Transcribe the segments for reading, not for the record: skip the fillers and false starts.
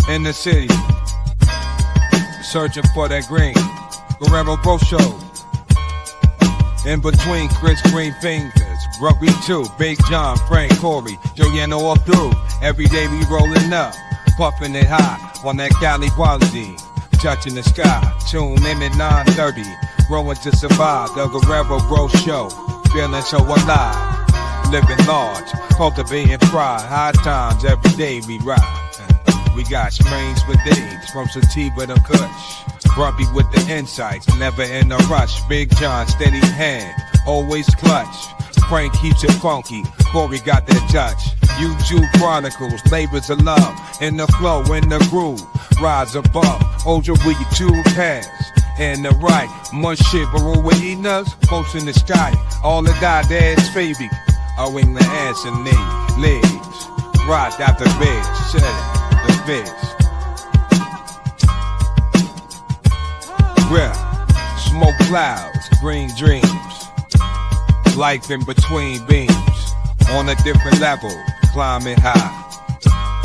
In the city, searching for that green. Guerrero Bro Show. In between Chris Green fingers, Grumpy 2, Big John, Frank, Corey, Joanna all through. Every day we rolling up, puffing it high on that Cali quality, touching the sky. Tune in at 9:30, growing to survive. The Guerrero Bro Show, feeling so alive, living large, cultivating pride. High times every day we ride. We got strains for days, from sativa to kush. Grumpy with the insights, never in a rush. Big John, steady hand, always clutch. Frank keeps it funky, Corey got that touch. YouTube Chronicles, labors of love. In the flow, in the groove, rise above. Hold your with your two hands. In the right, much shiver with eating us, close in the sky. All the dad's baby, owing the ass and knee, legs. Right out the bed, shut the fish. Well, smoke clouds, green dreams. Life in between beams. On a different level, climbing high.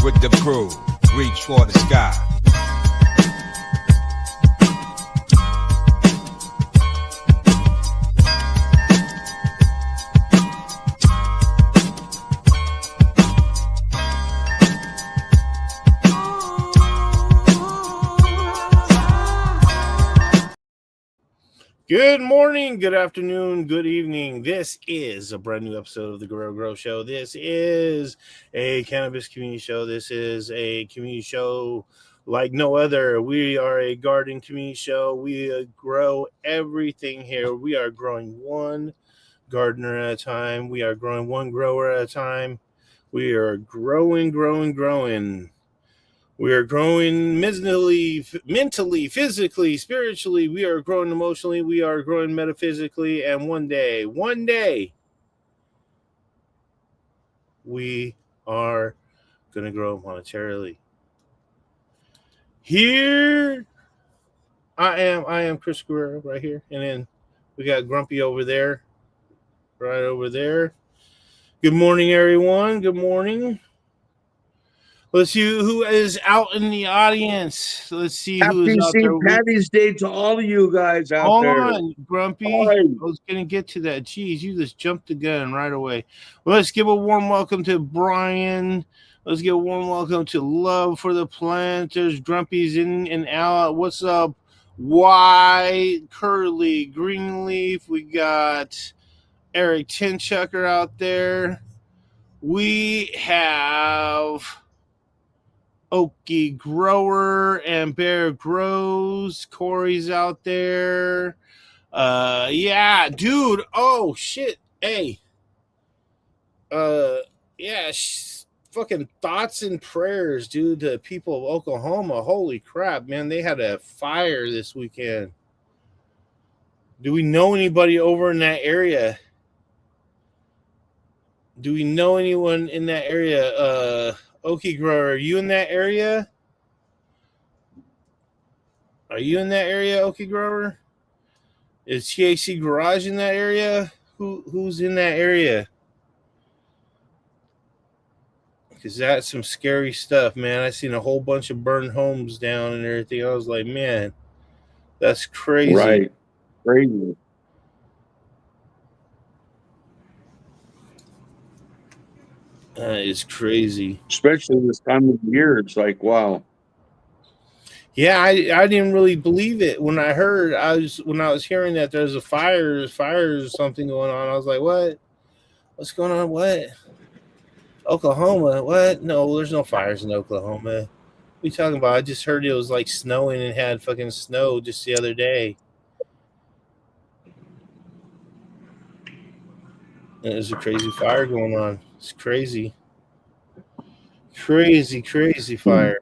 With the crew, reach for the sky. Good morning, good afternoon, good evening. This is a brand new episode of the Guerrero Show. This is a cannabis community show. This is a community show like no other. We are a garden community show. We grow everything here. We are growing one gardener at a time. We are growing one grower at a time. We are growing. We are growing mentally, physically, spiritually. We are growing emotionally. We are growing metaphysically. And one day, we are going to grow monetarily. Here, I am Chris Guerrero right here. And then we got Grumpy over there, right over there. Good morning, everyone. Good morning. Let's see who is out in the audience. Let's see who is out there. Happy St. Patty's Day to all of you guys out there. Hold on, Grumpy. Hi. I was going to get to that. Jeez, you just jumped the gun right away. Well, let's give a warm welcome to Brian. Let's give a warm welcome to Love for the Planters. Grumpy's in and out. What's up? White, Curly, Greenleaf. We got Eric Tinchucker out there. We have Okie Grower and Bear Grows. Corey's out there. Yeah, dude. Oh, shit. Hey. Fucking thoughts and prayers, dude, to people of Oklahoma. Holy crap, man. They had a fire this weekend. Do we know anybody over in that area? Do we know anyone in that area? Okie Grower, are you in that area? Are you in that area, Okie Grower? Is THC Garage in that area? Who's in that area? Because that's some scary stuff, man. I seen a whole bunch of burned homes down and everything. I was like, man, that's crazy. Right. Crazy. That is crazy. Especially this time of year. It's like, wow. Yeah, I didn't really believe it when I heard. When I was hearing that there's a fire or something going on. I was like, what? What's going on? What? Oklahoma? What? No, there's no fires in Oklahoma. What are you talking about? I just heard it was like snowing and had fucking snow just the other day. And there's a crazy fire going on. It's crazy. Crazy fire.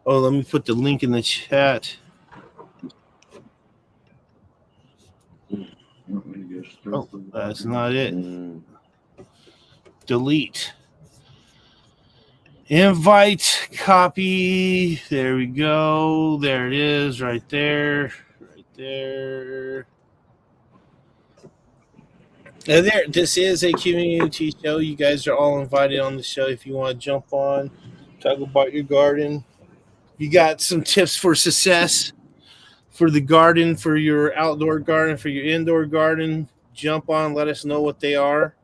Oh, let me put the link in the chat. Oh, that's not it. Delete. Invite, copy. There we go. There it is, right there. Right there. This is a community show. You guys are all invited on the show if you want to jump on, talk about your garden. You got some tips for success for the garden, for your outdoor garden, for your indoor garden. Jump on, let us know what they are.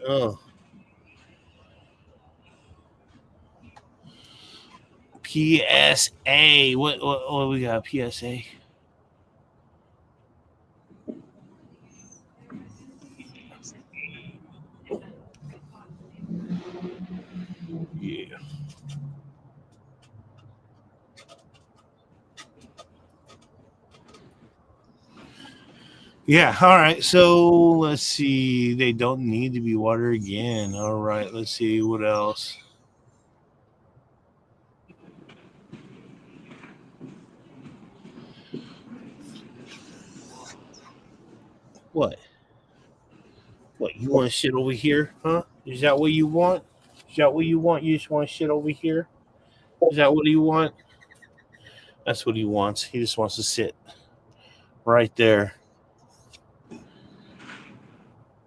Oh, PSA. What we got? PSA. Yeah. Yeah. All right. So let's see. They don't need to be watered again. All right. Let's see what else. What? What? You want to shit over here? Huh? Is that what you want? Is that what you want? You just want to shit over here? Is that what you want? That's what he wants. He just wants to sit right there.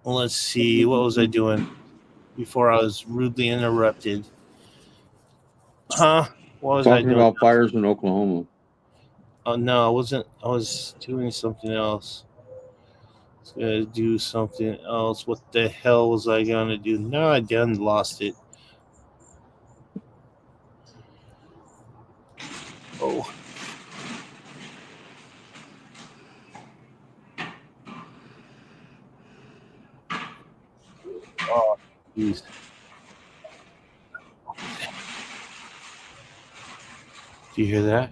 Well, let's see. What was I doing before I was rudely interrupted? Huh? What was I Talking doing? about fires in Oklahoma. Oh no, I wasn't. I was doing something else. I was gonna do something else. What the hell was I gonna do? No, I done lost it. Oh. Oh, jeez. Do you hear that?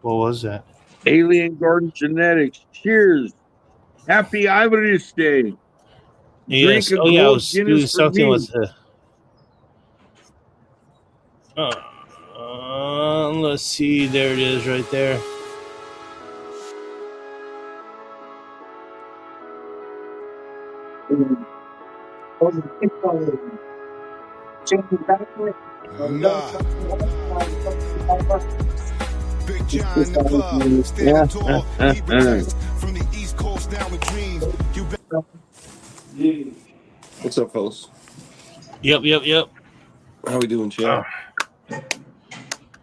What was that? Alien Garden Genetics. Cheers. Happy Irish Day. Drink Yes. a Oh yeah, I cold was doing Guinness for something me. with the. Let's see. There it is, right there. Nah. Big John in the club, standing tall, he protects from the East Coast down with dreams. What's up, fellas? Yep. How we doing, champ?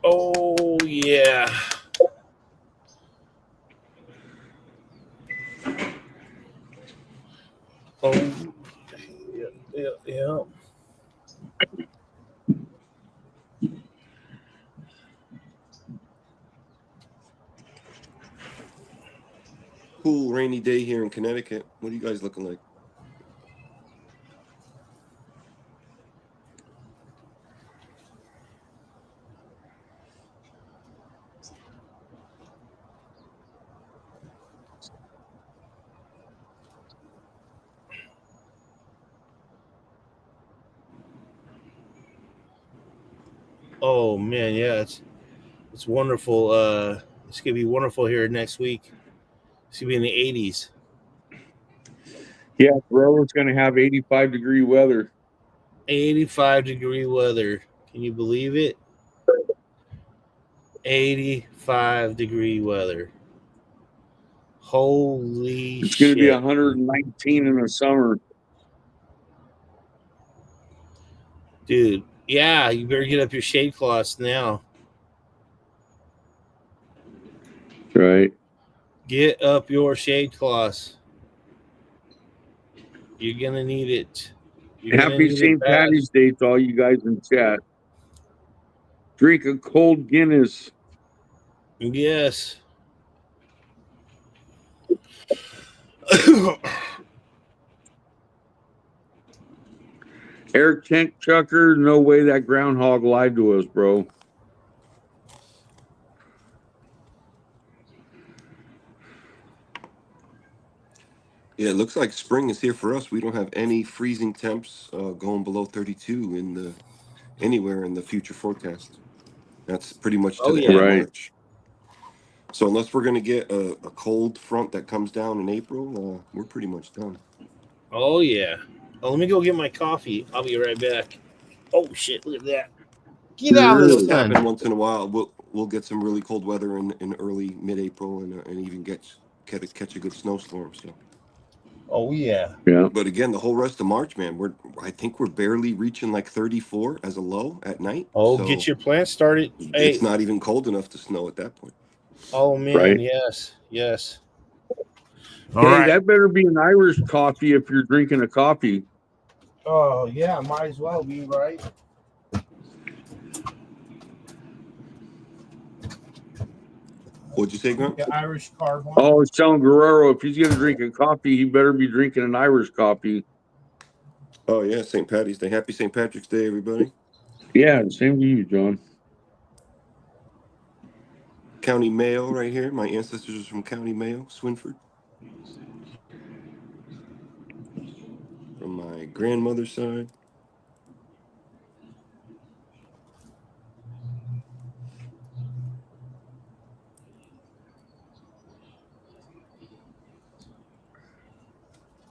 Oh yeah. Oh yeah. Cool rainy day here in Connecticut. What are you guys looking like? Oh man, yeah. It's wonderful. It's gonna be wonderful here next week. It's gonna be in the 80s. Yeah, Guerrero's going to have 85-degree weather. 85-degree weather. Can you believe it? 85-degree weather. Holy It's going to be shit. 119 in the summer. Dude. Yeah, you better get up your shade cloths now. Right. Get up your shade cloths. You're gonna need it. You're gonna Happy need it St. bad. Patty's Day to all you guys in chat. Drink a cold Guinness. Yes. Eric Tank Chucker, no way that groundhog lied to us, bro. Yeah, it looks like spring is here for us. We don't have any freezing temps going below 32 in the anywhere in the future forecast. That's pretty much to Oh the end yeah. of Right. March. So unless we're gonna get a cold front that comes down in April, we're pretty much done. Oh yeah. Oh, let me go get my coffee. I'll be right back. Oh shit! Look at that. Get out It of the does Sure. happen sun. once in a while. We'll get some really cold weather in early mid-April and even catch a good snowstorm. So. Oh yeah. Yeah. But again, the whole rest of March, man, I think we're barely reaching like 34 as a low at night. Oh, So get your plants started. it's Hey. not even cold enough to snow at that point. Oh man, Right. yes. Hey, that better be an Irish coffee if you're drinking a coffee. Oh yeah, might as well be, right? What'd you say, Grunt? The Irish carbon. Oh, it's telling Guerrero if he's going to drink a coffee, he better be drinking an Irish coffee. Oh yeah, St. Patty's Day. Happy St. Patrick's Day, everybody. Yeah, same to you, John. County Mayo right here. My ancestors are from County Mayo, Swinford. From my grandmother's side.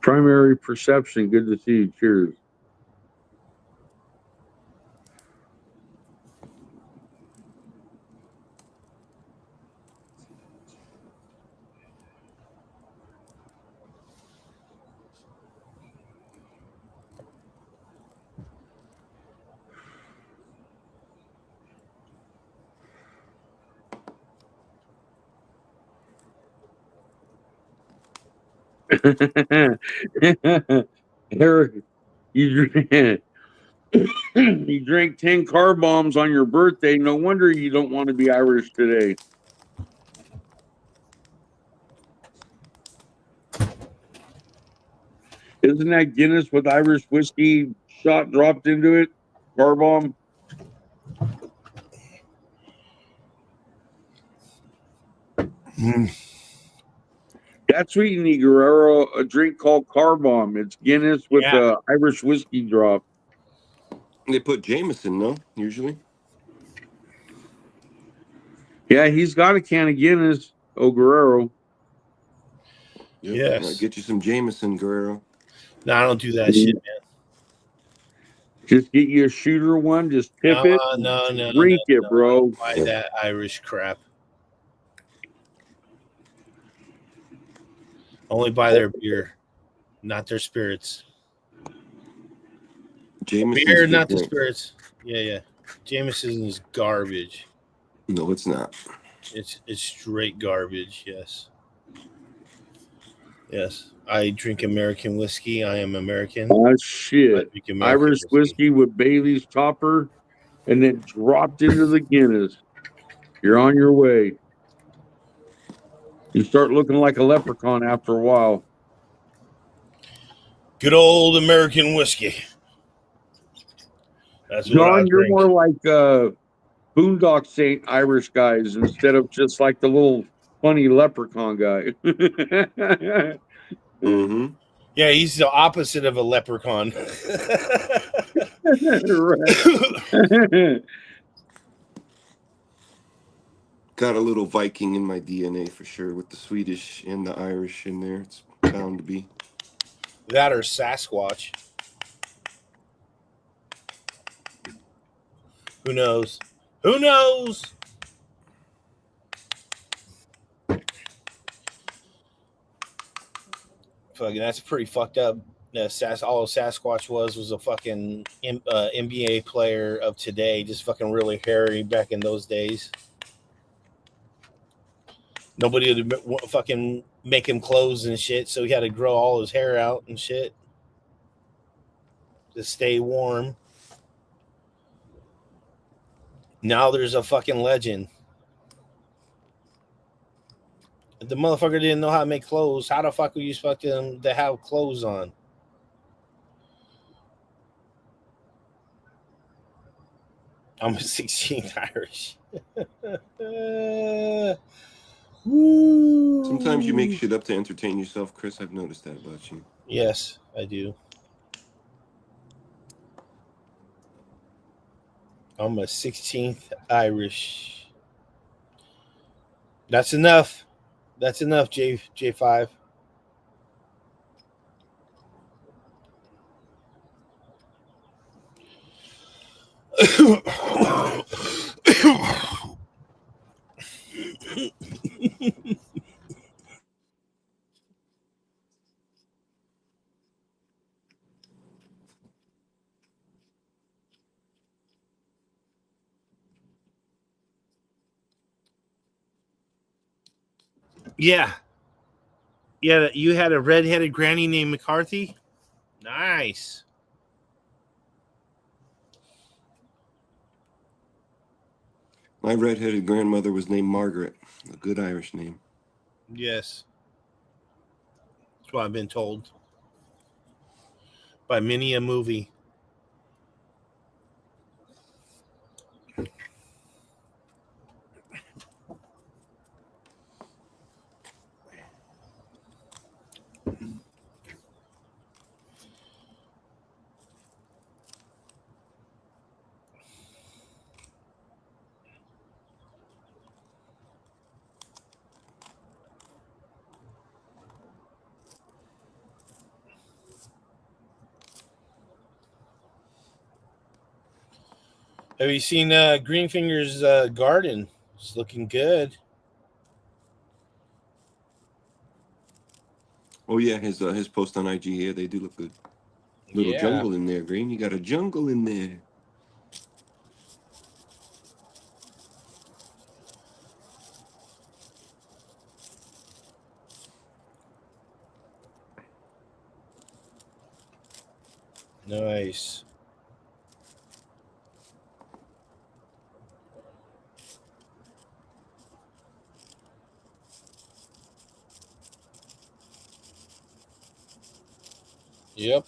Primary perception. Good to see you. Cheers. Eric, you drink, you drank 10 car bombs on your birthday. No wonder you don't want to be Irish today. Isn't that Guinness with Irish whiskey shot dropped into it? Car bomb? That's what you need, Guerrero. A drink called Car Bomb. It's Guinness with Irish whiskey drop. They put Jameson, no? Usually. Yeah, he's got a can of Guinness. Oh, Guerrero. Yep. Yes. I'll get you some Jameson, Guerrero. No, I don't do that shit, man. Just get you a shooter one. Just tip it. No. Drink it, bro. Buy that Irish crap. Only buy their beer, not their spirits. Jameson's Beer, good not the drink. spirits. Yeah. Jameson is garbage. No, it's not. It's straight garbage. Yes. I drink American whiskey. I am American. Oh, shit. I drink American Irish whiskey with Bailey's topper and then dropped into the Guinness. You're on your way. You start looking like a leprechaun after a while. Good old American whiskey. That's what I John, you're drink. more like Boondock Saint Irish guys instead of just like the little funny leprechaun guy. Mm-hmm. Yeah, he's the opposite of a leprechaun. Got a little Viking in my DNA for sure, with the Swedish and the Irish in there. It's bound to be. That or Sasquatch. Who knows? Fucking, that's pretty fucked up. All Sasquatch was a fucking NBA player of today, just fucking really hairy back in those days. Nobody would fucking make him clothes and shit, so he had to grow all his hair out and shit to stay warm. Now there's a fucking legend. The motherfucker didn't know how to make clothes. How the fuck were you expecting him to have clothes on? I'm a 16th Irish. Sometimes you make shit up to entertain yourself, Chris. I've noticed that about you. Yes, I do. I'm a 16th Irish. That's enough. That's enough, J5. Yeah. Yeah, you had a redheaded granny named McCarthy? Nice. My redheaded grandmother was named Margaret, a good Irish name. Yes. That's what I've been told by many a movie. Have you seen Greenfinger's garden? It's looking good. Oh yeah, his post on IG here, they do look good. Little Yeah. jungle in there, Green. You got a jungle in there. Nice. Yep.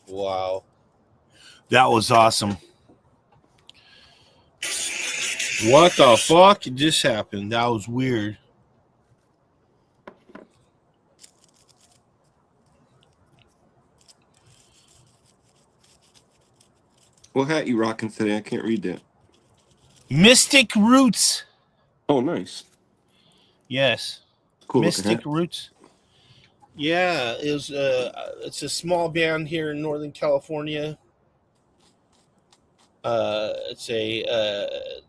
Wow. That was awesome. What the fuck just happened? That was weird. What hat you rocking today? I can't read that. Mystic Roots. Oh, nice. Yes. Cool looking Mystic hat. Roots. Yeah, it's a small band here in Northern California. It's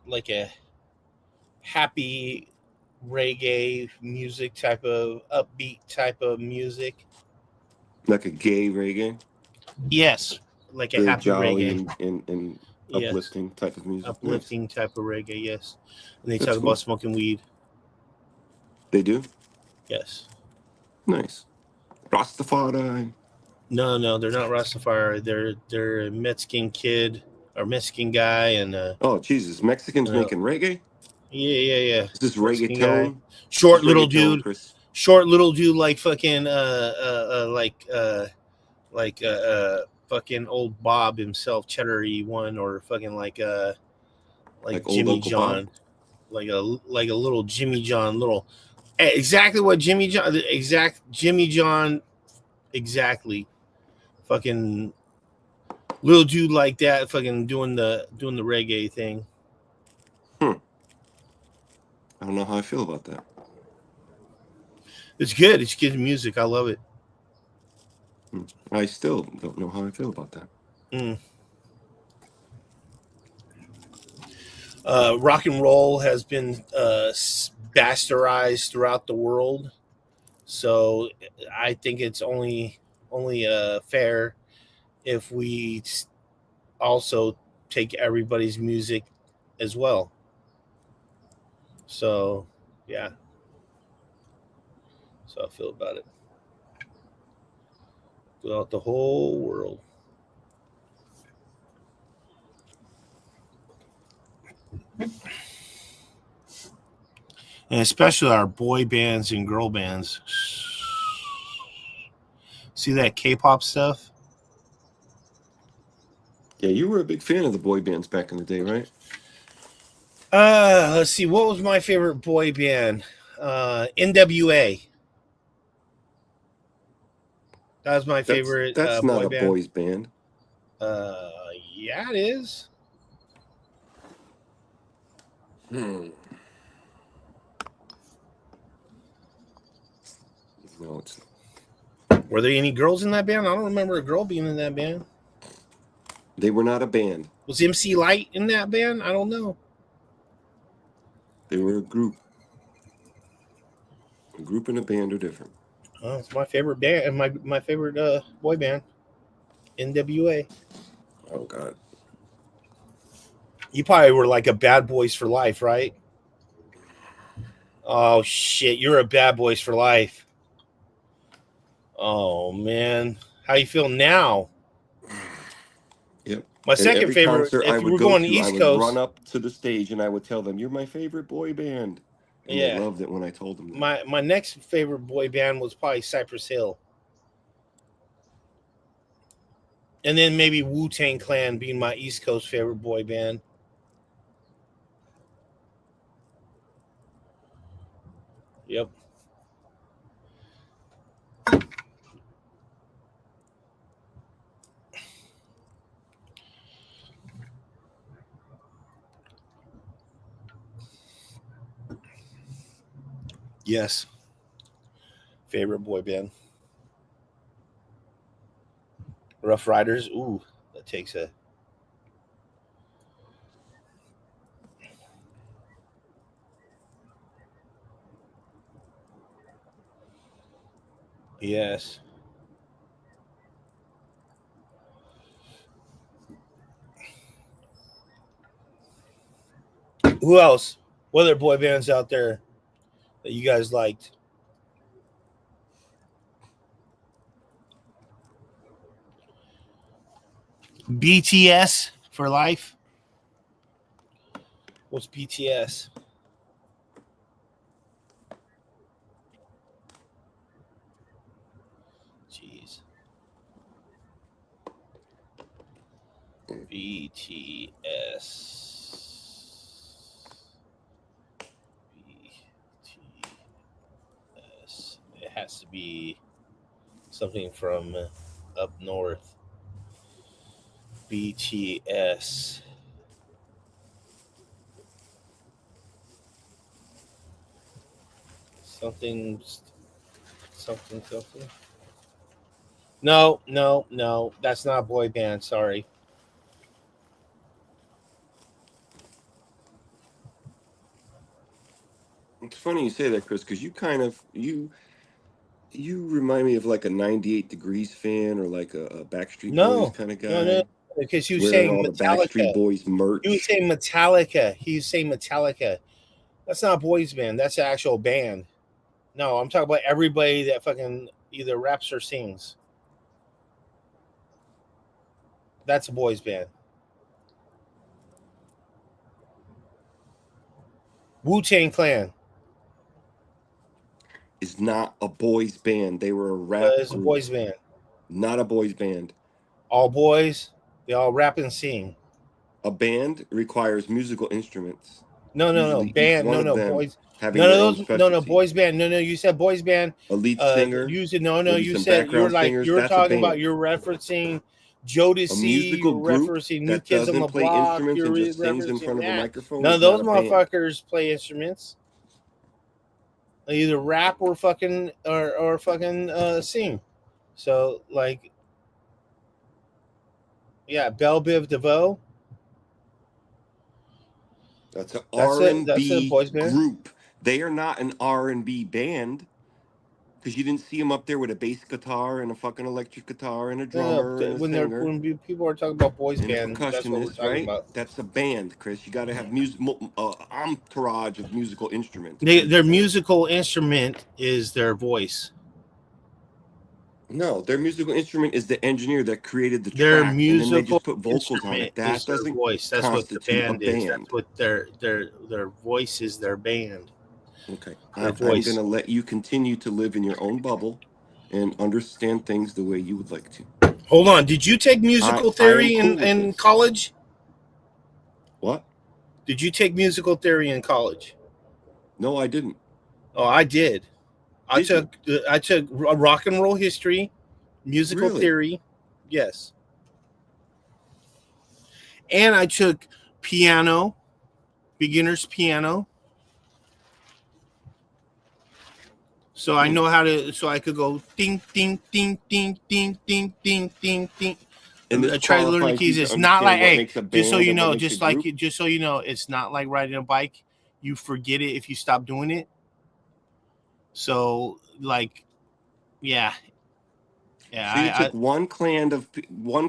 like a happy reggae music type of upbeat type of music. Like a gay reggae. Yes, like a Very happy jolly reggae. and Yes, uplifting type of music. Nice. uplifting type of reggae. Yes, and they That's talk cool. about smoking weed. They do? Yes. Nice. Rastafari. No, they're not Rastafari. They're a Mexican kid or Mexican guy, and Oh, Jesus. Mexicans uh, making reggae? yeah. Is this Mexican guy, reggaeton? short This little reggaeton, dude, Chris. like fucking fucking old Bob himself, Cheddar-y one, or fucking like Like old Jimmy Uncle Bob? John, like a little Jimmy John, exactly what Jimmy John, the exact Jimmy John, exactly, fucking little dude like that, fucking doing the reggae thing. I don't know how I feel about that. It's good. It's good music. I love it. I still don't know how I feel about that. Mm. Rock and roll has been bastardized throughout the world, so I think it's only fair if we also take everybody's music as well. So, yeah, so I feel about it throughout the whole world. And especially our boy bands and girl bands. See that K-pop stuff? Yeah, you were a big fan of the boy bands back in the day, right? Let's see. What was my favorite boy band? NWA. That was my favorite That's not boy a band. boys band. Uh, yeah, it is. No, it's not. Were there any girls in that band? I don't remember a girl being in that band. They were not a band. Was MC Light in that band? I don't know. They were a group. A group and a band are different. It's my favorite band and my favorite boy band, NWA. Oh God. You probably were like a Bad Boys for Life, right? Oh shit, you're a Bad Boys for Life. Oh man, how you feel now? Yep. My And second every favorite, concert I if you would were go going to to, I East would run Coast, up to the stage and I would tell them, "You're my favorite boy band," and they yeah. loved it when I told them that. My next favorite boy band was probably Cypress Hill, and then maybe Wu-Tang Clan being my East Coast favorite boy band. Yep. Yes. Favorite boy band. Rough Riders. Ooh, that takes a. Yes. Who else? What other boy bands out there that you guys liked? BTS for life. What's BTS? Jeez. BTS. BTS. It has to be something from up north. BTS. Something. Something. Something. No, no, no. That's not a boy band. Sorry. It's funny you say that, Chris, because you remind me of like a 98 Degrees fan or like a Backstreet Boys No, kind of no, no. guy Because you wearing saying all the Backstreet Metallica. Boys He was merch. saying Metallica. He's saying Metallica. That's not a boys band. That's an actual band. No, I'm talking about everybody that fucking either raps or sings. That's a boys band. Wu-Tang Clan Is not a boys band. They were a rap is a group, boys band. not a boys band. All boys, they all rap and sing. A band requires musical instruments, No, no, no. usually each Band. one No, of no. them Boys. having None of their own those. No, no. specialty. Boys band. No, no. You said boys band. A lead singer, You said no, no. maybe You some said background you singers. were That's a talking about band. you're referencing A Jodeci. musical You're group referencing New that Kids on doesn't the play Block. instruments You're and just sings in referencing front of a that. microphone None is of not those a band. motherfuckers play instruments. They either rap or fucking or fucking sing. So like, yeah, Belle Biv DeVoe. That's an That's a R&B boys band. group. They are not an R&B band because you didn't see them up there with a bass guitar and a fucking electric guitar and a No, drummer no. and a singer When people are talking about boys and a band, that's what we're percussionist, talking right? about. That's a band, Chris. You got to have music, entourage of musical instruments. Their musical instrument is their voice. No, their musical instrument is the engineer that created the Their track, and then they musical just put vocals on instrument it. That is their doesn't voice. That's what the constitute a band is. That's band. what their voice is. Their band. Okay, Their I'm going voice. to let you continue to live in your own bubble and understand things the way you would like to. Hold on. Did you take musical I am theory cool with in this. college? What? Did you take musical theory in college? No, I didn't. Oh, I did. Did you? I took rock and roll history, musical Really? theory, yes, and I took piano, beginners piano. So I know how to. So I could go ding, ding, ding, ding, ding, ding, ding, ding, ding. And I this try to learn the qualifies keys. you to It's not like, understand what hey, makes a just so band you and what know, makes a just like, group. just so you know, it's not like riding a bike. You forget it if you stop doing it. So, like, yeah, yeah. So you took one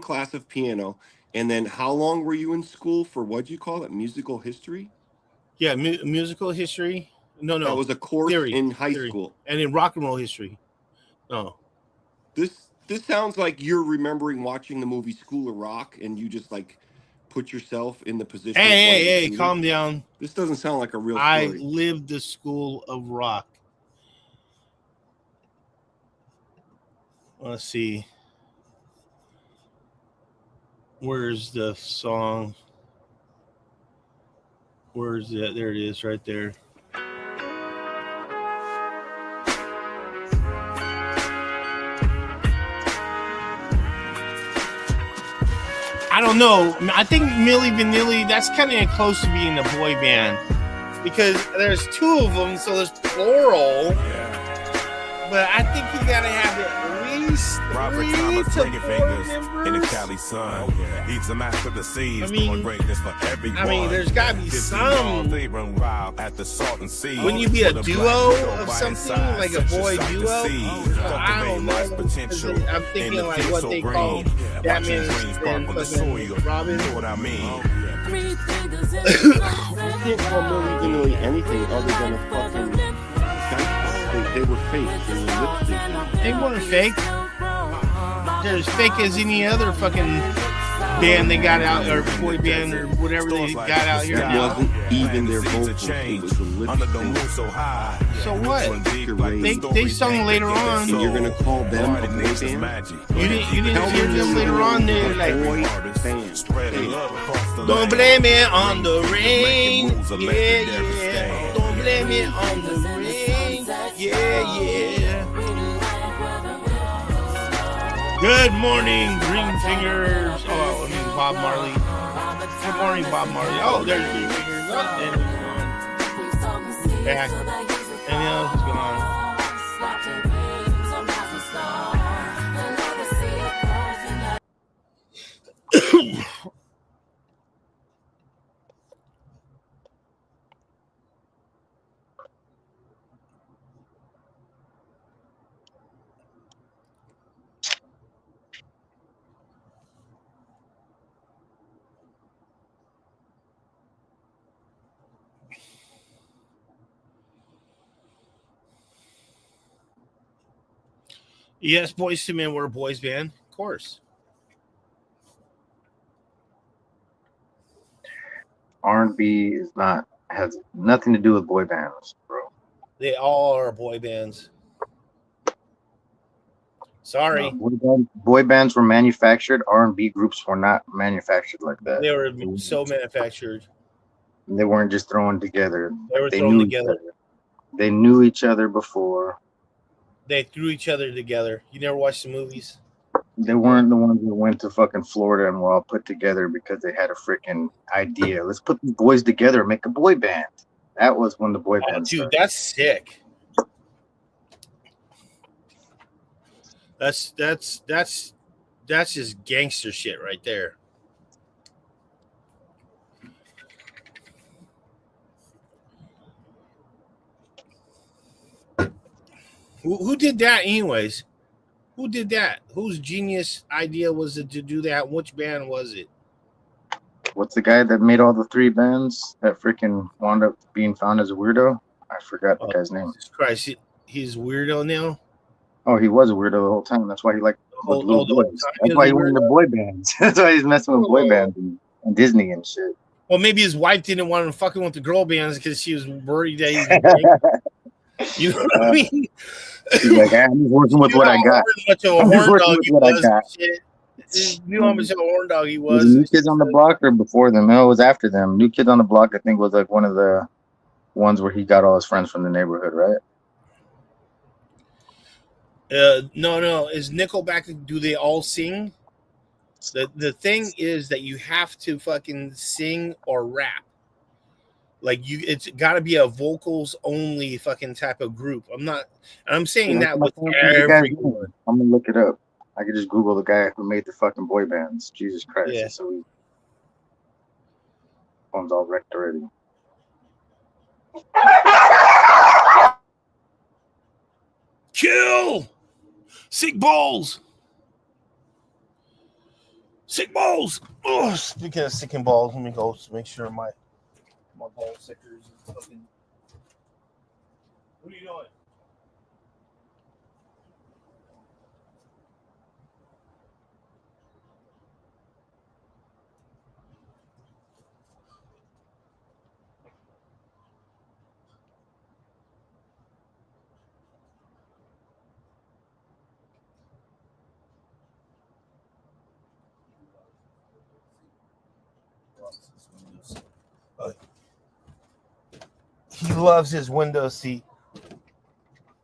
class of piano, and then how long were you in school for? What'd you call it? Musical history? Yeah, musical history. That No, was a course theory, in high school. and then rock and roll history. No, This sounds like you're remembering watching the movie School of Rock, and you just like put yourself in the position of one of the hey, students. calm down. This doesn't sound like a real I story. lived the school of rock. Let's see. Where's the song? Where's it? There it is, right there. I don't know. I think Milli Vanilli, that's kind of close to being a boy band because there's two of them, so there's plural. But I think you gotta have at least Robert 3 Thomas to bringing 4 fingers members. in the Cali sun. He's a master of the seas, I mean- doing greatness for everyone. I mean, there's gotta be His some. They run wild at the salt and sea. Wouldn't you be a For the duo black widow of by his something, side, like a such boy sight to duo? see. I don't Cultivate know. life's potential. I'm in thinking the like field what so they green. call Watching Batman dreams and sparkle the fucking soil. Robin. You know what I mean? You can't call Milli Vanilli anything other than a fucking gangster. They were fake. They were lip syncing. They weren't fake. They're as fake as any other fucking band they got out, or boy band, or whatever they got out here That now. wasn't even their vocals. It was a lip Under the moon sync. so high. So what? They- they sung later on. And you're gonna call them a boy band? You didn't Tell hear me them later on. They're like, boy band. Spread Hey, love across the don't land. blame it on the rain. Making moves, a legendary Yeah. stand. Don't blame it on the rain. Yeah. Good morning, Green Fingers. Oh, I mean Bob Marley. Good morning, Bob Marley. Oh, there's Green Fingers. Oh, there he's gone. Back. And now he's gone. Yes, Boys to Men were a boys band, of course. R&B is not has nothing to do with boy bands, bro. They all are boy bands. Sorry, Boy bands were manufactured. R&B groups were not manufactured like that. they were so manufactured. They weren't just thrown together. They were They thrown knew together. each other. They knew each other before. They threw each other together. You never watched the movies? They weren't the ones that went to fucking Florida and were all put together because they had a freaking idea. Let's put these boys together and make a boy band. That was when the boy Oh, band dude, started. that's sick. That's just gangster shit right there. Who did that anyways? Who did that? Whose genius idea was it to do that? Which band was it? What's the guy that made all the 3 bands that freaking wound up being found as a weirdo? I forgot the guy's name. Jesus Christ, he's weirdo now. Oh, he was a weirdo the whole time. That's why he liked Oh, little the whole boys. time That's he why was he a went into weirdo? boy bands. That's why he's messing with boy Oh. bands and Disney and shit. Well, maybe his wife didn't want him fucking with the girl bands because she was worried that he's you know what I mean? He's like, I'm just working with what I got. Much of a I'm just horn working dog with he what I was. got. Shit. You know how much of a horn dog he Was was. it New Kids on the Block or before them? No, it was after them. New Kids on the Block, I think, was like one of the ones where he got all his friends from the neighborhood, right? No. Is Nickelback? Do they all sing? The thing is that you have to fucking sing or rap. Like it's got to be a vocals only fucking type of group. I'm saying that with everyone. I'm gonna look it up. I could just Google the guy who made the fucking boy bands. Jesus Christ, Yeah. it's so easy. Phone's all wrecked already. Kill! Sick balls! Sick balls! Oh, speaking of sick and balls, let me go make sure my ball sickers is fucking. What are you doing? He loves his window seat.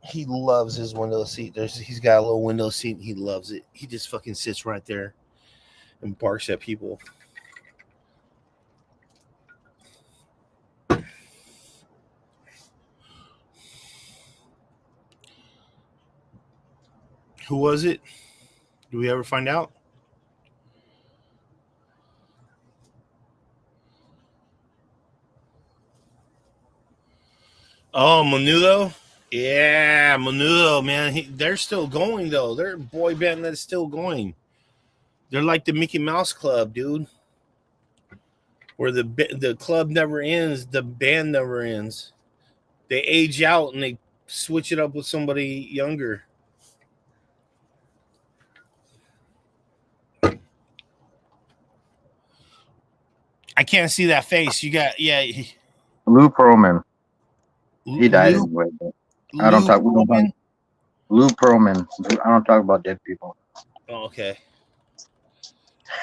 He loves his window seat. He's got a little window seat. And he loves it. He just fucking sits right there and barks at people. Who was it? Do we ever find out? Oh, Menudo? Yeah, Menudo, man. They're still going, though. They're a boy band that's still going. They're like the Mickey Mouse Club, dude. Where the club never ends, the band never ends. They age out and they switch it up with somebody younger. I can't see that face. You got, yeah. Lou Pearlman. He died anyway. I don't talk about Lou Pearlman. I don't talk about dead people. Oh, okay.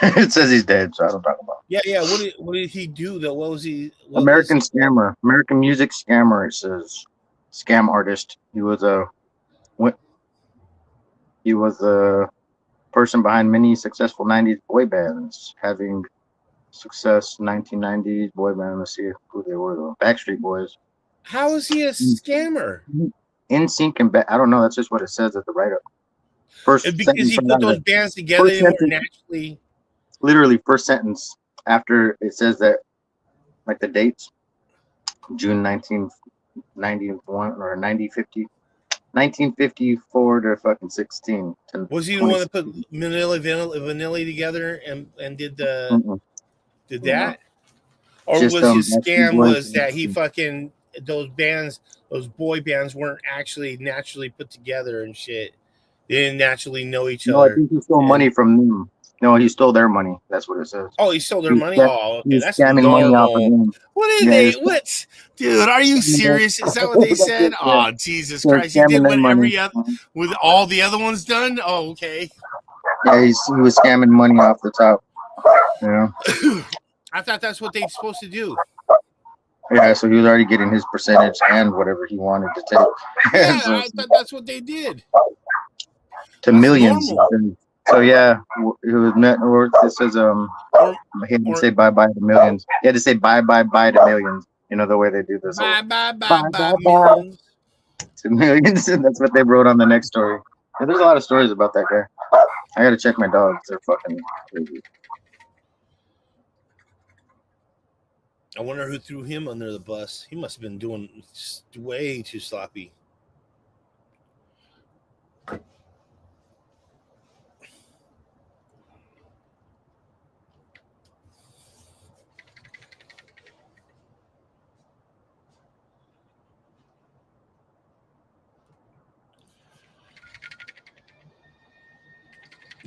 It says he's dead, so I don't talk about him. Yeah. What did he do though? What was he? American scammer, American music scammer. It says scam artist. He was a person behind many successful '90s boy bands, having success 1990s boy band. Let's see who they were though. Backstreet Boys. How is he a scammer? NSYNC and I don't know. That's just what it says at the write-up. Because he put those bands together, they were naturally. Literally, first sentence after it says that, like the dates, June 1991 or 1954 to fucking 16. Was he the one that put Vanilla together and did the did that? Or just, was his scam was that he fucking those boy bands weren't actually naturally put together and shit. They didn't naturally know each other. No, I think he stole money from them. No, he stole their money. That's what it says. Oh, he stole their money? Oh, okay. That's scamming normal. Money off of them. What did they? What? Dude, are you serious? Is that what they said? Oh, Jesus Christ. He did what every other, with all the other ones done? Oh, okay. Yeah, he was scamming money off the top. Yeah. I thought that's what they're supposed to do. Yeah, so he was already getting his percentage and whatever he wanted to take. Yeah, so, I thought that's what they did. To that's millions. Normal. So yeah, it was net worth. It says he had to say bye to millions. He had to say bye to millions. You know the way they do this. Bye millions. To millions. That's what they wrote on the next story. Yeah, there's a lot of stories about that guy. I gotta check my dogs. They're fucking crazy. I wonder who threw him under the bus. He must have been doing way too sloppy.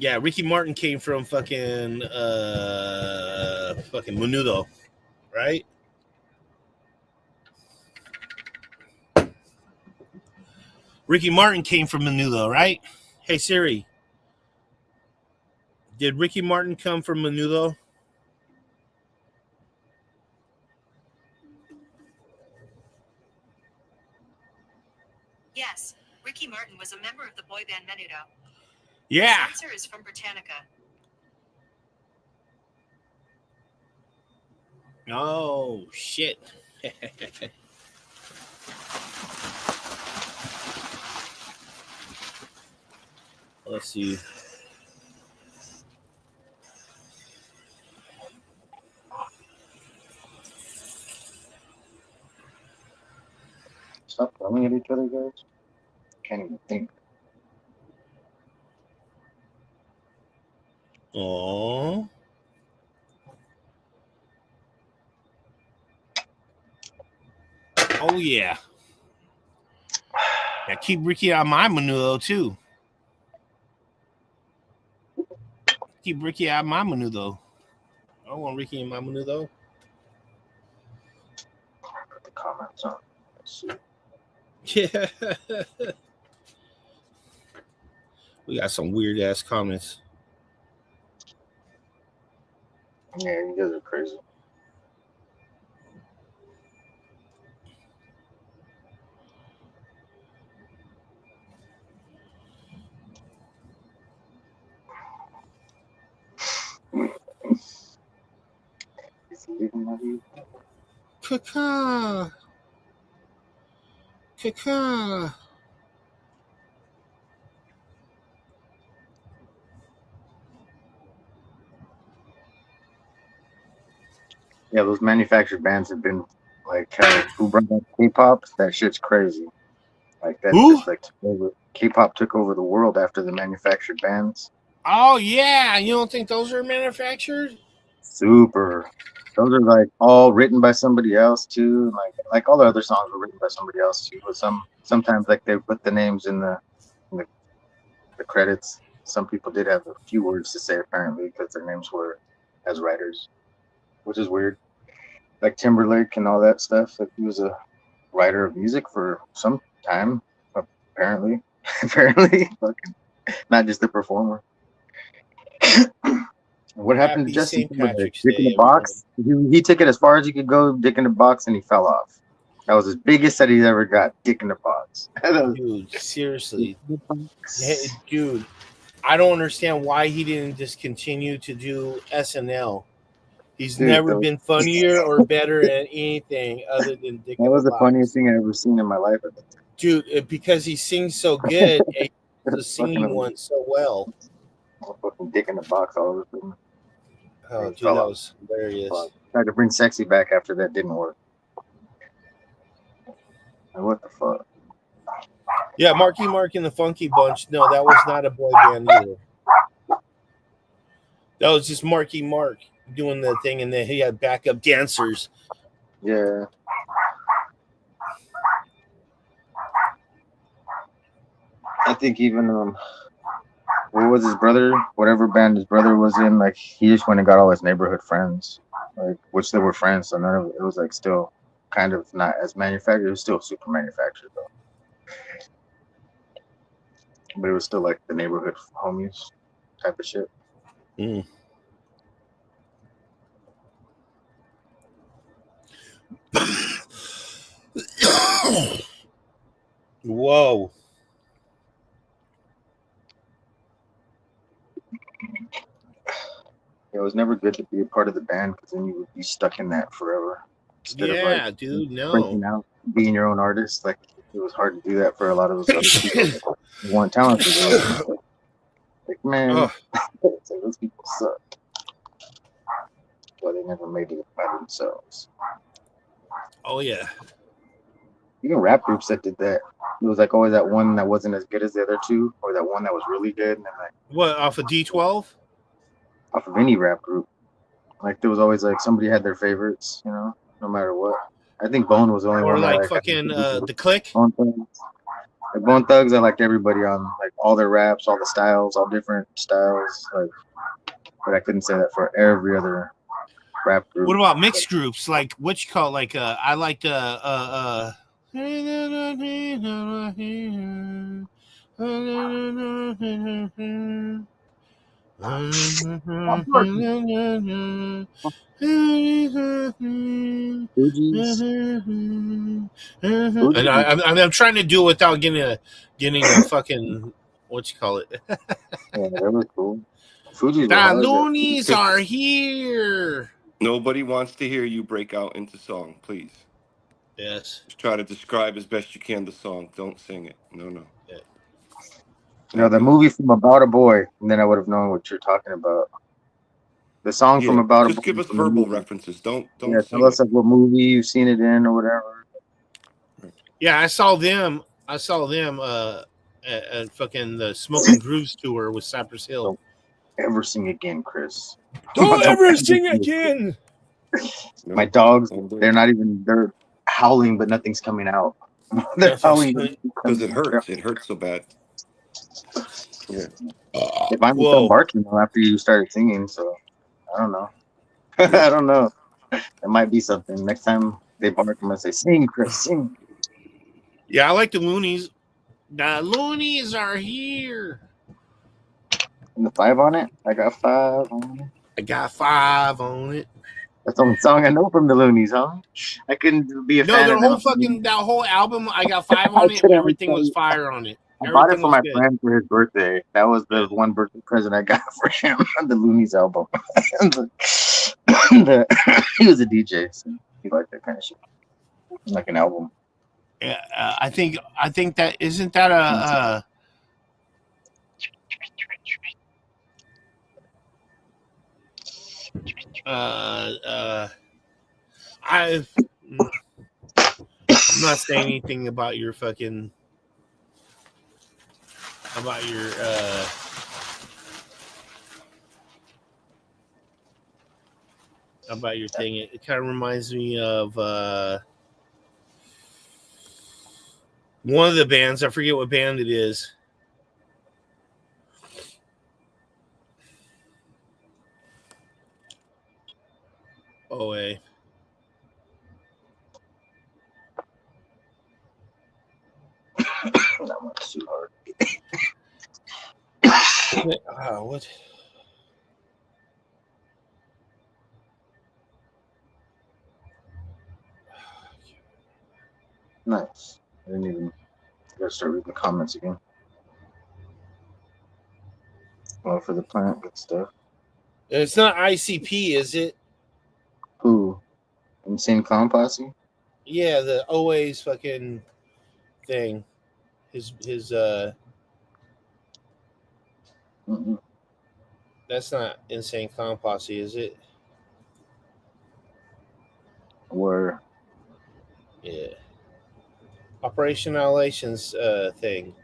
Yeah, Ricky Martin came from fucking Menudo, right? Ricky Martin came from Menudo, right? Hey Siri, did Ricky Martin come from Menudo? Yes, Ricky Martin was a member of the boy band Menudo. Yeah. The answer is from Britannica. Oh, shit. Let's see. Stop yelling at each other, guys. Can't even think. Oh. Oh yeah. Yeah, keep Ricky out of my menu though too. Keep Ricky out of my menu though. I don't want Ricky in my menu though. Put the comments on. Let's see. Yeah. We got some weird ass comments. Yeah, you guys are crazy. Is he even not here? Kaka. Kaka. Yeah, those manufactured bands have been like who brought up K-pop? That shit's crazy. Like that Who? just like took over. K-pop took over the world after the manufactured bands. Oh yeah. You don't think those are manufactured? Super. Those are like all written by somebody else too. Like all the other songs were written by somebody else too. But sometimes like they put the names in the credits. Some people did have a few words to say apparently because their names were as writers, which is weird. Like Timberlake and all that stuff. Like he was a writer of music for some time, apparently. Apparently, fucking not just a performer. What happened to Happy Justin St. Timberlake? Patrick's Dick in Day, the box. He took it as far as he could go, dick in the box, and he fell off. That was his biggest that he's ever got, dick in the box. Dude, seriously. Hey, dude, I don't understand why he didn't just continue to do SNL. He's Dude, never that been funnier or better at anything other than Dick in was the the Box. funniest thing I've ever seen in my life. Dude, because he sings so good, and he's the singing Fucking one so well. fucking dick in the box all of a sudden. Oh, He dude, fell that off. was hilarious. Fuck. Tried to bring sexy back after that didn't work. Like, what the fuck? Yeah, Marky Mark and the Funky Bunch. No, that was not a boy band either. That was just Marky Mark doing the thing, and then he had backup dancers. Yeah. I think even what was his brother? Whatever band his brother was in, like he just went and got all his neighborhood friends, like which they were friends, so none of it was like still kind of not as manufactured. It was still super manufactured though, but it was still like the neighborhood homies type of shit. Mm. Whoa. It was never good to be a part of the band because then you would be stuck in that forever. Instead of like Dude, breaking out, being your own artist, like it was hard to do that for a lot of those other people who weren't talented. Like man, it's like, those people suck. But they never made it by themselves. Oh yeah. Even rap groups that did that. It was like always that one that wasn't as good as the other two, or that one that was really good, and then like What, off of D12? off of any rap group. Like there was always like somebody had their favorites, you know, no matter what. I think Bone was the only Or one like that fucking The Click? Bone Thugs. Like Bone Thugs, I liked everybody on like all their raps, all the styles, all different styles. Like, but I couldn't say that for every other rap group. What about mixed groups? Like what you call like I liked Fugees. and I'm trying to do it without getting a fucking what you call it. Yeah, that was cool. Fugees were The hard. loonies are here. Nobody wants to hear you break out into song, please. Yes. Just try to describe as best you can the song. Don't sing it. No. The movie from About a Boy, and then I would have known what you're talking about. The song from Yeah, About a just Boy give us from the verbal movie. references. Don't Yeah, tell sing us it. like what movie you've seen it in or whatever. Yeah, I saw them at fucking the Smoking Grooves tour with Cypress Hill. Don't ever sing again, Chris. Don't Don't ever ever sing sing again. No, My dogs, don't do they're it. not even, they're howling, but nothing's coming out. They're Nothing's howling, but coming- nothing's Because coming it out. hurts. It hurts so bad. Yeah. They finally Whoa. stopped barking though after you started singing, so I don't know. Yeah. I don't know. It might be something. Next time they bark, I'm gonna say, "Sing, Chris, sing." Yeah, I like the Loonies. The Loonies are here. And the 5 on it. I got 5 on it. I got 5 on it. That's the only song I know from the Loonies, huh? I couldn't be a No, fan their of them. whole fucking that whole album, I got 5 I on it. could only Everything tell was you. fire on it. I bought it Everything for was my good. friend for his birthday. That was the one birthday present I got for him. The Loonies album. He was a DJ, so he liked that kind of shit, like an album. Yeah, I think that isn't that a I'm not saying anything about your fucking about your thing. It kind of reminds me of one of the bands. I forget what band it is. OA. That one's too hard. What? Nice. I didn't even. I gotta start reading the comments again. Well, for the plant, good stuff. It's not ICP, is it? Who? Insane Clown Posse? Yeah, the OA's fucking thing. His Mm-mm. that's not Insane Clown Posse, is it? Where? Yeah. Operation Annihilation's thing.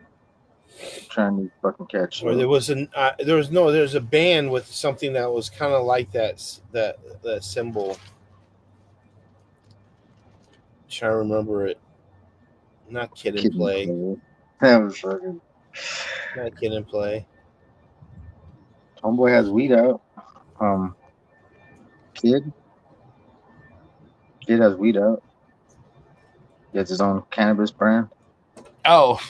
Trying to fucking catch Or there was there's a band with something that was kind of like that symbol. Trying to remember it. Not Kid and Play. That was fucking. Not Kid and Play. Homeboy has weed out. Kid has weed out. He has his own cannabis brand. Oh.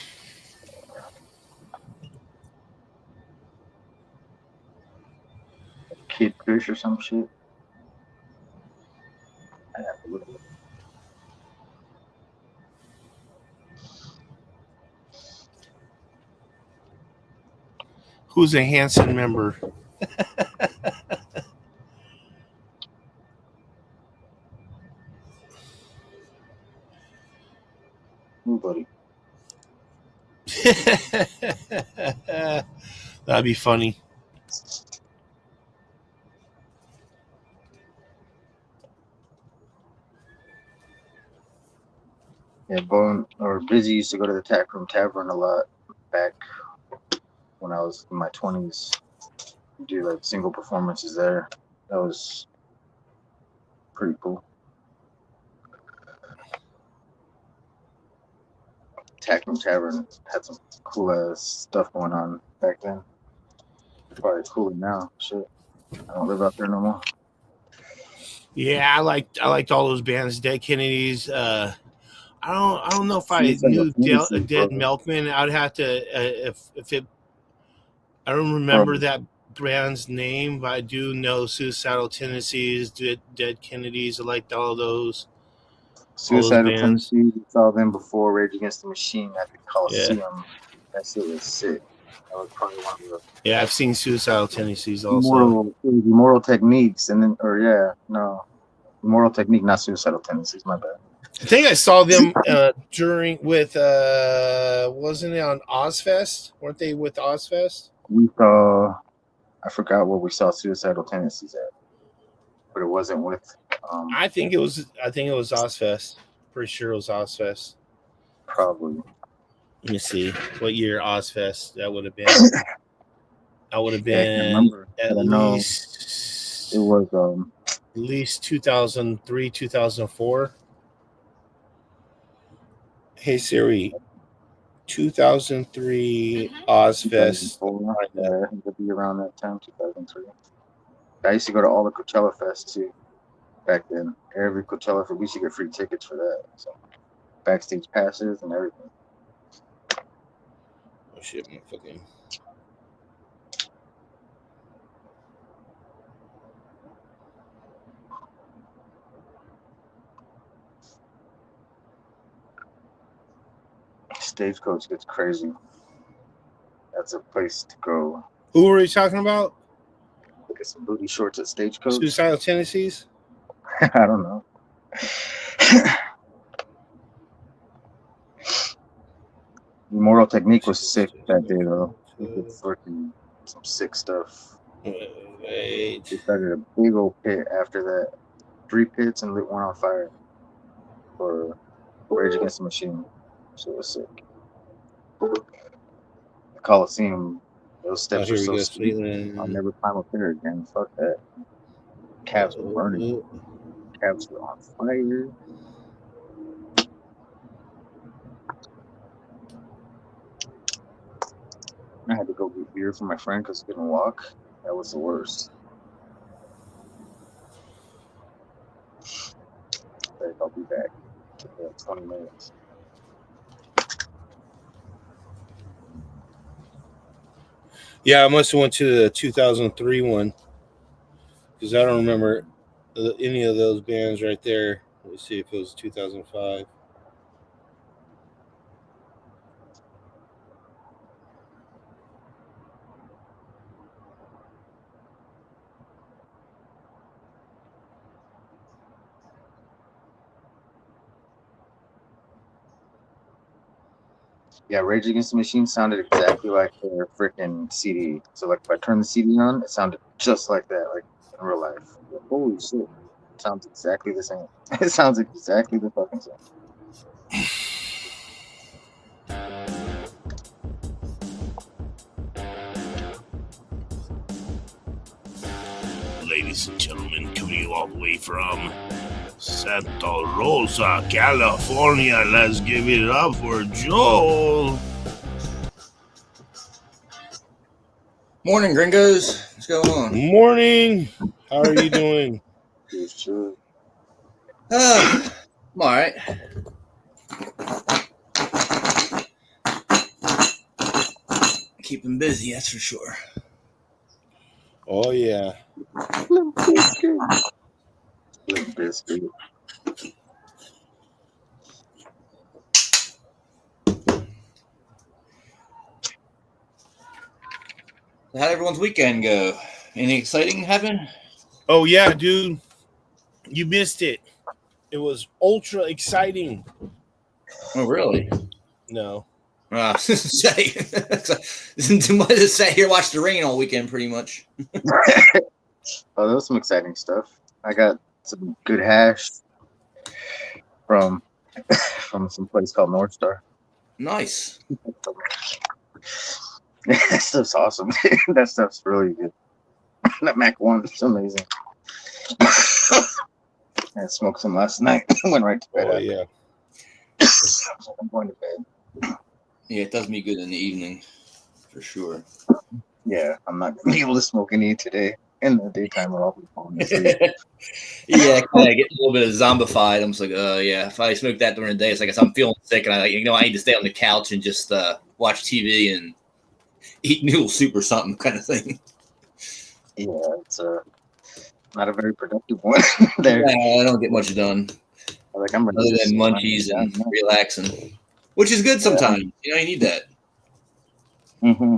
Kid Kush or some shit. I have to look at it. Who's a Hanson member? Nobody. That'd be funny. Yeah, Bone or Busy used to go to the Tack Room Tavern a lot back when I was in my 20s. Do like single performances there. That was pretty cool. Tack Room Tavern had some cool ass stuff going on back then. Probably cooler now. Shit, I don't live out there no more. Yeah, I liked all those bands. Dead Kennedys. I don't know if I Suicidal knew Tendencies, Dead bro. Milkman. I'd have to if it. I don't remember that band's name, but I do know Suicidal Tendencies, Dead Kennedys. I liked all of those. Suicidal bands. Tendencies. We saw them before Rage Against the Machine at the Coliseum. Yeah. That shit was sick. That was probably one of the Yeah, I've seen Suicidal Tendencies also. Immoral Techniques, and then Immoral Technique, not Suicidal Tendencies. My bad. I think I saw them during with wasn't it on Ozfest? Weren't they with Ozfest? We saw, I forgot what we saw Suicidal Tendencies at, but it wasn't with. I think it was Ozfest. Pretty sure it was Ozfest. Probably. Let me see what year Ozfest that would have been. I would have Yeah, I can't been remember. at But I know least it was. at least 2003, 2004. Hey Siri, 2003 Ozfest. 2004. Yeah, it would be around that time, 2003. I used to go to all the Coachella Fest too back then. Every Coachella Fest, we used to get free tickets for that. So backstage passes and everything. Oh shit, my fucking. Stagecoach gets crazy. That's a place to go. Who were you talking about? Look at some booty shorts at Stagecoach. Suicidal Tendencies? I don't know. Immortal Technique was sick that day though. He did freaking some sick stuff. Wait. They started a big old pit after that. 3 pits and lit one on fire for Rage Against the Machine. So it was sick. The Coliseum, those steps here are we so go. steep. I'll never climb up there again. Fuck that. Calves were burning. Calves were on fire. I had to go get beer for my friend because he couldn't walk. That was the worst. But I'll be back. Took me like 20 minutes. Yeah, I must have went to the 2003 one because I don't remember any of those bands right there. Let's see if it was 2005. Yeah, Rage Against the Machine sounded exactly like their freaking CD. So like if I turn the CD on, it sounded just like that, like in real life. Like, holy shit. It sounds exactly the same. It sounds exactly the fucking same. Ladies and gentlemen, coming to you all the way from Santa Rosa, California. Let's give it up for Joel. Morning, gringos. What's going on? Morning. How are you doing? Sure. I'm all right. Keeping busy, that's for sure. Oh, yeah. Limp Bizkit. Limp Bizkit. How'd everyone's weekend go? Anything exciting happen? Oh, yeah, dude. You missed it. It was ultra exciting. Oh, really? No. Say, isn't too much to say here. Watch the rain all weekend, pretty much. Oh, there was some exciting stuff. I got some good hash from some place called North Star. Nice. That stuff's awesome. That stuff's really good. That Mac 1 is amazing. I smoked some last night. Went right to bed. Oh, yeah. I'm going to bed. Yeah, it does me good in the evening, for sure. Yeah, I'm not going to be able to smoke any today. In the daytime, I'll be falling asleep. Yeah, I get a little bit of zombified. I'm just like, yeah. If I smoke that during the day, it's like I'm feeling sick, and I need to stay on the couch and just watch TV and eat noodle soup or something, kind of thing. Yeah, it's not a very productive one. There, Yeah, I don't get much done. like I'm Other than munchies and relaxing, which is good sometimes. You need that. Mm-hmm.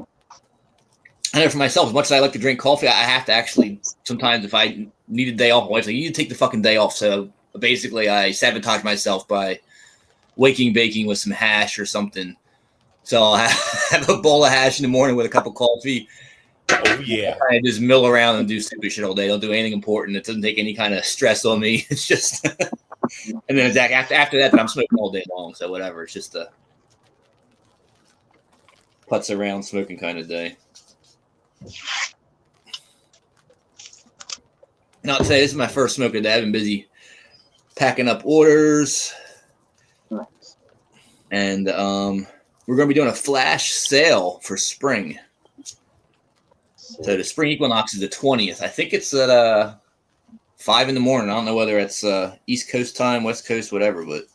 I know for myself, as much as I like to drink coffee, I have to actually sometimes, if I need a day off, my wife's like, you need to take the fucking day off so basically I sabotage myself by baking with some hash or something. So I'll have a bowl of hash in the morning with a cup of coffee. Oh yeah. I just mill around and do stupid shit all day. Don't do anything important. It doesn't take any kind of stress on me. It's just, and then after that, then I'm smoking all day long. So whatever. It's just a putz around smoking kind of day. And I'll tell you, this is my first smoking day. I've been busy packing up orders, and we're going to be doing a flash sale for spring. So the spring equinox is the 20th. I think it's at 5 in the morning. I don't know whether it's East Coast time, West Coast, whatever, but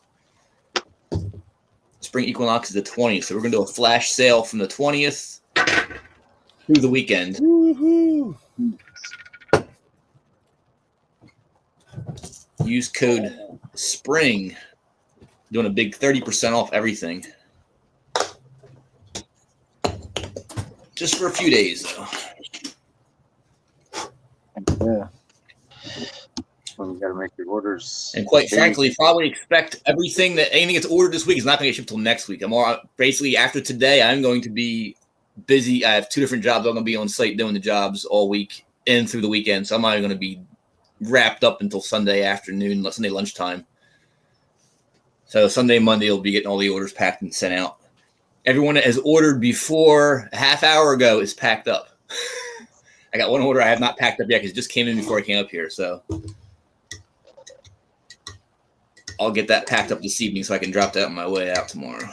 spring equinox is the 20th. So we're going to do a flash sale from the 20th through the weekend. Woohoo. Use code SPRING. Doing a big 30% off everything. Just for a few days, though. Yeah. Well, you got to make your orders. And quite frankly, probably expect anything that's ordered this week is not going to get shipped until next week. Basically after today, I'm going to be busy. I have 2 different jobs. I'm going to be on site doing the jobs all week and through the weekend. So I'm not going to be wrapped up until Sunday afternoon, Sunday lunchtime. So Sunday, Monday, we'll be getting all the orders packed and sent out. Everyone that has ordered before a half hour ago is packed up. I got one order I have not packed up yet because it just came in before I came up here. So I'll get that packed up this evening so I can drop that on my way out tomorrow.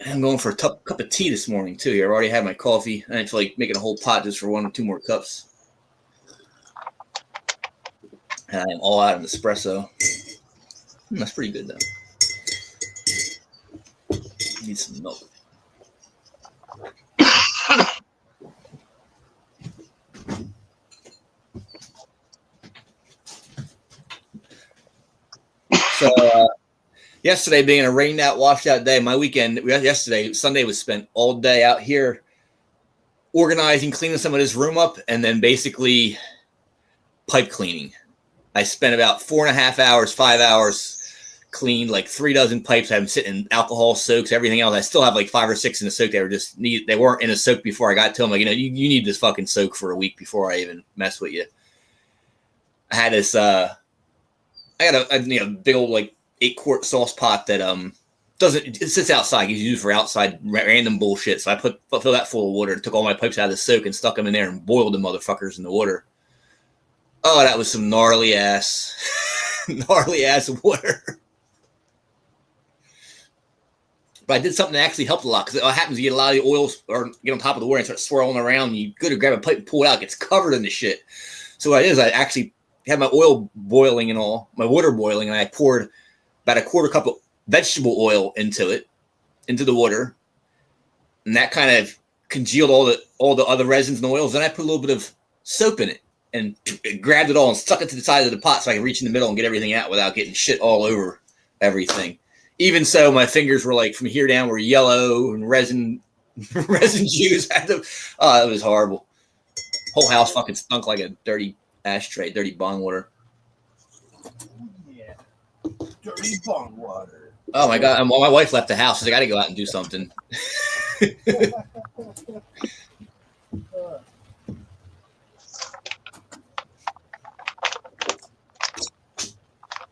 I'm going for a cup of tea this morning, too. Here, I've already had my coffee. I didn't feel like making a whole pot just for 1 or 2 more cups. And I am all out of espresso. That's pretty good, though. Need some milk. So, yesterday being a rained out, washed out day, my weekend, Sunday was spent all day out here organizing, cleaning some of this room up, and then basically pipe cleaning. I spent about 4.5 hours, 5 hours, cleaned like 3 dozen pipes. I have them sitting in alcohol soaks, everything else. I still have like 5 or 6 in the soak. They weren't in a soak before I got to them. Like, you need this fucking soak for a week before I even mess with you. I had this, I got a big old like 8-quart sauce pot that it sits outside. It's used for outside random bullshit. So I fill that full of water and took all my pipes out of the soak and stuck them in there and boiled the motherfuckers in the water. Oh, that was some gnarly ass water. But I did something that actually helped a lot because what happens, you get a lot of the oils or get on top of the water and start swirling around. And you go to grab a pipe and pull it out, it gets covered in the shit. So what I did is I actually had my oil boiling and all, my water boiling, and I poured about a 1/4 cup of vegetable oil into the water. And that kind of congealed all the other resins and oils. Then I put a little bit of soap in it and grabbed it all and stuck it to the side of the pot so I could reach in the middle and get everything out without getting shit all over everything. Even so, my fingers were like from here down were yellow and resin juice. It was horrible. Whole house fucking stunk like a dirty ashtray, dirty bong water. Yeah. Dirty bong water. Oh my God. My wife left the house. I got to go out and do something.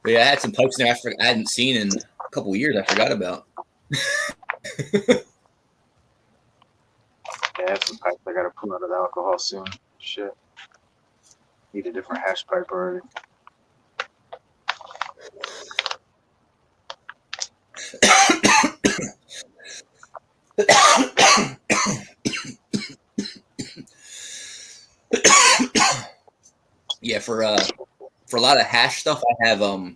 But yeah, I had some pipes in there I hadn't seen in a couple of years. I forgot about. Yeah, I have some pipes I gotta pull out of the alcohol soon. Shit. Need a different hash pipe already. Yeah, for a lot of hash stuff, I have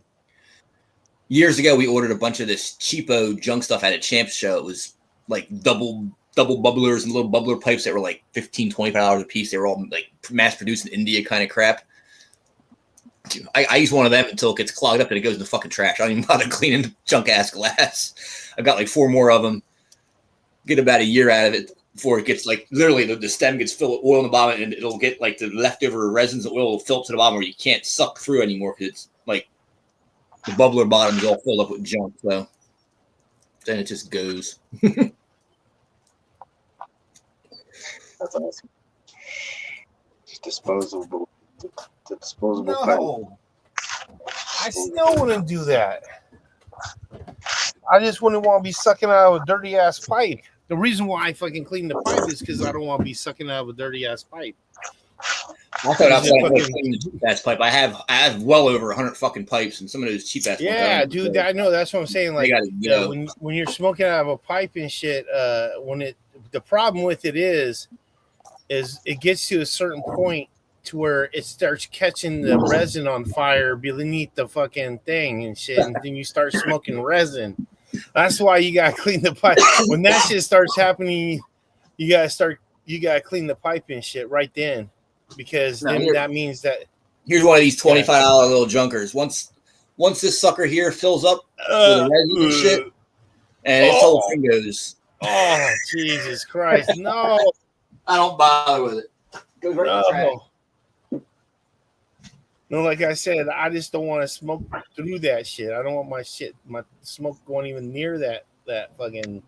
years ago we ordered a bunch of this cheapo junk stuff at a Champs show. It was like double bubblers and little bubbler pipes that were like $15-$25 a piece. They were all like mass produced in India kind of crap. I use one of them until it gets clogged up and it goes in the fucking trash. I don't even bother cleaning the junk ass glass. I've got like 4 more of them. get about a year out of it before it gets like literally the stem gets filled with oil in the bottom, and it'll get like the leftover resins of oil will fill up to the bottom where you can't suck through anymore because it's like the bubbler bottom is all filled up with junk. So then it just goes. That's awesome. Disposable. The disposable pipe. No, I still wouldn't do that. I just wouldn't want to be sucking out of a dirty ass pipe. The reason why I fucking clean the pipe is because I don't want to be sucking out of a dirty ass pipe. I thought I was clean the cheap ass pipe. I have well over 100 fucking pipes, and some of those cheap ass. Yeah, dude, I know. That's what I'm saying. Like, when you're smoking out of a pipe and shit, the problem with it is it gets to a certain point to where it starts catching the resin on fire beneath the fucking thing and shit, and then you start smoking resin. That's why you gotta clean the pipe. When that shit starts happening, you gotta clean the pipe and shit right then, because then that means that here's one of these $25 little junkers. Once this sucker here fills up with resin and shit, and its whole thing goes. Oh Jesus Christ! No, I don't bother with it. Goes right in the trash. No, like I said, I just don't want to smoke through that shit. I don't want my smoke going even near that fucking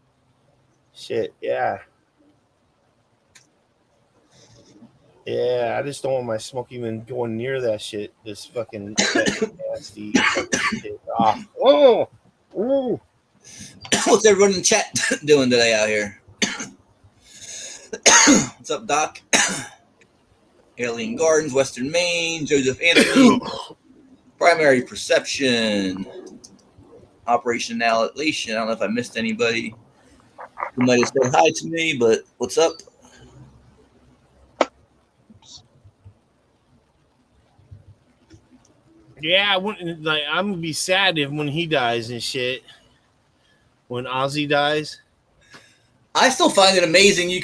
shit. Yeah. Yeah, I just don't want my smoke even going near that shit. This fucking nasty fucking shit. Oh. What's everyone in the chat doing today out here? What's up, Doc? Alien Gardens, Western Maine, Joseph Anthony, Primary Perception, Operation Annihilation. I don't know if I missed anybody who might have said hi to me, but what's up? Yeah, I'm gonna be sad if when he dies and shit. When Ozzy dies. I still find it amazing he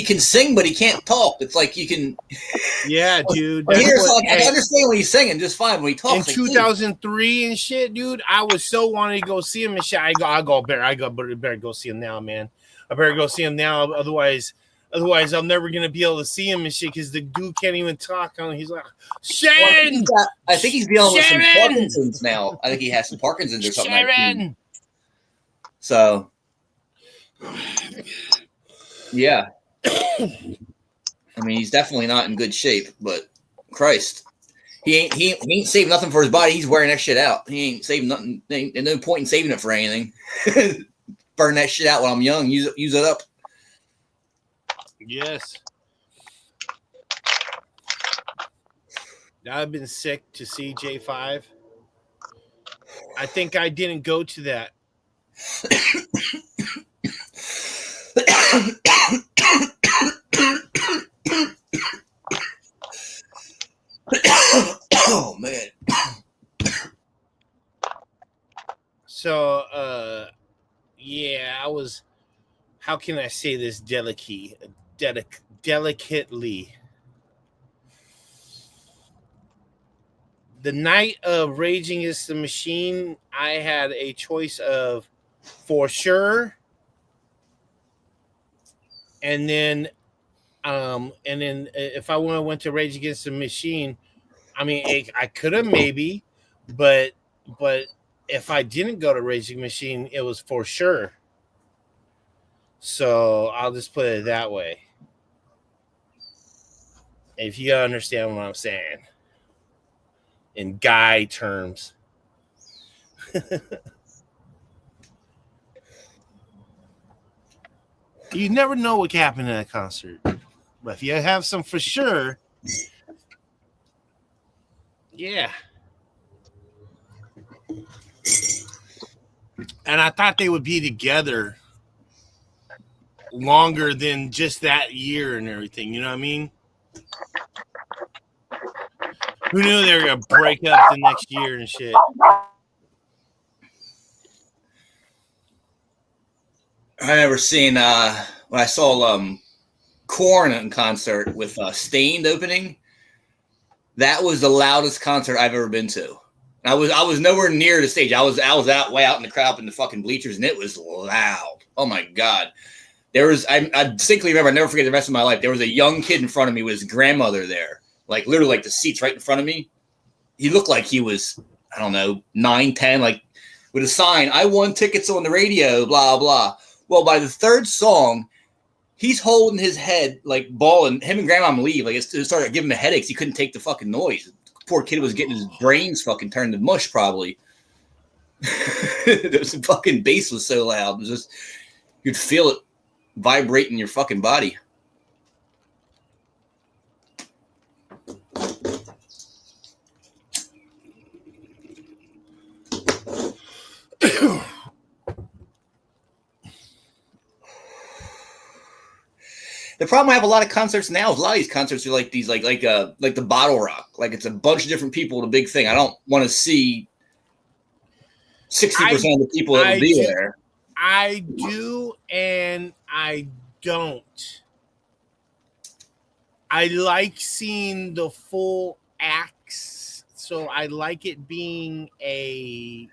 can sing, but he can't talk. It's like you can. Yeah, dude. I understand when he's singing just fine when he talks. In 2003 and shit, dude, I was so wanting to go see him and shit. I better go see him now, man. I better go see him now. Otherwise, I'm never gonna be able to see him and shit because the dude can't even talk. He's like, Sharon. Well, I think he's dealing with some Parkinson's now. I think he has some Parkinson's or something. Sharon. So, yeah. I mean, he's definitely not in good shape, but Christ, he ain't saving nothing for his body. He's wearing that shit out. He ain't saving nothing. Ain't no point in saving it for anything. Burn that shit out while I'm young. Use it up. Yes. I've been sick to see J5. I think I didn't go to that. Oh man. So yeah, I was, how can I say this delicately? The night of Rage Against the Machine, I had a choice of For Sure, and then if I went to Rage Against the Machine, I mean, I could have maybe, but if I didn't go to Rage Against the Machine, it was For Sure. So I'll just put it that way. If you understand what I'm saying. In guy terms. You never know what can happen at a concert. But if you have some For Sure, yeah. And I thought they would be together longer than just that year and everything. You know what I mean? Who knew they were going to break up the next year and shit? I remember seeing when I saw Korn in concert with Stained opening. That was the loudest concert I've ever been to. I was nowhere near the stage. I was out way out in the crowd up in the fucking bleachers, and it was loud. Oh my god. I distinctly remember, I never forget the rest of my life. There was a young kid in front of me with his grandmother there, like literally like the seats right in front of me. He looked like he was, I don't know, 9, 10, like with a sign, I won tickets on the radio, blah, blah. Well, by the third song, he's holding his head, like bawling. Him and grandma leave. Like it started giving him headaches. He couldn't take the fucking noise. Poor kid was getting his brains fucking turned to mush, probably. The fucking bass was so loud. It was just, you'd feel it vibrate in your fucking body. The problem I have a lot of concerts now is a lot of these concerts are like these like the Bottle Rock. Like it's a bunch of different people at a big thing. I don't want to see 60% of the people that will be there. I do and I don't. I like seeing the full acts, so I like it being a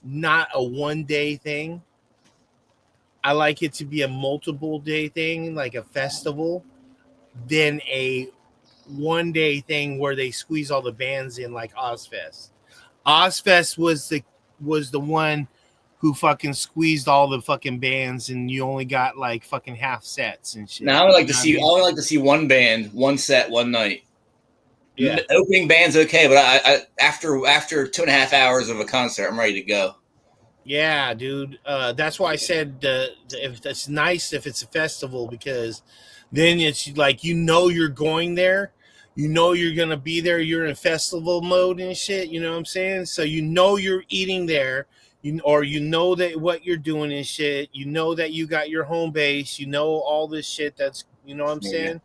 not a one-day thing. I like it to be a multiple day thing, like a festival, than a one-day thing where they squeeze all the bands in like Ozfest. Ozfest was the one who fucking squeezed all the fucking bands, and you only got like fucking half sets and shit. Now I would like to see one band, one set, one night. Yeah, the opening band's okay, but I after 2.5 hours of a concert, I'm ready to go. Yeah, dude. That's why I said if that's nice if it's a festival, because then it's like you're going there, you're gonna be there. You're in festival mode and shit. You know what I'm saying? So you're eating there, that what you're doing and shit. You know that you got your home base. You know all this shit. That's what I'm saying.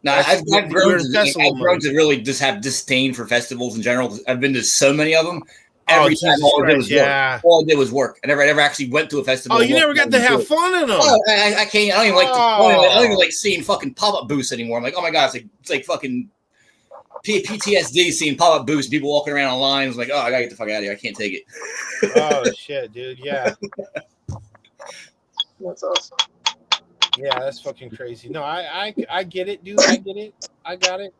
Now I've grown to really just have disdain for festivals in general. I've been to so many of them. Every time all I did was work. All I did was work. I never actually went to a festival. Oh, you never got to have fun in them. Oh, I can't. I don't even like seeing fucking pop-up booths anymore. I'm like, oh my god, it's like fucking PTSD seeing pop-up booths, people walking around on lines. Like, oh, I gotta get the fuck out of here. I can't take it. Oh shit, dude. Yeah. That's awesome. Yeah, that's fucking crazy. No, I get it, dude. I get it. I got it.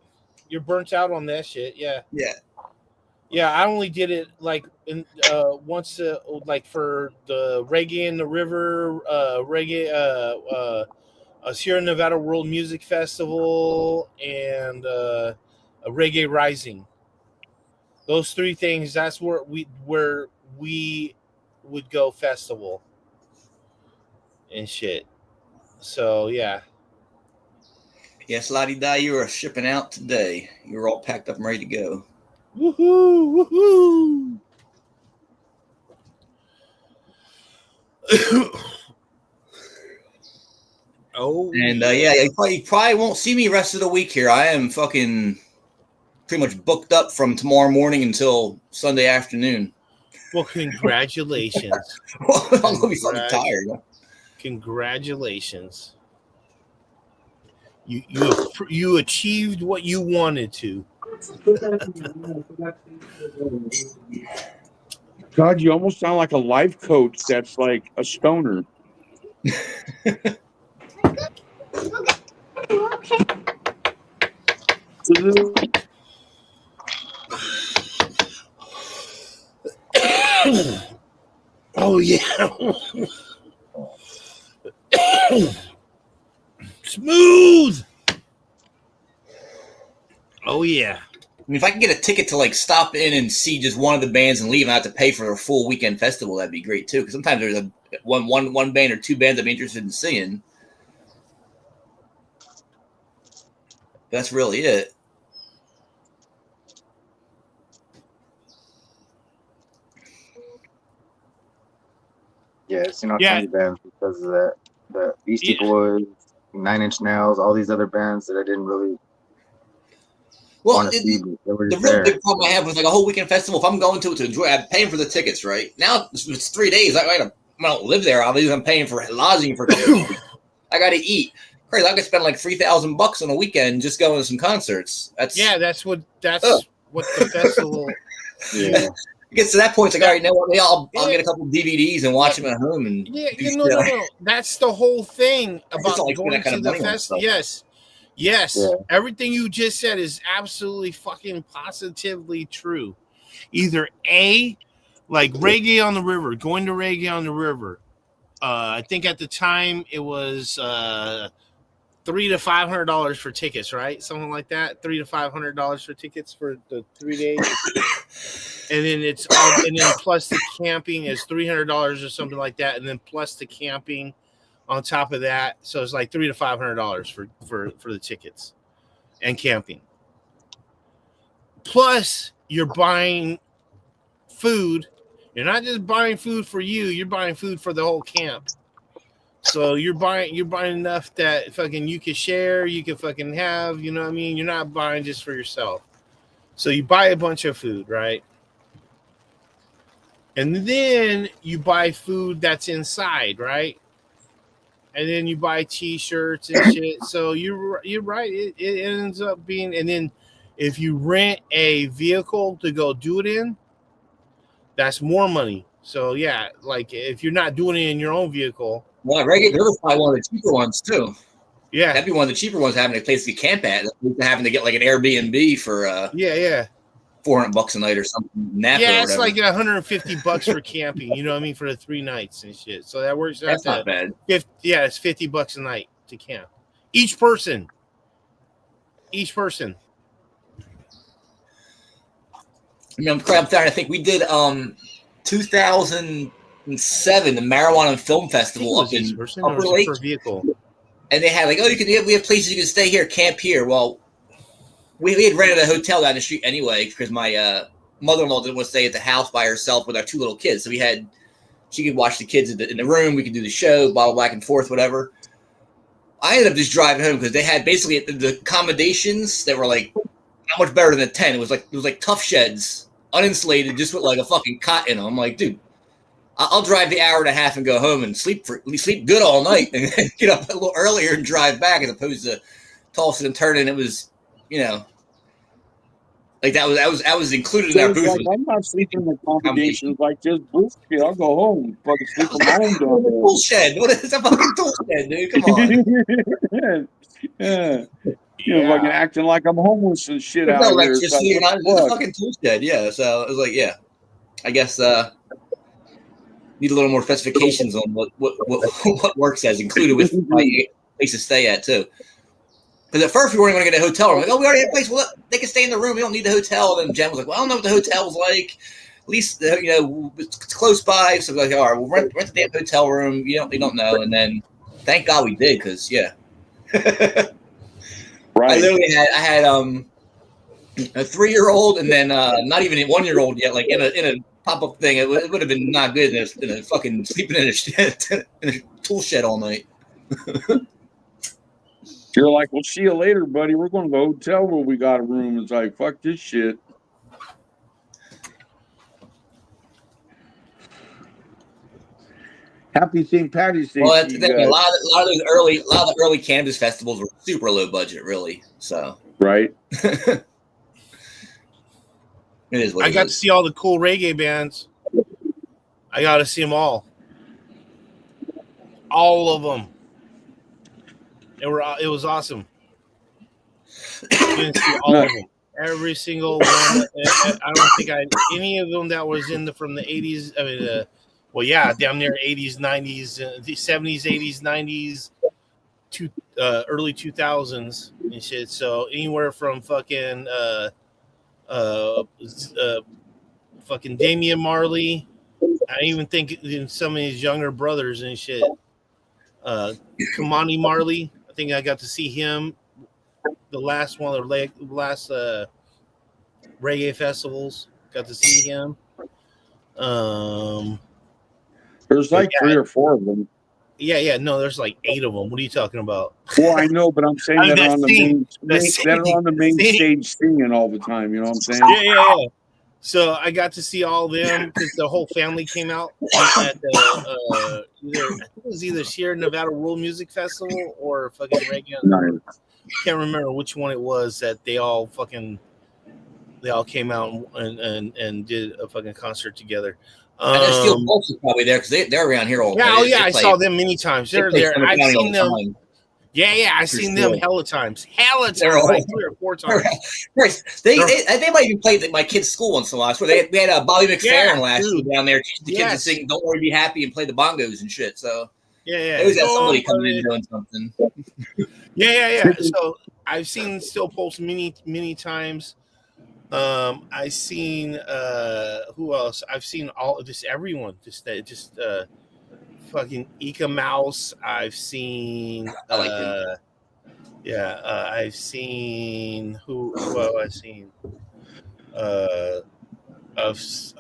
You're burnt out on that shit. Yeah. Yeah. Yeah, I only did it like once, like for the Reggae in the River, Sierra Nevada World Music Festival, and a Reggae Rising. Those three things. That's where we would go festival and shit. So yeah. Yes, Lottie Di, you are shipping out today. You're all packed up and ready to go. Woohoo! Woohoo! Oh, and yeah, you probably won't see me rest of the week here. I am fucking pretty much booked up from tomorrow morning until Sunday afternoon. Well, congratulations. I'm gonna be fucking tired. Congratulations. You achieved what you wanted to. God, you almost sound like a life coach that's like a stoner. Oh yeah. Smooth. Oh yeah. I mean, if I can get a ticket to like stop in and see just one of the bands and leave and not have to pay for a full weekend festival, that'd be great too. Because sometimes there's one band or two bands I'm interested in seeing. That's really it. Yeah, I've seen all kinds of bands because of that. The Beastie Boys, 9 Inch Nails, all these other bands that I didn't really want to see. The real big problem I have with like a whole weekend festival, if I'm going to enjoy, I'm paying for the tickets, right? Now it's 3 days. I don't live there. Obviously, I'm paying for lodging for a couple of weeks. I got to eat. Crazy. I could spend like $3,000 on a weekend just going to some concerts. That's what the festival. Yeah. It gets to that point, it's like, all right, you know what? Maybe I'll get a couple DVDs and watch them at home. And No. That's the whole thing It's about not like spend going that kind to of the money on festival. stuff. Yes. Yeah. Everything you just said is absolutely fucking positively true. Either A, like Reggae on the River, going to Reggae on the River. I think at the time it was $300 to $500 for tickets, right? Something like that. $300 to $500 for tickets for the 3 days. And then and then plus the camping is $300 or something like that, and then plus the camping on top of that, so it's like $300 to $500 for the tickets and camping. Plus, you're buying food. You're not just buying food for you; you're buying food for the whole camp. So you're buying enough that fucking you can share, you can fucking have. You know what I mean? You're not buying just for yourself. So you buy a bunch of food, right? And then you buy food that's inside, right? And then you buy T-shirts and shit. So you're right. It ends up being, and then if you rent a vehicle to go do it in, that's more money. So yeah, like if you're not doing it in your own vehicle, Well, Reggae River's probably one of the cheaper ones too. yeah, That'd be one of the cheaper ones, having a place to camp at, having to get like an Airbnb for yeah. $400 a night or something. Napa Yeah, or it's whatever. like $150 for camping. You know what I mean, for the 3 nights and shit. So that works out. That's not bad. It's $50 a night to camp. Each person. I mean, I'm trying to think. We did 2007, the Marijuana and Film Festival up in Upper Lake, vehicle. and they had like, we have places you can stay here, camp here. Well, we had rented a hotel down the street anyway because my mother-in-law didn't want to stay at the house by herself with our 2 little kids. So she could watch the kids in the room. We could do the show, blah, back and forth, whatever. I ended up just driving home because they had basically the accommodations that were like not much better than a tent. It was like tough sheds, uninsulated, just with like a fucking cot in them. I'm like, dude, I'll drive the hour and a half and go home and sleep good all night and get up a little earlier and drive back as opposed to tossing and turning. It was, like that was included in our booth. Like, I'm not sleeping in accommodations like this. Bullshit. I'll go home. Fucking sleep in my own Tool shed. What is a fucking tool shed, dude? Come on. Yeah. Fucking acting like I'm homeless and shit out No here. electricity. It's a fucking tool shed. Yeah. So it was like, yeah. I guess need a little more specifications on what work says included with my place to stay at too. Because at first we weren't going to get a hotel room. Like, we already have a place. Well, they can stay in the room. We don't need the hotel. And then Jen was like, well, I don't know what the hotel's like. At least, it's close by. So we're like, all right, we'll rent the damn hotel room. We don't know. And then thank God we did because, yeah. Right. I had a 3-year-old and then not even a 1-year-old yet, like in a pop-up thing. It would have been not good in a fucking sleeping in a tool shed all night. You're like, well, see you later, buddy. We're going to the hotel where we got a room. It's like, fuck this shit. Happy St. Patty's Day. Well, that's the thing. A lot of the early cannabis festivals were super low budget, really. So right. It is what I got to see all the cool reggae bands. I got to see them all. All of them. It was awesome. See all of them. Every single one. I don't think any of them that was from the 80s. I mean, damn near 80s, 90s, the 70s, 80s, 90s, early 2000s and shit. So anywhere from fucking fucking Damian Marley. I even think in some of his younger brothers and shit. Kamani Marley. I think I got to see him the last one, the last reggae festivals. Got to see him. There's like 3 or 4 of them. Yeah. No, there's like 8 of them. What are you talking about? Well, I know, but I'm saying that on the main stage singing all the time. You know what I'm saying? Yeah. So I got to see all of them because the whole family came out at I think it was either Sierra Nevada World Music Festival or fucking reggae. Nice. Can't remember which one it was that they all fucking They all came out and did a fucking concert together. I know Steel Pulse is probably there because they're around here all day. Yeah, oh yeah, They I play- saw them many times. they They're play there. Summit I've County all seen the them. time. Yeah, I've For seen sure. them hella times. Hella times, They're all- like 3 or 4 times. Right. They might even play at my kid's school once in a while. I swear they had Bobby McFerrin Yeah, last year dude. down there teaching the kids to Yes. sing "Don't Worry, Be Happy" and play the bongos and shit. So Yeah, they always got somebody Don't coming in worry. doing something. Yeah. So I've seen Still Pulse many times. I've seen who else? I've seen all just everyone. Just fucking Ika Mouse. I've seen I like him. I've seen who have I seen?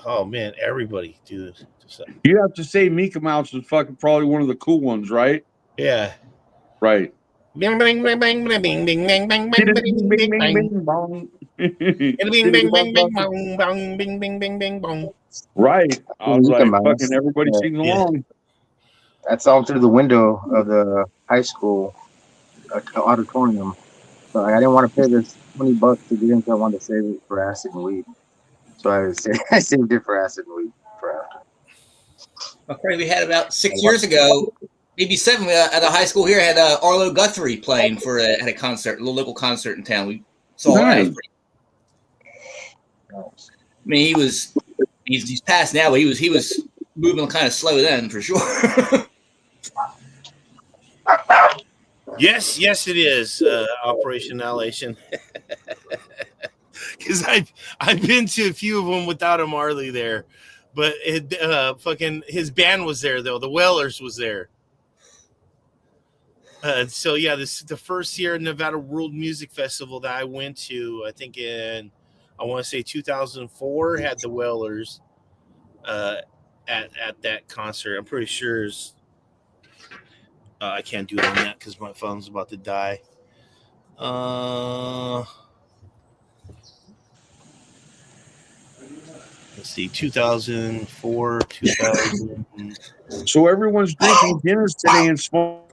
Oh man, everybody, dude. Just, You have to say Mika Mouse is fucking probably one of the cool ones, right? yeah. Right. Bing bing bing bing bing bing bing bing bing bing bing bing bing. bong. Bing bing bing bing bing bong bong bing bing bing bing bong. Right. I was Mika like, Mouse. fucking everybody Yeah. singing along. I saw him through the window of the high school auditorium. So I didn't want to pay this $20 to get in, so I wanted to save it for acid and weed. So I saved it for acid and weed for after. Okay, we had about 6 years ago, maybe 7, at a high school here. Had Arlo Guthrie playing at a concert, a little local concert in town. We saw Nice. that. I mean, he's passed now, but he was moving kind of slow then for sure. Yes, it is Operation Annihilation. Because I've been to a few of them without a Marley there, but fucking his band was there though. The Whalers was there. So yeah, this is the first year Nevada World Music Festival that I went to. I think I want to say 2004 had the Whalers at that concert. I'm pretty sure. I can't do it on that because my phone's about to die. Let's see, 2004, 2000. So everyone's drinking Guinness today and smoking.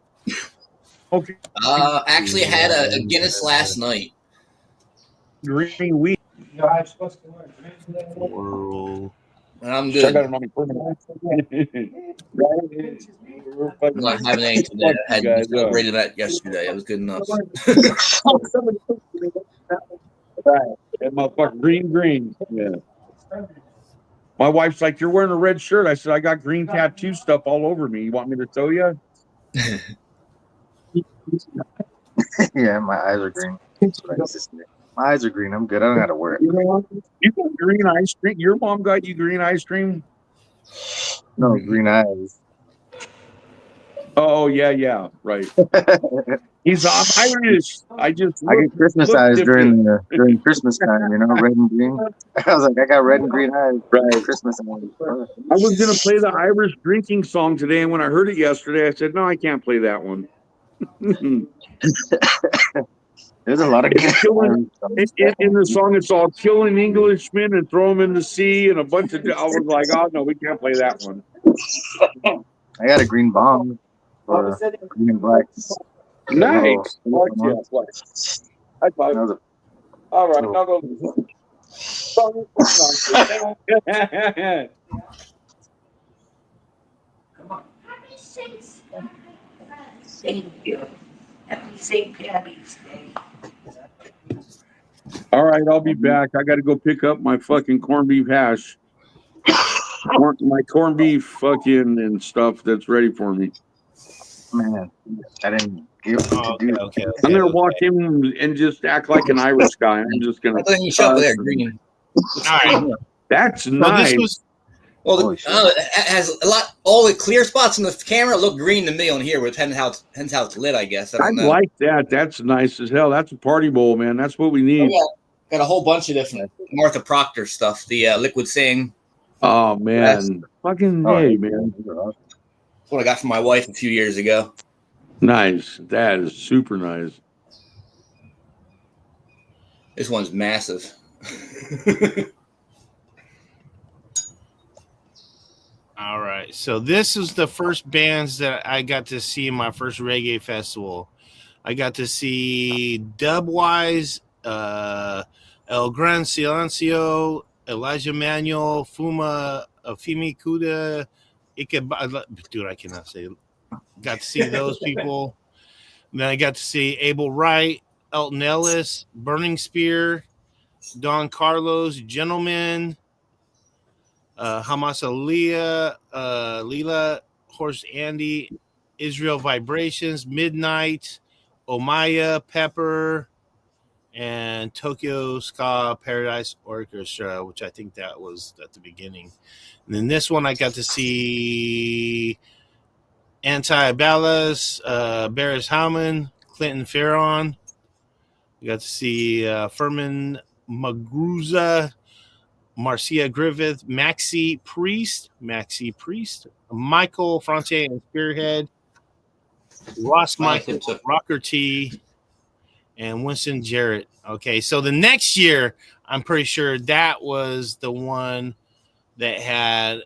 Actually, I had a Guinness last night. Green weed. World. And I'm So I good. got it on me permanent. I'm not having any today. I had celebrated that yesterday. It was good enough. That motherfucker green. Yeah. My wife's like, "You're wearing a red shirt." I said, "I got green tattoo stuff all over me. You want me to show you?" Yeah, my eyes are green. That's what I used to say. My eyes are green. I'm good. I don't got to wear it. You got green ice cream? Your mom got you green ice cream? No, green eyes. Oh yeah, right. I'm Irish. I get Christmas look eyes different. during Christmas time, red and green. I was like, I got red and green eyes. Right. Christmas eyes. I was gonna play the Irish drinking song today, and when I heard it yesterday, I said, "No, I can't play that one." There's a lot of in the song. It's all killing Englishmen and throw them in the sea and a bunch of. I was like, "Oh no, we can't play that one." I got a green bomb for green and black. Nice. High five. All right, now go. Thank you. Happy St. Patty's Day. All right, I'll be back. I got to go pick up my fucking corned beef hash. My corned beef fucking and stuff that's ready for me. Man, I didn't give to do. Okay. I'm gonna walk in and just act like an Irish guy. I'm just gonna. Then you show up there, green. All right. That's Well, nice. this was it has a lot. All the clear spots in the camera look green to me on here. With depends how it's lit, I guess. I like that. That's nice as hell. That's a party bowl, man. That's what we need. Got a whole bunch of different Martha Proctor stuff. The Liquid Sing. Oh man, fucking hey, man. That's what I got from my wife a few years ago. Nice. That is super nice. This one's massive. all right. So this is the first bands that I got to see in my first reggae festival. I got to see Dubwise, El Gran Silencio, Elijah Manuel, Fumi Kuda, dude, I cannot say it. Got to see those people. And then I got to see Abel Wright, Elton Ellis, Burning Spear, Don Carlos, Gentleman, Hamas Aliyah, Leela, Horse Andy, Israel Vibrations, Midnight, Omaya, Pepper, and Tokyo Ska Paradise Orchestra, which I think that was at the beginning. And then this one I got to see Anti-Ballas, Barris Hammond, Clinton Farron. We got to see Furman Magruza, Marcia Griffith, Maxie Priest, Michael Fronte and Spearhead, Ross Michael, Rocker T, and Winston Jarrett. Okay, so the next year, I'm pretty sure that was the one that had.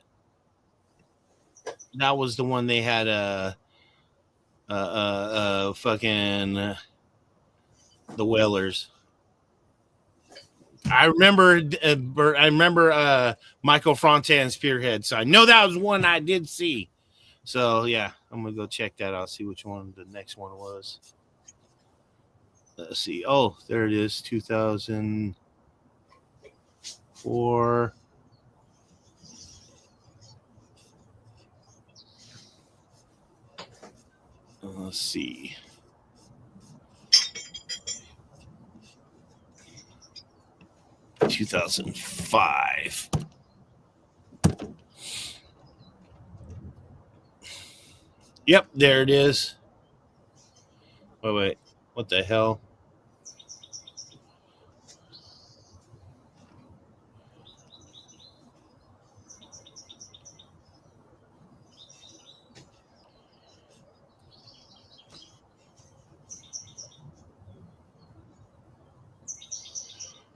That was the one they had fucking the Whalers. I remember Michael Fronte and Spearhead, so I know that was one I did see. So yeah, I'm gonna go check that out. See which one the next one was. Let's see. Oh, there it is. 2004. Let's see. $2005. Yep, there it is. Oh wait, what the hell?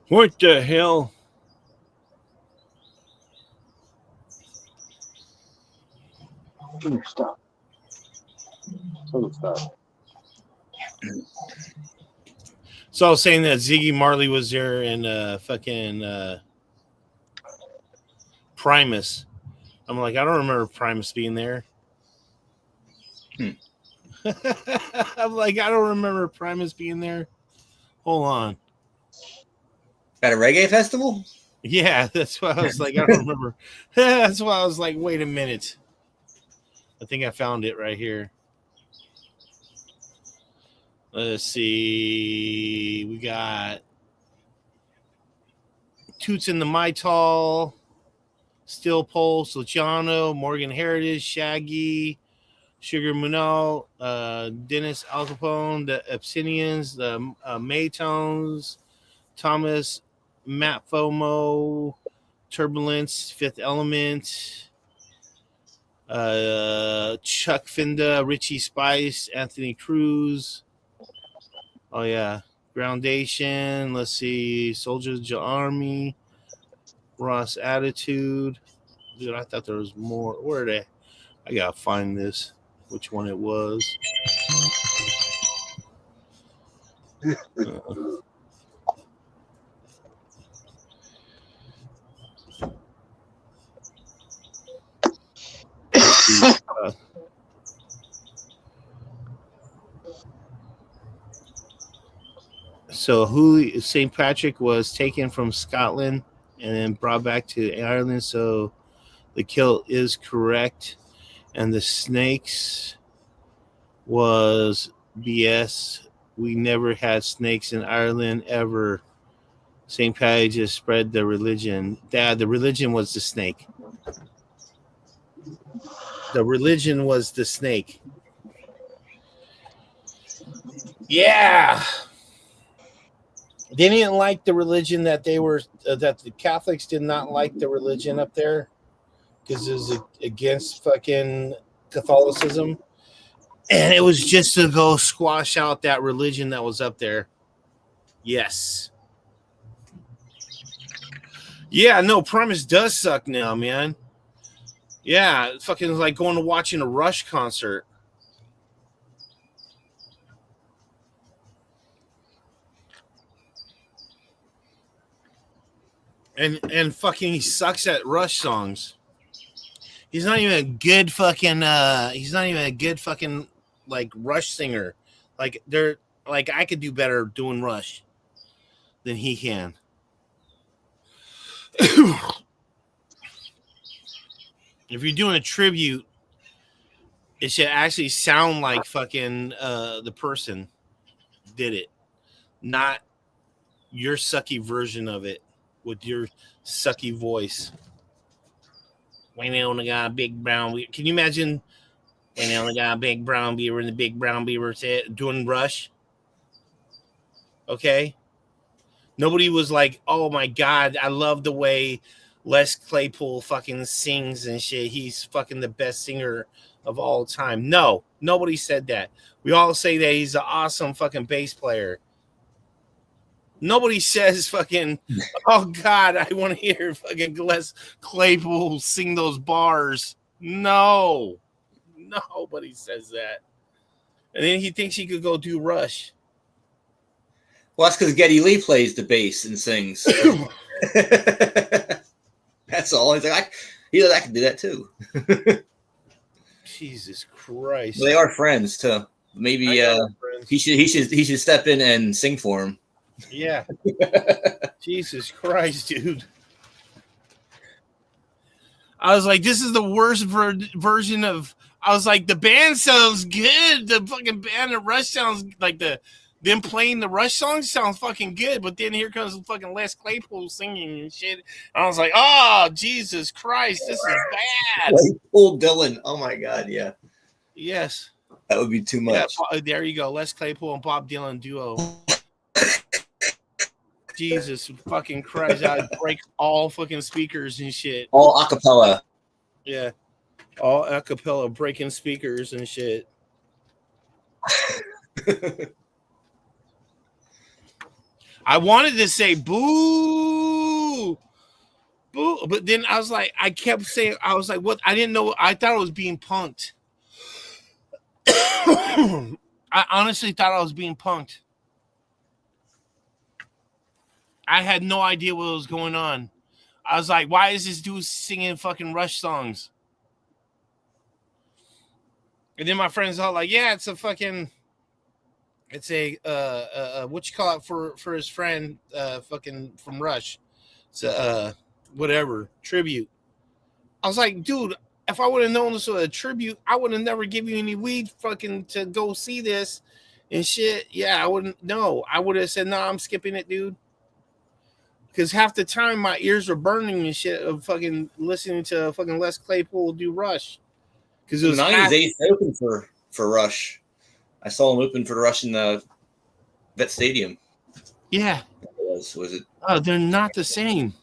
What the hell? Stop. So I was saying that Ziggy Marley was there in fucking Primus. I'm like, I don't remember Primus being there. I'm like, I don't remember Primus being there. Hold on. At a reggae festival? Yeah, that's why I was like, I don't remember. That's why I was like, wait a minute. I think I found it right here. Let's see. We got Toots in the Mytol, Steel Pulse, Luciano, Morgan Heritage, Shaggy, Sugar Munal, Dennis Al Capone, the Obsidians, the Maytones, Thomas, Matt Fomo, Turbulence, Fifth Element, Chuck Finda, Richie Spice, Anthony Cruz. Oh yeah, Groundation. Let's see, Soldiers of the Army, Ross Attitude. Dude, I thought there was more. Where are they? I gotta find this. Which one it was? So who St. Patrick was taken from Scotland and then brought back to Ireland. So the kilt is correct. And the snakes was BS. We never had snakes in Ireland ever. St. Patty just spread the religion. Dad, the religion was the snake. The religion was the snake. Yeah. They didn't like the religion that they were, that the Catholics did not like the religion up there because it was against fucking Catholicism. And it was just to go squash out that religion that was up there. Yes. Yeah, no, Primus does suck now, man. Yeah, it's fucking like going to watching a Rush concert. And fucking he sucks at Rush songs. He's not even a good fucking like Rush singer. Like they're like I could do better doing Rush than he can. If you're doing a tribute, it should actually sound like fucking the person did it, not your sucky version of it with your sucky voice. When they only got a big brown beaver. Can you imagine when they only got a big brown beaver and the big brown beaver doing Rush? Okay. Nobody was like, oh my God, I love the way Les Claypool fucking sings and shit. He's fucking the best singer of all time. No, nobody said that. We all say that he's an awesome fucking bass player. Nobody says fucking, oh God, I want to hear fucking Les Claypool sing those bars. No, nobody says that. And then he thinks he could go do Rush. Well, that's because Geddy Lee plays the bass and sings. That's all. He's like, I can do that too. Jesus Christ! Well, they are friends too. Maybe he should step in and sing for him. Yeah. Jesus Christ, dude. I was like, this is the worst version of. I was like, the band sounds good. The fucking band of Rush sounds like them playing the Rush songs sounds fucking good. But then here comes fucking Les Claypool singing and shit. And I was like, oh, Jesus Christ, this is bad. Claypool Dylan. Oh my God, yeah. Yes. That would be too much. Yeah, there you go. Les Claypool and Bob Dylan duo. Jesus fucking Christ. I'd break all fucking speakers and shit. All acapella. Yeah. All acapella breaking speakers and shit. I wanted to say boo, boo, but then I was like, I kept saying, I was like, what? I didn't know. I thought I was being punked. I honestly thought I was being punked. I had no idea what was going on. I was like, why is this dude singing fucking Rush songs? And then my friends all like, yeah, it's a what you call it for his friend fucking from Rush. It's a whatever tribute. I was like, dude, if I would have known this was a tribute, I would have never given you any weed fucking to go see this and shit. Yeah, I wouldn't. No, I would have said, no, I'm skipping it, dude. Because half the time my ears were burning and shit of fucking listening to fucking Les Claypool do Rush. Because it was 90s, they used to open for Rush. I saw him open for Rush in the Vet Stadium. Yeah. Was it? Oh, they're not the same.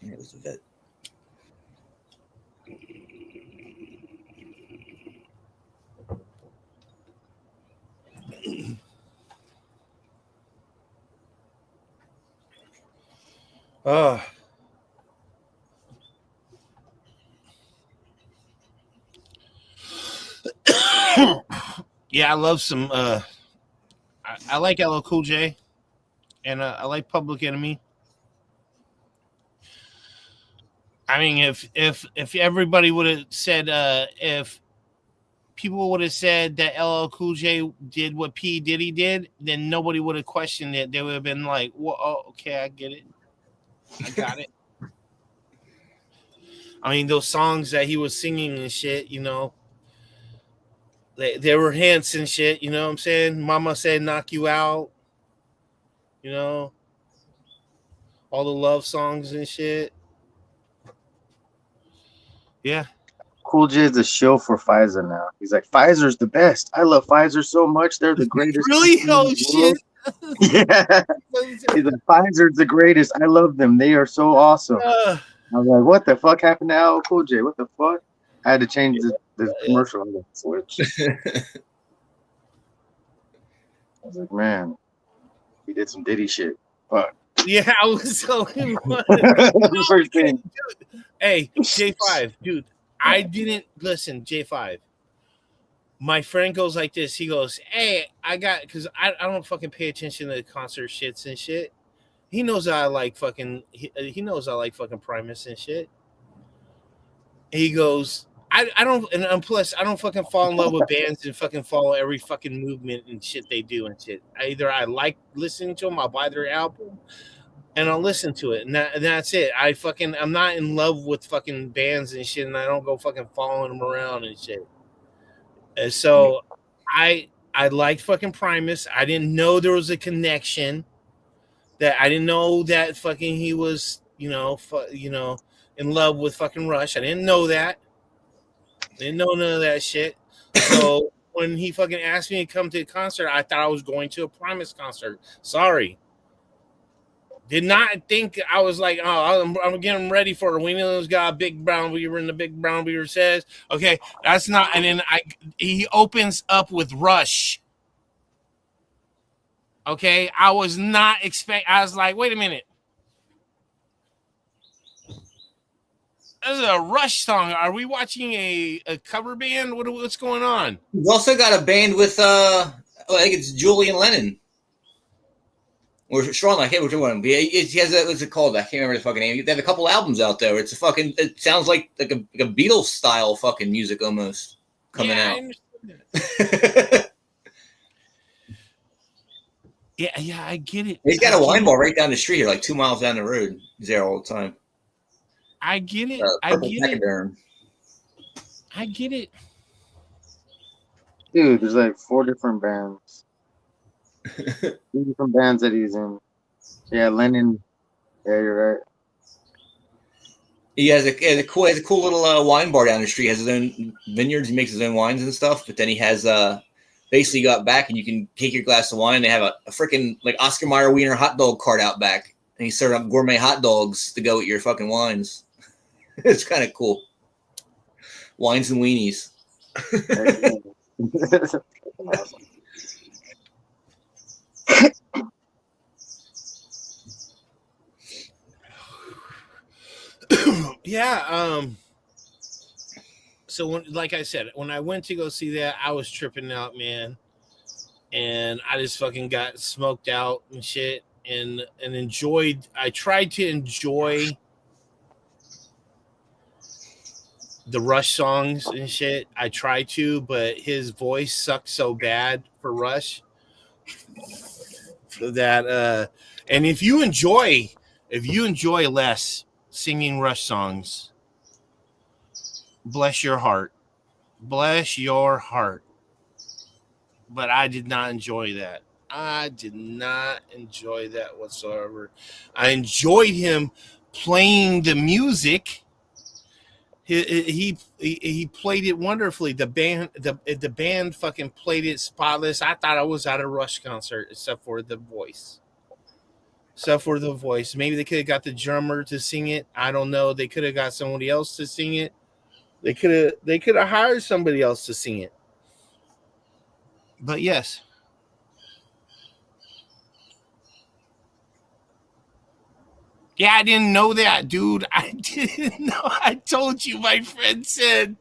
Yeah, it was the Vet. Yeah, I love some. I like LL Cool J, and I like Public Enemy. I mean, if everybody would have said, if people would have said that LL Cool J did what P Diddy did, then nobody would have questioned it. They would have been like, "Well, oh, okay, I get it, I got it." I mean, those songs that he was singing and shit, you know. They were hints and shit, you know what I'm saying? Mama said knock you out, you know, all the love songs and shit. Yeah. Cool J is a show for Pfizer now. He's like, Pfizer's the best. I love Pfizer so much. They're the greatest. Really? Oh, shit. Yeah. He's like, Pfizer's the greatest. I love them. They are so awesome. I was like, what the fuck happened to LL Cool J? What the fuck? I had to change the commercial on the switch. I was like, man, he did some Diddy shit. Fuck. Yeah, I was so First thing. Dude. Hey, J5, dude. I didn't listen, J5. My friend goes like this. He goes, hey, I got, because I don't fucking pay attention to the concert shits and shit. He knows I like fucking. He knows I like fucking Primus and shit. He goes, I don't, and plus I don't fucking fall in love with bands and fucking follow every fucking movement and shit they do and shit. I like listening to them. I'll buy their album and I'll listen to it, and that's it. I'm not in love with fucking bands and shit, and I don't go fucking following them around and shit. And so I liked fucking Primus. I didn't know there was a connection. That I didn't know that fucking he was, in love with fucking Rush. I didn't know that. Didn't know none of that shit. So when he fucking asked me to come to a concert, I thought I was going to a Primus concert. Sorry. Did not think I was like, oh, I'm getting ready for it. We know this guy, Big Brown Beaver, and the Big Brown Beaver says, okay, that's not. And then he opens up with Rush. Okay, I was not expect. I was like, wait a minute. This is a Rush song. Are we watching a cover band? What's going on? He's also got a band with I think it's Julian Lennon. Or Sean, I can't remember which one. He has what's it called? I can't remember the fucking name. They have a couple albums out there. It sounds like a Beatles style fucking music almost coming out. I understand that. Yeah, I get it. He's got a wine bar right down the street here, like 2 miles down the road. He's there all the time. I get it. I get it. Dude, there's like 4 different bands. 3 different bands that he's in. Yeah, Lennon. Yeah, you're right. He has a cool little wine bar down the street. He has his own vineyards. He makes his own wines and stuff. But then he has basically got back, and you can take your glass of wine. They have a freaking like Oscar Mayer Wiener hot dog cart out back, and he's serving up gourmet hot dogs to go with your fucking wines. It's kind of cool. Wines and weenies. Yeah. So like I said, when I went to go see that, I was tripping out, man, and I just fucking got smoked out and shit, and enjoyed. I tried to enjoy the Rush songs and shit. I tried to, but his voice sucked so bad for Rush that. And if you enjoy Les singing Rush songs, bless your heart. Bless your heart. But I did not enjoy that. I did not enjoy that whatsoever. I enjoyed him playing the music. He played it wonderfully. The band fucking played it spotless. I thought I was at a Rush concert, except for the voice. Maybe they could have got the drummer to sing it. I don't know. They could have got somebody else to sing it. They could have hired somebody else to sing it. But yes. Yeah, I didn't know that, dude. I didn't know. I told you, my friend said,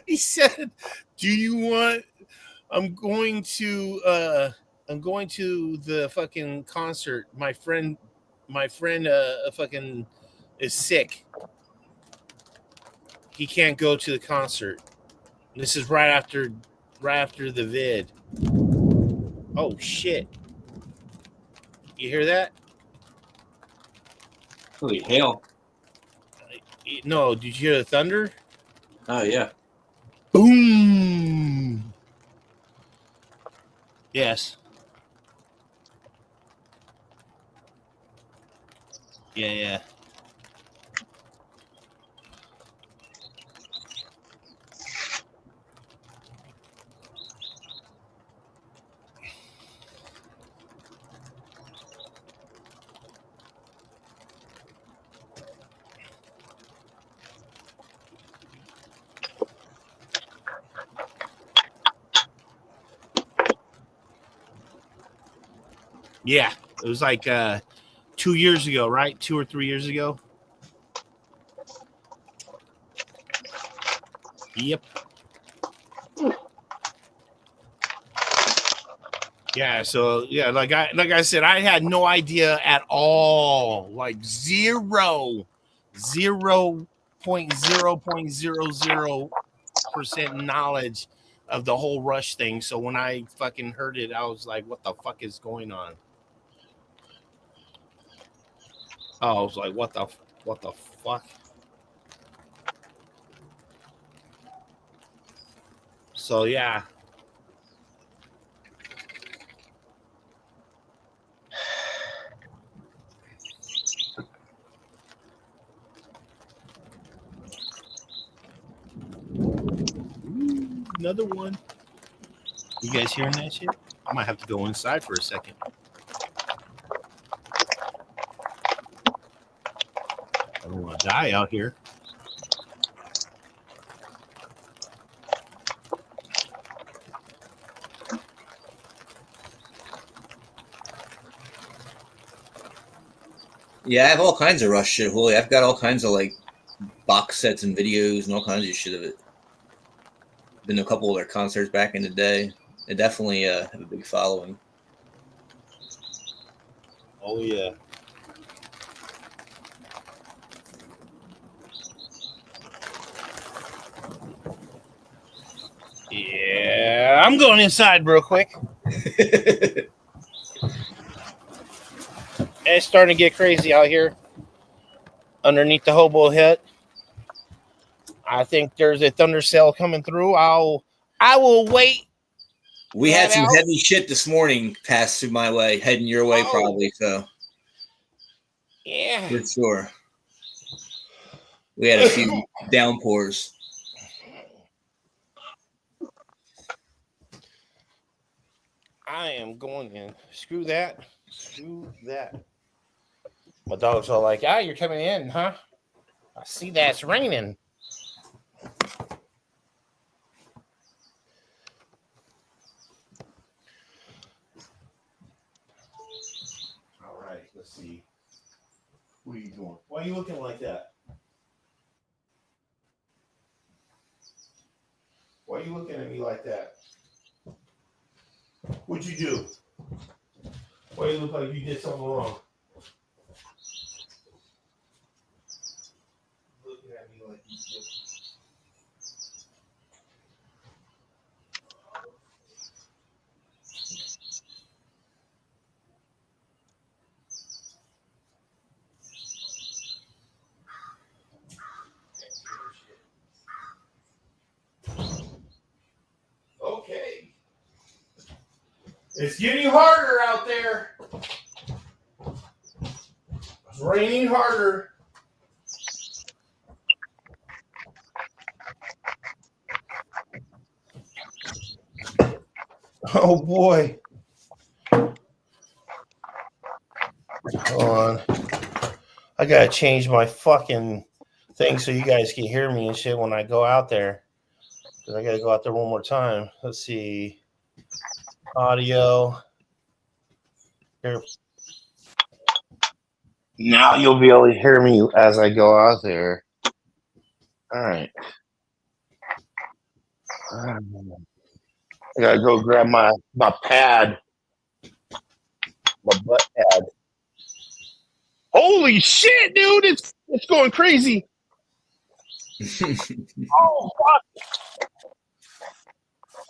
he said, do you want, I'm going to the fucking concert. My friend fucking is sick. He can't go to the concert. This is right after the vid. Oh shit. You hear that? Holy hell. No, did you hear the thunder? Oh yeah. Boom. Yes. Yeah. Yeah, it was like 2 years ago, right? 2 or 3 years ago. Yep. Yeah, so yeah, like I said, I had no idea at all, like 0.000% knowledge of the whole Rush thing. So when I fucking heard it, I was like, "What the fuck is going on?" I was like, "What the fuck?" So yeah. Ooh, another one. You guys hearing that shit? I might have to go inside for a second. I don't want to die out here. Yeah, I have all kinds of Rush shit, Holy. I've got all kinds of like box sets and videos and all kinds of shit of it. Been to a couple of their concerts back in the day. They definitely have a big following. Oh yeah. Yeah, I'm going inside real quick. It's starting to get crazy out here underneath the hobo hut. I think there's a thunder cell coming through. I will wait. We had some heavy shit this morning pass through my way, heading your way probably. So yeah, for sure. We had a few downpours. I am going in. Screw that. Screw that. My dogs are like, "Ah, you're coming in, huh? I see that's raining." All right, let's see. What are you doing? Why are you looking like that? Why are you looking at me like that? What'd you do? Why do you look like you did something wrong? Looking at me like you did. Okay. It's getting harder out there. It's raining harder. Oh boy. Hold on. I gotta change my fucking thing so you guys can hear me and shit when I go out there. Because I gotta go out there one more time. Let's see. Audio. Here. Now you'll be able to hear me as I go out there. All right. I gotta go grab my pad, my butt pad. Holy shit, dude! It's going crazy. Oh fuck!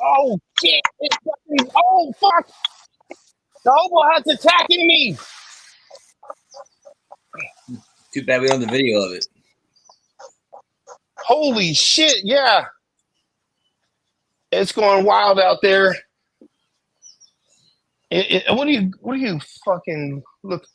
Oh shit! Oh fuck! The hobo has attacking me. Too bad we don't have the video of it. Holy shit! Yeah, it's going wild out there. What do you fucking look?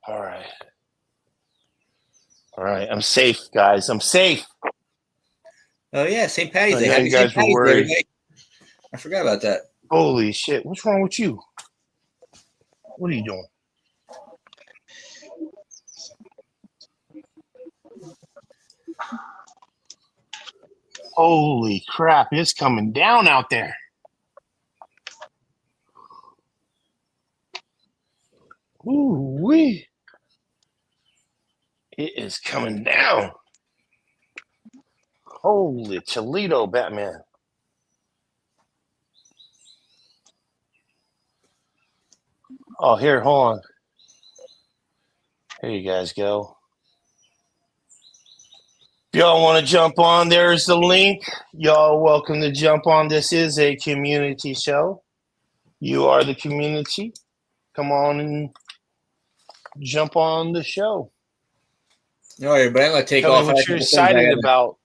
All right. I'm safe, guys. I'm safe. Oh yeah, St. Patty's Day. I know Happy you guys St. were Patty's Day, worried. everybody. I forgot about that. Holy shit! What's wrong with you? What are you doing? Holy crap! It's coming down out there. Ooh wee! It is coming down. Holy Toledo, Batman! Oh, here, hold on. Here you guys go. If y'all want to jump on, there's the link. Y'all welcome to jump on. This is a community show. You are the community. Come on and jump on the show. All right, but I'm gonna take Tell off. me I have what a you're couple things I excited gotta about.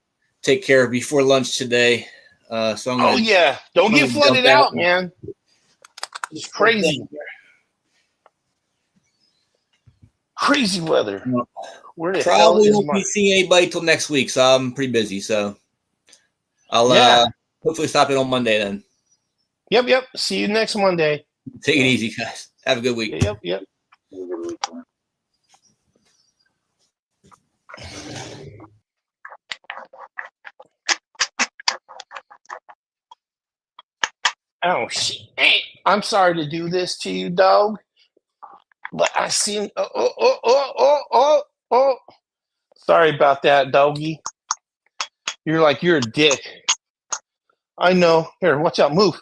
take care of before lunch today. So I'm gonna. Oh yeah, don't I'm get gonna flooded jump out, and man. It's crazy. Crazy weather. Where the hell Probably is won't my? be seeing anybody till next week, so I'm pretty busy. So I'll Yeah. hopefully stop it on Monday then. Yep. See you next Monday. Take it easy, guys. Have a good week. Yep. Oh shit! Hey, I'm sorry to do this to you, dog. But I seen. Oh. Sorry about that, doggy. You're a dick. I know. Here, watch out. Move.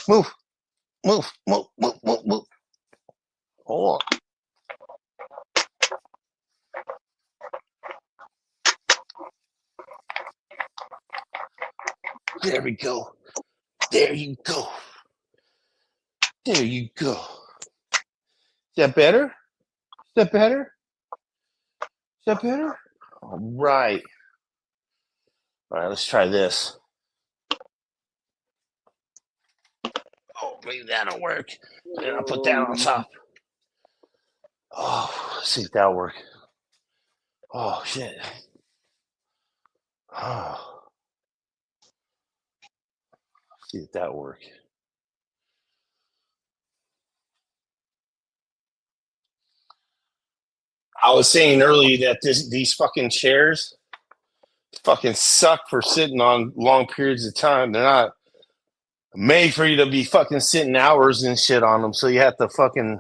Hold on. There we go. There you go. There you go. Is that better? Is that better? Is that better? All right. All right, let's try this. Oh, maybe that'll work. Then I'll put that on top. Oh, let's see if that'll work. Oh, shit. Oh. See if that'll work. I was saying earlier that these fucking chairs fucking suck for sitting on long periods of time. They're not made for you to be fucking sitting hours and shit on them. So you have to fucking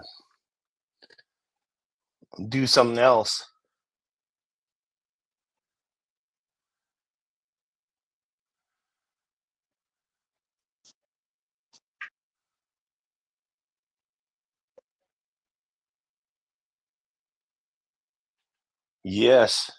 do something else. Yes.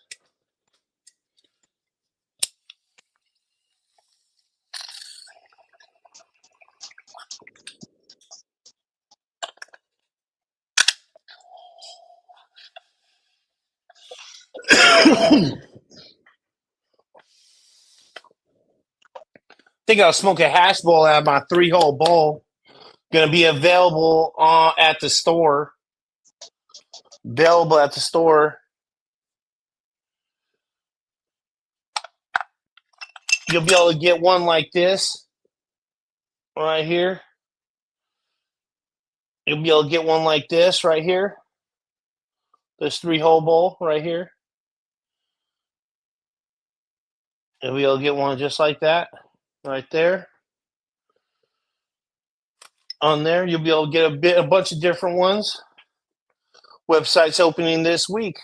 Think I'll smoke a hash bowl out of my 3-hole bowl. Gonna be available at the store. Available at the store. You'll be able to get one like this right here. You'll be able to get one like this right here. This 3-hole bowl right here. You'll be able to get one just like that right there. On there, you'll be able to get a bunch of different ones. Website's opening this week.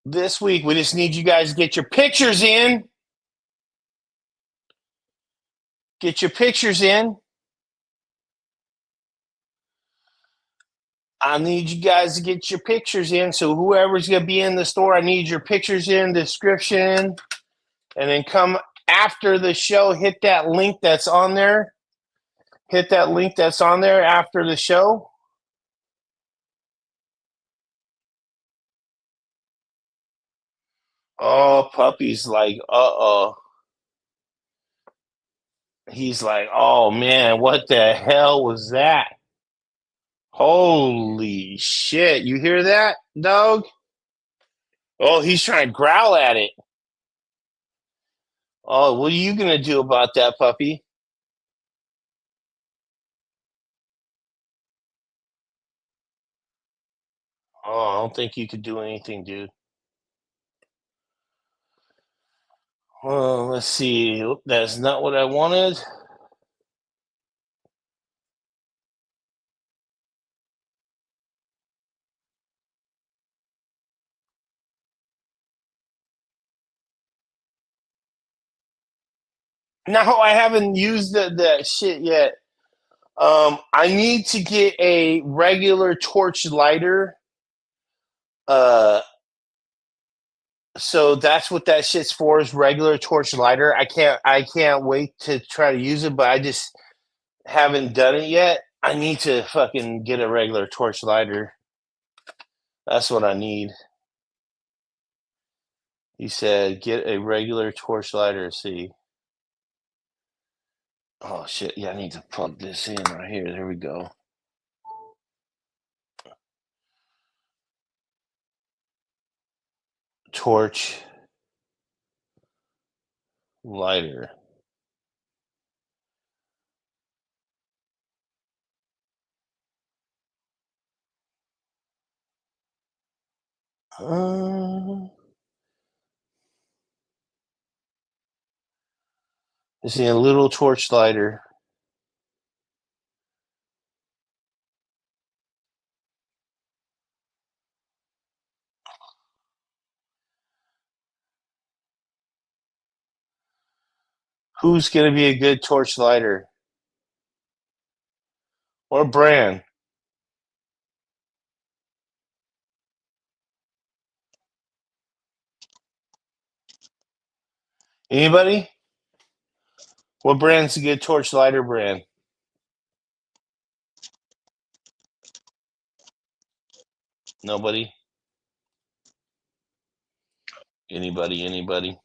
This week, we just need you guys to get your pictures in. Get your pictures in. I need you guys to get your pictures in. So whoever's going to be in the store, I need your pictures in, description, and then come after the show, hit that link that's on there. Hit that link that's on there after the show. Oh, puppy's like, uh-oh. He's like, oh, man, what the hell was that? Holy shit. You hear that, dog? Oh, he's trying to growl at it. Oh, what are you going to do about that, puppy? Oh, I don't think you could do anything, dude. Well, let's see. That's not what I wanted. No, I haven't used that shit yet. I need to get a regular torch lighter. So that's what that shit's for, is regular torch lighter. I can't wait to try to use it, but I just haven't done it yet. I need to fucking get a regular torch lighter. That's what I need. He said, get a regular torch lighter. See. Oh shit! Yeah, I need to plug this in right here. There we go. Torch lighter. This is a little torch lighter. Who's gonna be a good torch lighter? Or brand? Anybody? What brand's a good torch lighter brand? Nobody? Anybody?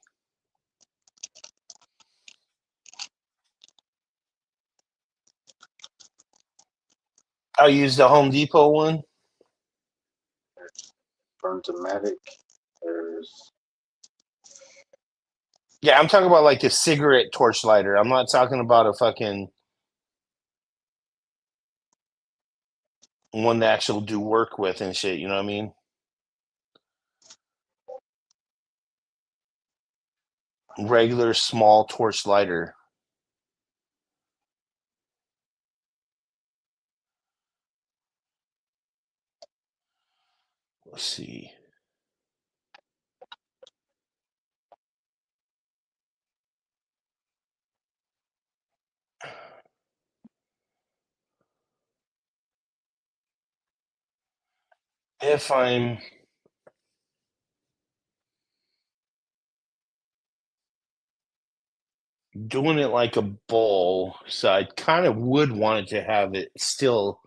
I'll use the Home Depot one. Burntomatic. There's Yeah, I'm talking about like a cigarette torch lighter. I'm not talking about a fucking one to actually do work with and shit. You know what I mean? Regular small torch lighter. Let's see. If I'm doing it like a bowl, so I kind of would want it to have it still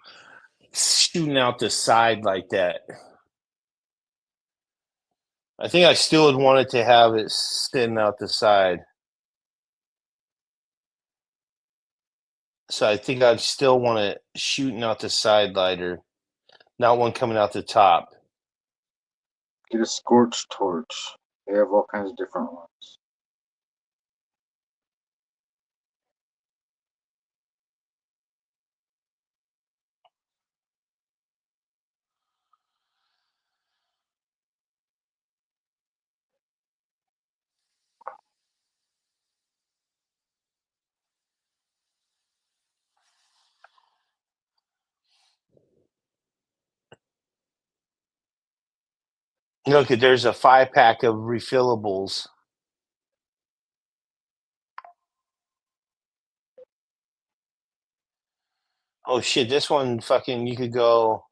shooting out the side like that. I think I still would want it to have it sitting out the side. So I think I'd still want it shooting out the side lighter, not one coming out the top. get a scorch torch. They have all kinds of different ones. Look, there's a 5-pack of refillables. Oh shit, this one fucking, you could go.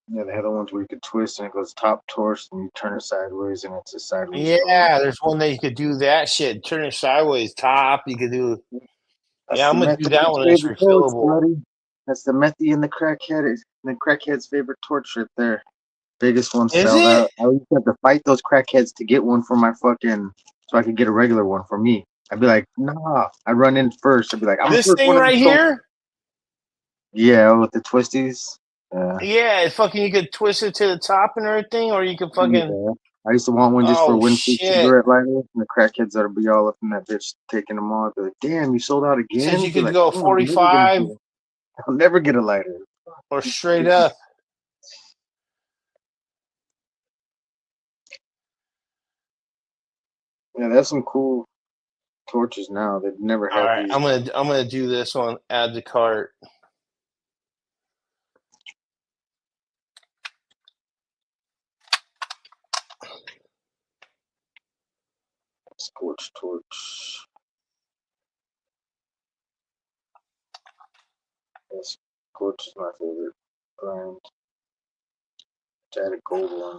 Yeah, they have the ones where you could twist and it goes top torch and you turn it sideways and it's a sideways. Yeah, there's one that you could do that shit. Turn it sideways, top. You could do. Yeah, I'm gonna do that one. It's favorite torch, refillable. buddy. That's the methy and the crackhead. The crackhead's favorite torch right there. Biggest one Is sold it? out. I used to have to fight those crackheads to get one for my fucking, so I could get a regular one for me. I'd be like, nah. I'd run in first. I'd be like, I'm the This first thing one to right be sold. here? Yeah, with the twisties. Yeah, fucking, you could twist it to the top and everything, or you could fucking. Yeah. I used to want one just for Oh Winfrey shit! cigarette lighter. And the crackheads that'd be all up in that bitch taking them all. I'd be like, damn, you sold out again? Says you Be could like, go "Oh, 45 I'll never get a lighter. or straight up. Yeah, that's some cool torches now. They've never All had right, these. I'm gonna do this one. Add to cart. Torch. Yes, Torch is my favorite brand. I had a gold one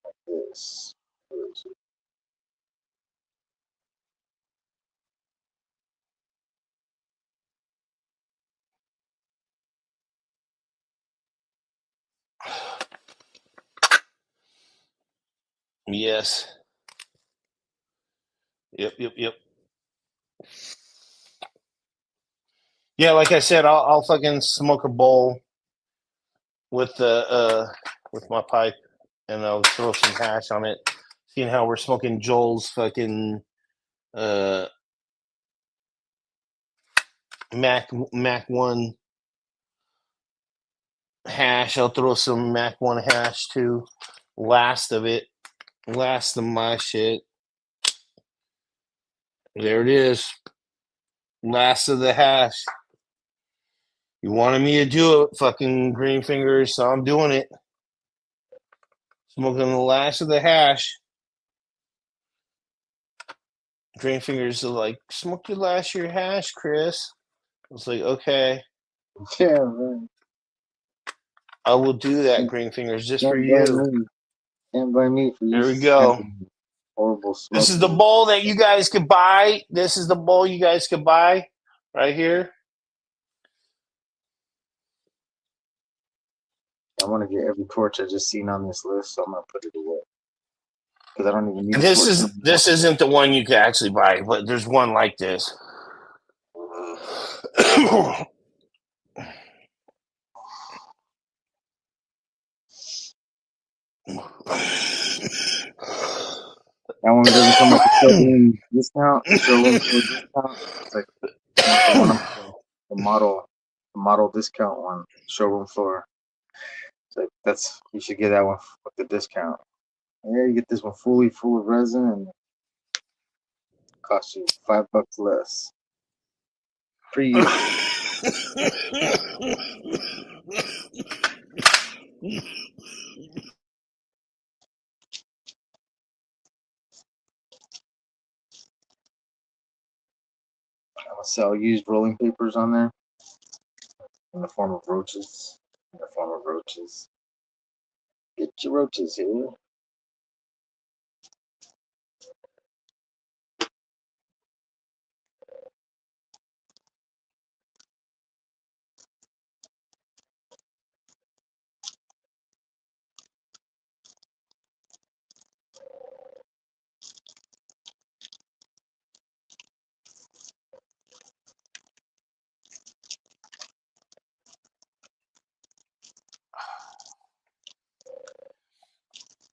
like this. Where is it? Yes. Yep. Yeah, like I said, I'll fucking smoke a bowl with the with my pipe, and I'll throw some hash on it. Seeing how we're smoking Joel's fucking Mac 1 hash. I'll throw some Mac 1 hash too. Last of my shit. There it is. Last of the hash. You wanted me to do it, fucking green fingers, so I'm doing it. Smoking the last of the hash. Green fingers are like, smoke your last of your hash, Chris. I was like, okay, Yeah, man. I will do that, green fingers, just for Can't blame you. me. Can't blame me for There we you. go. Horrible smoke. This is the bowl that you guys could buy. This is the bowl you guys could buy right here. I want to get every torch I just seen on this list, so I'm gonna put it away because I don't even need. This isn't the one you can actually buy, but there's one like this. That one doesn't come with the showroom discount. Showroom store discount. It's like the one the model discount one. Showroom floor. It's like that's you should get that one with the discount. Yeah, you get this one fully full of resin and it costs you $5 less. Pre-use. I'm gonna sell used rolling papers on there in the form of roaches. Get your roaches here.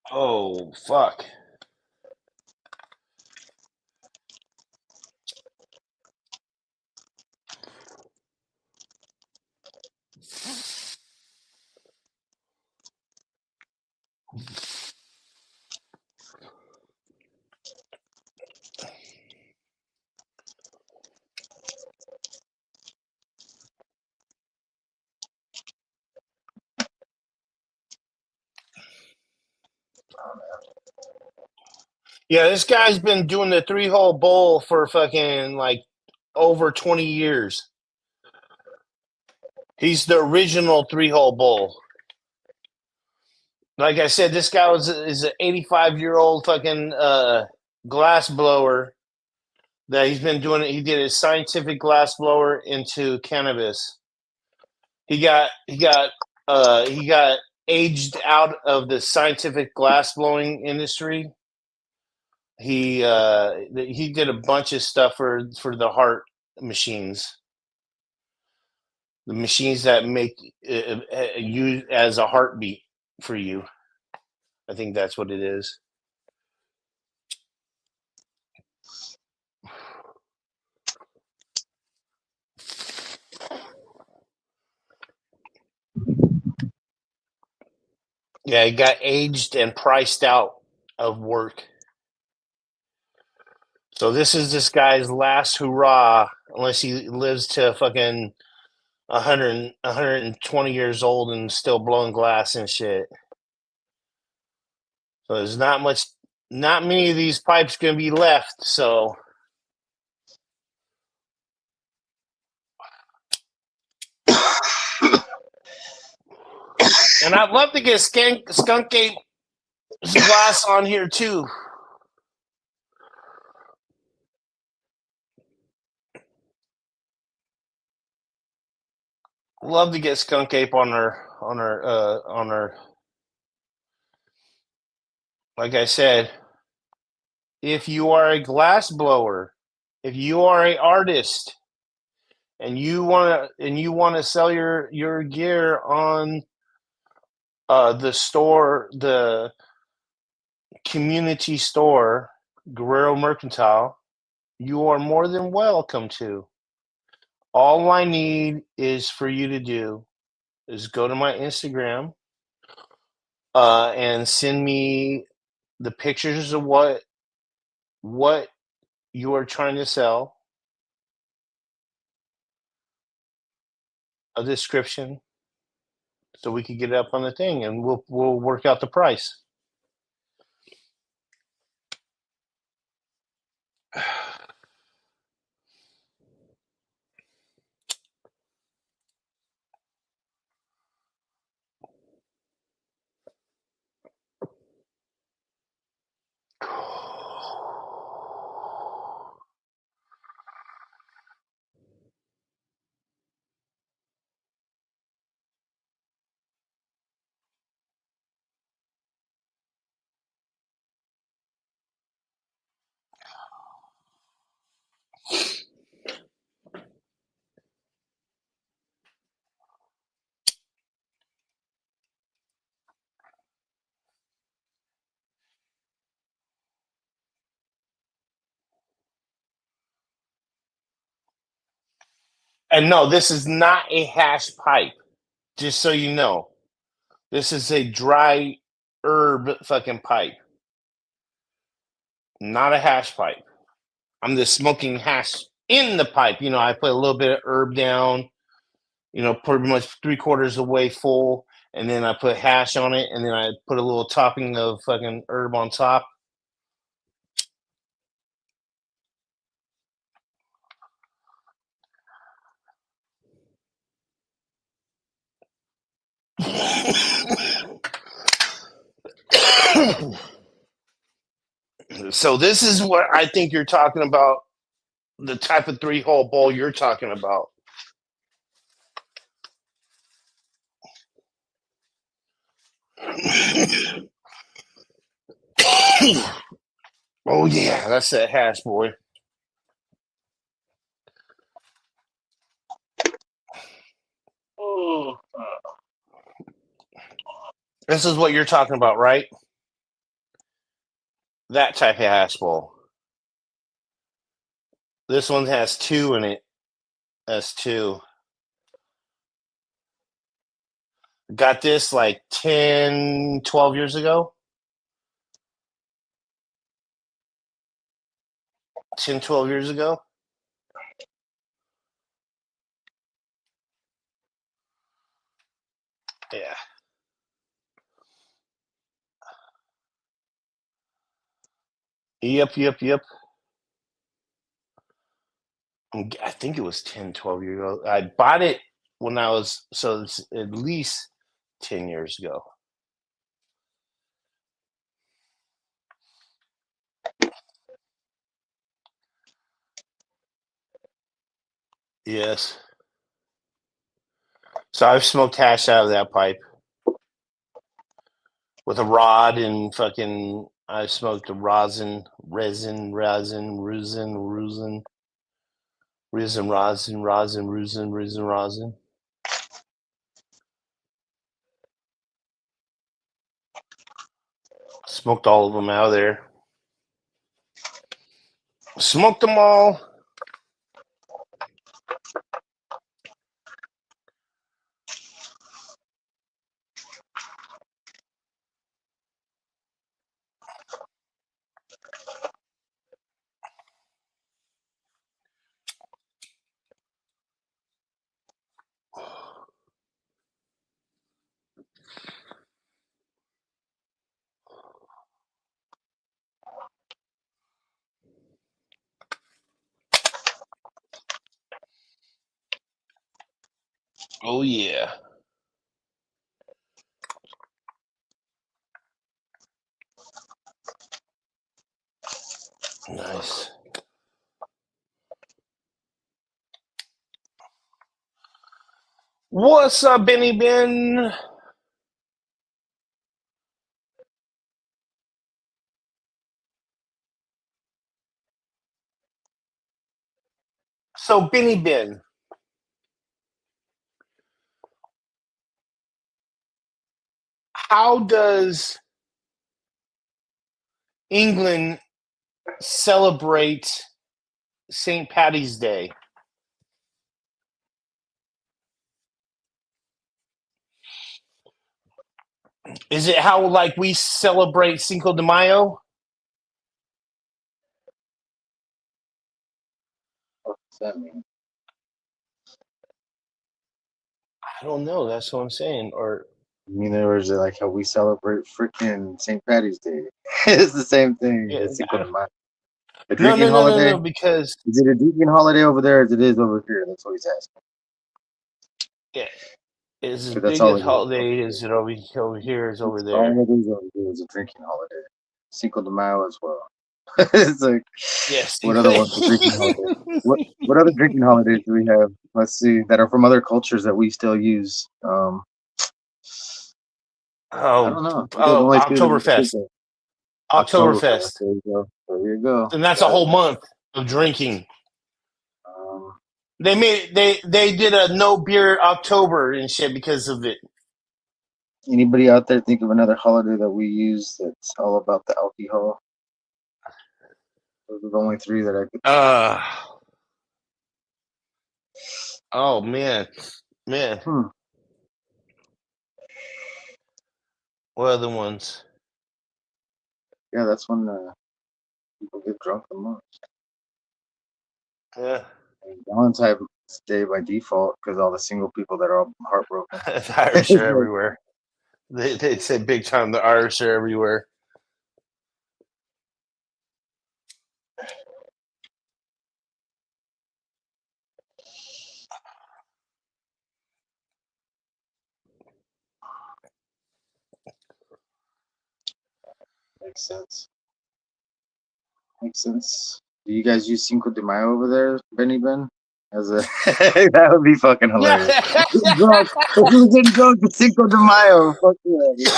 Oh, fuck. Yeah, this guy's been doing the 3-hole bowl for fucking like over 20 years. He's the original 3-hole bowl. Like I said, this guy is an 85-year-old fucking glass blower that he's been doing it. He did a scientific glass blower into cannabis. He got aged out of the scientific glass blowing industry. He did a bunch of stuff for the heart machines, the machines that make you as a heartbeat for you. I think that's what it is. Yeah, he got aged and priced out of work. So this guy's last hurrah, unless he lives to fucking 120 years old and still blowing glass and shit. So there's not much not many of these pipes going to be left. So, and I'd love to get Skunk Ape's glass on here too. Love to get Skunk Ape on her. Like I said, if you are a glass blower, if you are an artist, and you want to sell your gear on the store, the community store, Guerrero Mercantile, you are more than welcome to. All I need is for you to do is go to my Instagram and send me the pictures of what you are trying to sell, a description, so we could get it up on the thing, and we'll work out the price. And no, this is not a hash pipe. Just so you know, this is a dry herb fucking pipe, not a hash pipe. I'm just smoking hash in the pipe. You know, I put a little bit of herb down, you know, pretty much 3/4 of the way full, and then I put hash on it, and then I put a little topping of fucking herb on top. So this is what I think you're talking about, the type of 3-hole bowl you're talking about. Oh yeah, that's that hash, boy. Oh. This is what you're talking about, right? That type of hash bowl. This one has 2 in it. That's 2. Got this like 10, 12 years ago. 10, 12 years ago. Yeah. Yep. I think it was 10, 12 years ago. I bought it when I was, so it's at least 10 years ago. Yes. So I've smoked hash out of that pipe with a rod and fucking. I smoked a resin, rosin. Smoked all of them out of there. Smoked them all. Oh yeah. Nice. What's up, Benny Ben? So, Benny Ben, how does England celebrate St. Patty's Day? Is it how like we celebrate Cinco de Mayo? What does that mean? I don't know. That's what I'm saying. Or I mean, there was like how we celebrate freaking St. Patty's Day. It's the same thing. yeah, It's Cinco de Mayo. A no, drinking holiday? no. Because Is it a drinking holiday over there as it is over here? That's what he's asking. yeah, it's as 'Cause that's big all a it is. holiday as it over here is over It's there. all it is over here is a drinking holiday. Cinco de Mayo as well. It's like, Yes. what other ones are drinking holidays? What other drinking holidays do we have? Let's see, that are from other cultures that we still use. I don't know. You got only two that we can think Oktoberfest. of. Oktoberfest. There you go. There you go. And that's a Got whole it. month of drinking. Um, They did a no beer October and shit because of it. Anybody out there think of another holiday that we use that's all about the alcohol? Those are the only three that I could. Oh man. What other ones? Yeah, that's when people get drunk the most. Yeah. And Valentine's Day by default because all the single people that are all heartbroken. The Irish are everywhere. They say big time the Irish are everywhere. Makes sense. Makes sense. Do you guys use Cinco de Mayo over there, Benny Ben? As a that would be fucking hilarious. Drunk. If we were getting drunk to Cinco de Mayo, fuck yeah. Dude.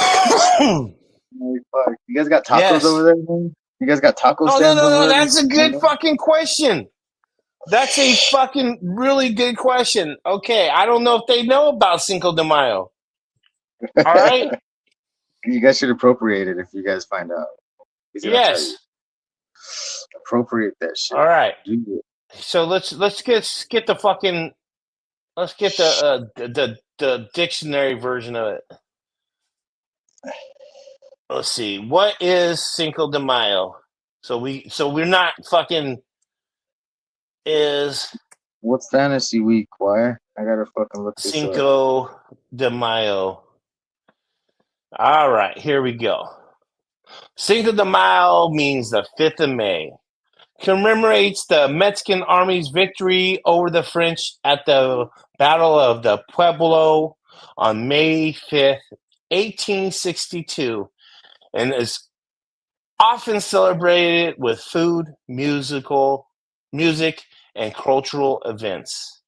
Like, fuck. You guys got tacos Yes. over there, man? You guys got taco Oh stands over no! there? That's a good fucking question. That's a fucking really good question. Okay, I don't know if they know about Cinco de Mayo. All right. You guys should appropriate it if you guys find out. He's gonna tell you. Yes. Appropriate that shit. All right. Do it. So let's get the fucking let's get the dictionary version of it. Let's see. What is Cinco de Mayo? So we're not fucking is What's Fantasy Week? Why? I gotta fucking look this up. Cinco de Mayo. All right, here we go. Cinco de Mayo means the 5th of May. Commemorates the Mexican Army's victory over the French at the Battle of the Pueblo on May 5th, 1862, and is often celebrated with food, music, and cultural events.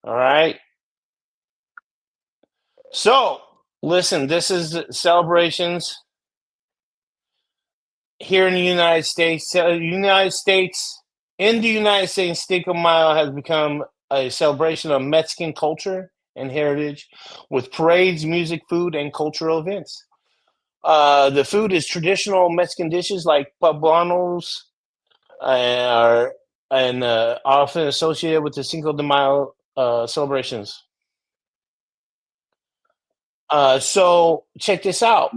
All right. So, listen, this is celebrations here in the United States. In the United States, Cinco de Mayo has become a celebration of Mexican culture and heritage with parades, music, food, and cultural events. The food is traditional Mexican dishes like poblanos, and often associated with the Cinco de Mayo celebrations. So check this out.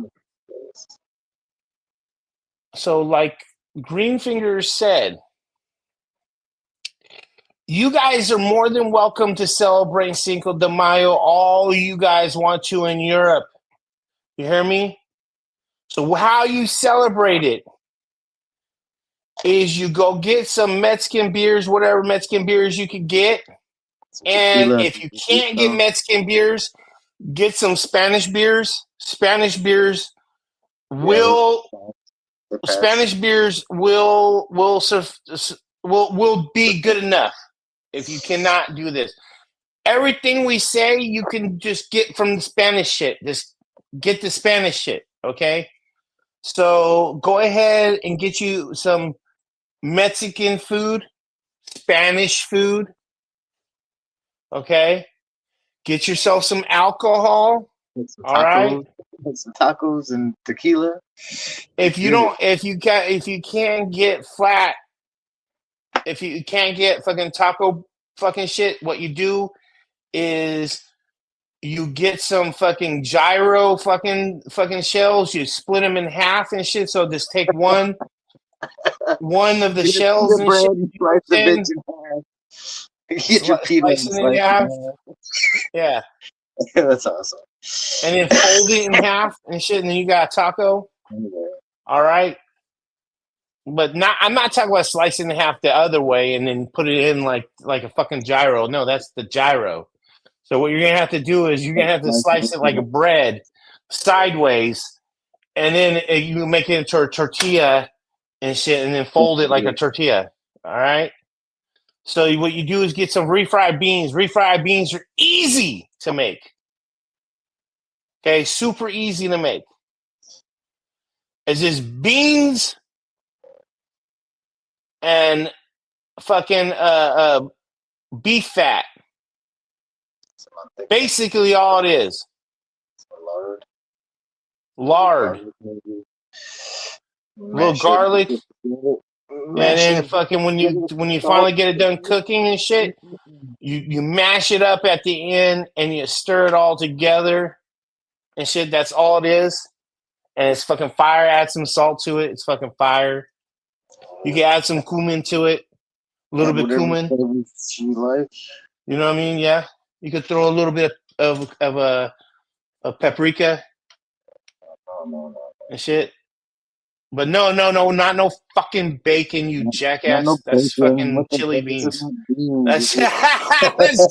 So, like Greenfingers said, you guys are more than welcome to celebrate Cinco de Mayo all you guys want to in Europe. You hear me? So how you celebrate it is you go get some Mexican beers, whatever Mexican beers you could get. And Tequila, if you can't get Mexican beers, get some Spanish beers. Spanish beers will will be good enough if you cannot do this. Everything we say, you can just get from the Spanish shit. Just get the Spanish shit, okay? So go ahead and get you some Mexican food, Spanish food, okay? Get yourself some alcohol, all right? Some tacos and tequila. If you can't get fucking taco fucking shit, what you do is you get some fucking gyro fucking shells. You split them in half and shit. So just take one of the shells and shit. Slice the bitch in half. Get your pita and slice it in half. Yeah. That's awesome. And then fold it in half and shit, and then you got a taco. All right. But I'm not talking about slicing in half the other way and then put it in like a fucking gyro. No, that's the gyro. So what you're gonna have to do is you're gonna have to slice it like a bread sideways, and then you make it into a tortilla and shit, and then fold it like a tortilla. All right. So what you do is get some refried beans. Refried beans are easy to make. Okay, super easy to make. It's just beans and fucking beef fat. Basically, all it is. Lard. Little garlic. And then fucking when you finally get it done cooking and shit, you mash it up at the end and you stir it all together and shit. That's all it is. And it's fucking fire. Add some salt to it. It's fucking fire. You can add some cumin to it. A little bit cumin. You know what I mean? Yeah. You could throw a little bit of paprika and shit. But no, not no fucking bacon, you jackass. That's fucking chili beans. That's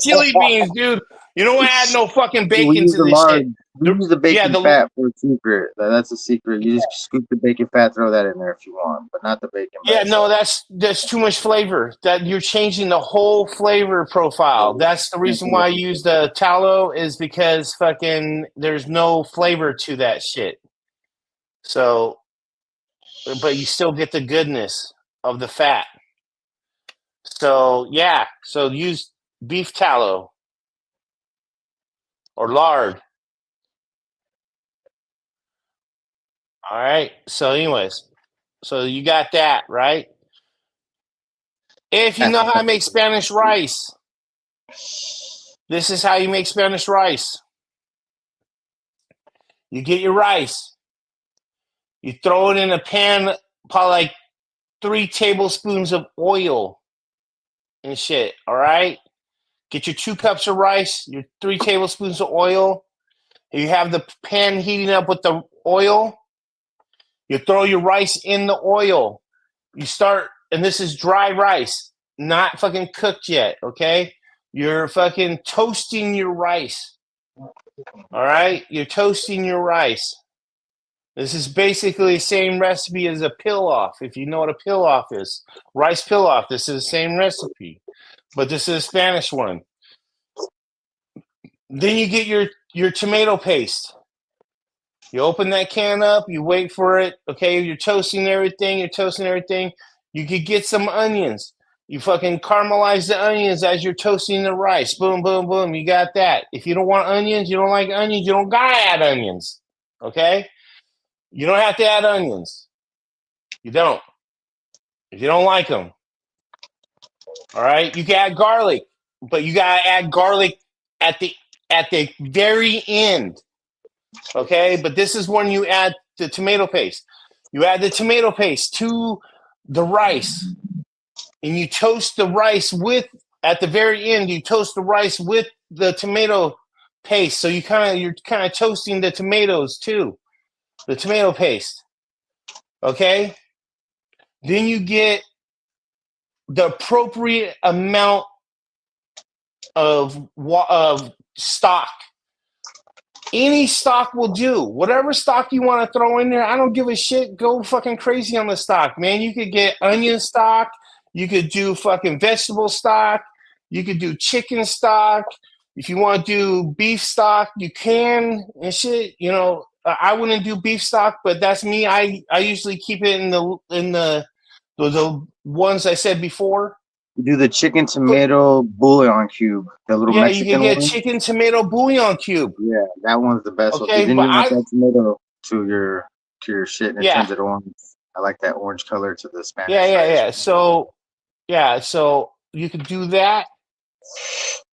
chili beans, dude. You don't add no fucking bacon to this shit. We use the bacon fat for a secret. That's a secret. You just scoop the bacon fat, throw that in there if you want, but not the bacon. Yeah, no, that's too much flavor. That you're changing the whole flavor profile. That's the reason why I use the tallow is because fucking there's no flavor to that shit. So, but you still get the goodness of the fat. So yeah, so use beef tallow or lard. All right. So anyways, so you got that, right? If you know how to make Spanish rice, this is how you make Spanish rice. You get your rice. You throw it in a pan, probably like 3 tablespoons of oil and shit, all right? Get your 2 cups of rice, your 3 tablespoons of oil. You have the pan heating up with the oil. You throw your rice in the oil. You start, and this is dry rice, not fucking cooked yet, okay? You're fucking toasting your rice. All right? You're toasting your rice. This is basically the same recipe as a pilaf, if you know what a pilaf is. Rice pilaf, this is the same recipe, but this is a Spanish one. Then you get your tomato paste. You open that can up, you wait for it, okay? You're toasting everything. You could get some onions. You fucking caramelize the onions as you're toasting the rice. Boom, boom, boom. You got that. If you don't want onions, you don't like onions, you don't gotta add onions, okay? You don't have to add onions. You don't. If you don't like them. All right? You can add garlic, but you got to add garlic at the very end. Okay? But this is when you add the tomato paste. You add the tomato paste to the rice. And you toast the rice at the very end, you toast the rice with the tomato paste. So you're kind of toasting the tomatoes too. The tomato paste. Okay? Then you get the appropriate amount of stock. Any stock will do. Whatever stock you want to throw in there, I don't give a shit. Go fucking crazy on the stock, man. You could get onion stock. You could do fucking vegetable stock. You could do chicken stock. If you want to do beef stock, you can and shit. You know, I wouldn't do beef stock, but that's me. I usually keep it in the ones I said before. You do the chicken tomato bouillon cube, the little Yeah, you can Mexican get one. chicken tomato bouillon cube. Yeah, that one's the best one. Okay, Then but you add that tomato to your shit and it Yeah. turns it orange. I like that orange color to the Spanish yeah. rice. So you could do that.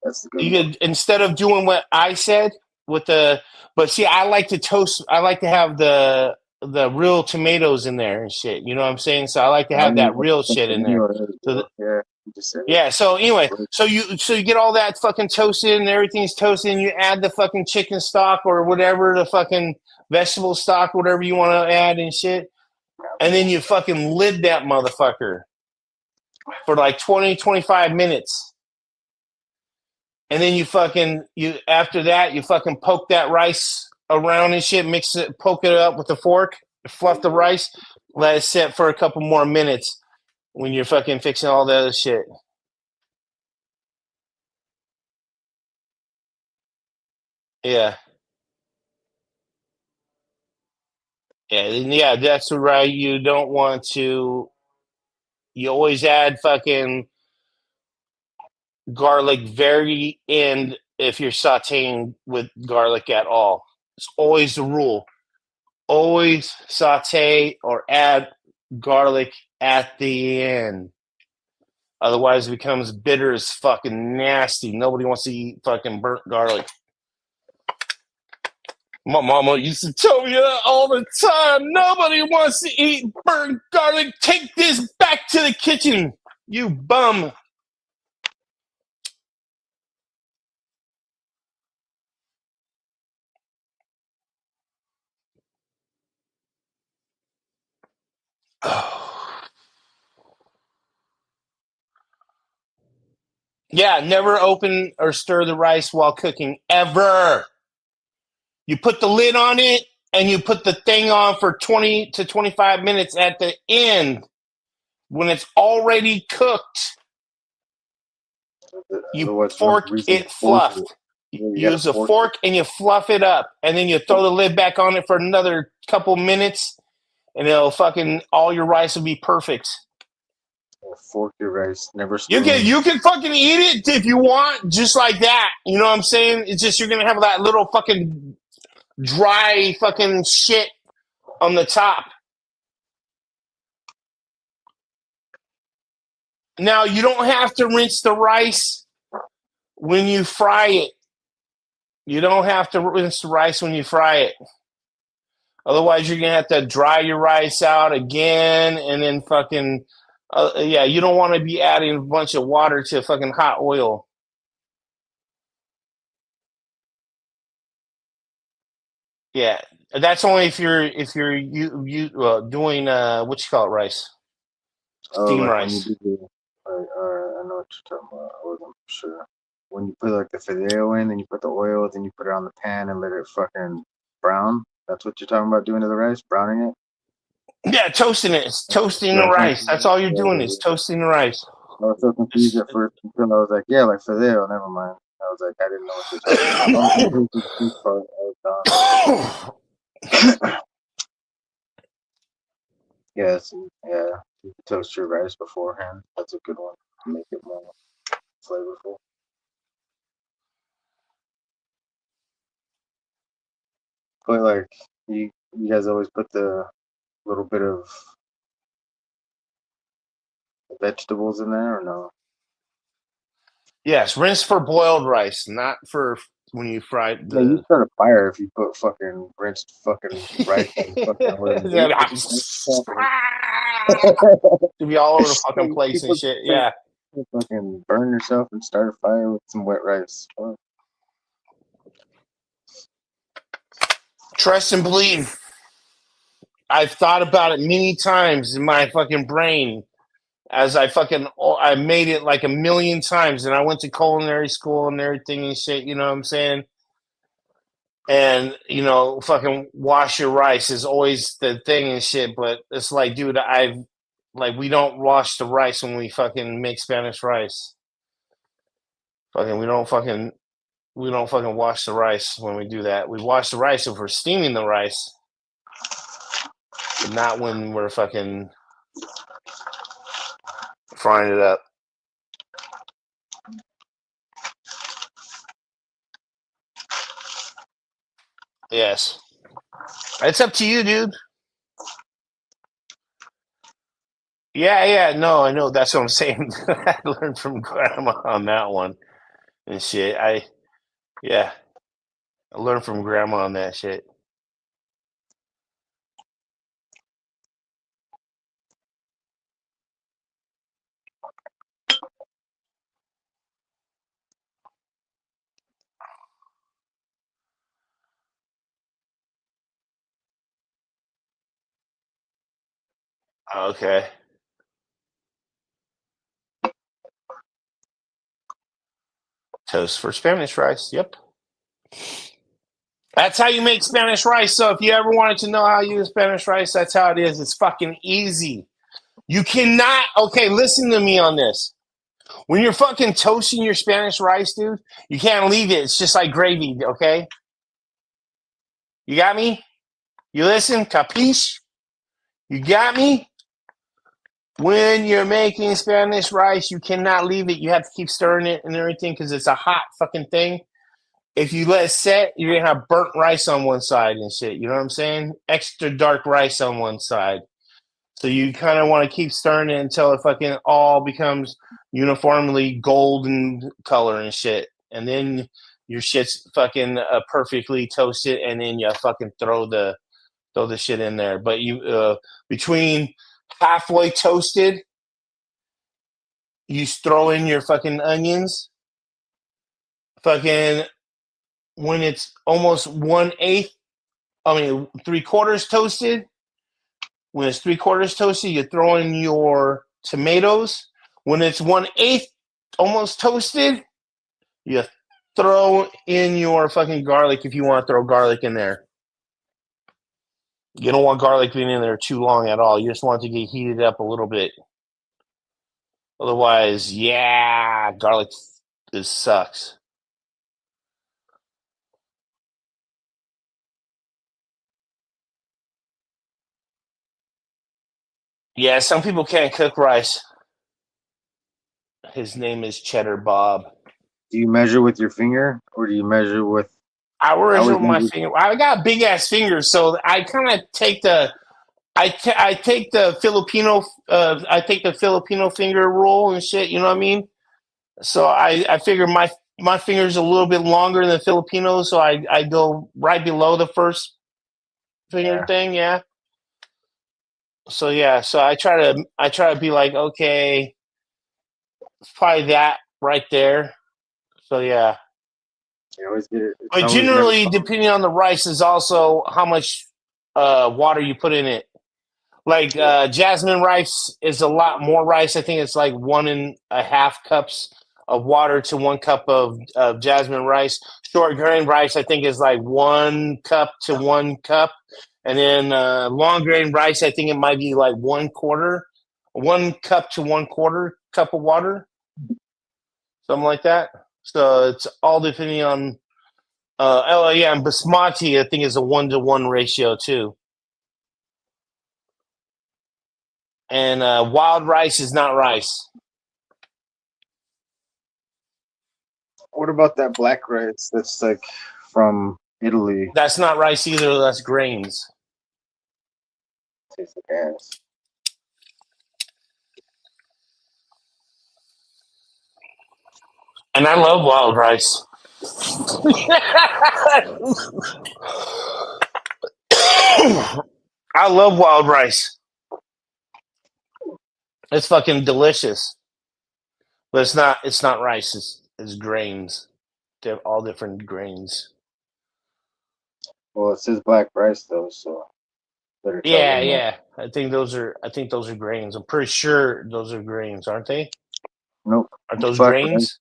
That's the good You one. could, instead of doing what I said with but see, I like to toast. I like to have the real tomatoes in there and shit. You know what I'm saying? So I like to I don't have even that know real what shit in there. tomato it is, So bro. Yeah, you just said it. yeah. So anyway, so you get all that fucking toasted and everything's toasted, and you add the fucking chicken stock or whatever, the fucking vegetable stock, whatever you want to add and shit, and then you fucking lid that motherfucker for like 20-25 minutes. And then after that, you fucking poke that rice around and shit, mix it, poke it up with a fork, fluff the rice, let it sit for a couple more minutes when you're fucking fixing all the other shit. Yeah. Yeah, that's right. You don't want to, you always add fucking garlic very end if you're sauteing with garlic at all. It's always the rule. Always saute or add garlic at the end. Otherwise, it becomes bitter as fucking nasty. Nobody wants to eat fucking burnt garlic. My mama used to tell me that all the time. Nobody wants to eat burnt garlic. Take this back to the kitchen, you bum. Yeah, never open or stir the rice while cooking, ever. You put the lid on it and you put the thing on for 20 to 25 minutes at the end when it's already cooked. You fork it fluffed. Use a fork and you fluff it up, and then you throw the lid back on it for another couple minutes, and it'll fucking all your rice will be perfect. Fork your rice, never spoon. You can fucking eat it if you want, just like that. You know what I'm saying? It's just you're gonna have that little fucking dry fucking shit on the top. Now you don't have to rinse the rice when you fry it. You don't have to rinse the rice when you fry it. Otherwise, you're gonna have to dry your rice out again, and then fucking you don't want to be adding a bunch of water to fucking hot oil. Yeah, that's only if you're doing what you call it, rice, steam rice. When you do I know what you're talking about. I wasn't sure. When you put like the fideo in, then you put the oil, then you put it on the pan and let it fucking brown. That's what you're talking about doing to the rice, browning it. Yeah, toasting it. It's toasting the rice. That's all you're doing is toasting the rice. I was so confused at first until I was like, yeah, like fideo. Never mind. I was like, I didn't know what you're talking about. Yes, yeah. You can toast your rice beforehand. That's a good one to make it more flavorful. But like you guys always put the little bit of vegetables in there or no? Yes, rinse for boiled rice, not for when you fry the. Yeah, you start a fire if you put fucking rinsed fucking rice and fucking whatever. To be all over the fucking place and shit. Yeah. Fucking burn yourself and start a fire with some wet rice. Oh. Trust and believe. I've thought about it many times in my fucking brain. as I made it like a million times, and I went to culinary school and everything and shit. You know what I'm saying? And fucking wash your rice is always the thing and shit. But it's like, dude, we don't wash the rice when we fucking make Spanish rice. Fucking, we don't fucking wash the rice when we do that. We wash the rice if we're steaming the rice, but not when we're fucking frying it up. Yes. It's up to you, dude. Yeah, no, I know. That's what I'm saying. I learned from grandma on that one and shit. I learned from grandma on that shit. Okay. Toast for Spanish rice. Yep. That's how you make Spanish rice. So if you ever wanted to know how you use Spanish rice, that's how it is. It's fucking easy. You cannot. Okay, listen to me on this. When you're fucking toasting your Spanish rice, dude, you can't leave it. It's just like gravy, okay? You got me? You listen? Capiche? You got me? When you're making Spanish rice, you cannot leave it. You have to keep stirring it and everything because it's a hot fucking thing. If you let it set, you're going to have burnt rice on one side and shit. You know what I'm saying? Extra dark rice on one side. So you kind of want to keep stirring it until it fucking all becomes uniformly golden color and shit. And then your shit's fucking perfectly toasted, and then you fucking throw the shit in there. But you between halfway toasted, you throw in your fucking onions. Fucking when it's almost 1/8, 3/4 toasted. When it's 3/4 toasted, you throw in your tomatoes. When it's 1/8 almost toasted, you throw in your fucking garlic if you want to throw garlic in there. You don't want garlic being in there too long at all. You just want it to get heated up a little bit. Otherwise, garlic sucks. Yeah, some people can't cook rice. His name is Cheddar Bob. Do you measure with your finger or do you measure with? I measure with my finger. I got big ass fingers, so I kind of take the. I take the Filipino. I take the Filipino finger rule and shit. You know what I mean? So I figure my finger's a little bit longer than Filipino, so I go right below the first finger thing. Yeah. So I try to be like, okay, it's probably that right there. So yeah. You always get it. But generally, depending on the rice, is also how much water you put in it. Like jasmine rice is a lot more rice. I think it's like 1.5 cups of water to 1 cup of jasmine rice. Short grain rice, I think, is like 1 cup to 1 cup. And then long grain rice, I think it might be like 1 cup to 1/4 cup of water. Something like that. So it's all depending on and basmati, I think, is a 1-to-1 ratio too. And wild rice is not rice. What about that black rice that's like from Italy? That's not rice either. That's grains. Tastes like ass. And I love wild rice. I love wild rice. It's fucking delicious. But it's not rice, it's grains. They're all different grains. Well, it says black rice though, so Better tell Yeah, them that. yeah. I think those are grains. I'm pretty sure those are grains, aren't they? Nope. Aren't It's those black rice. grains?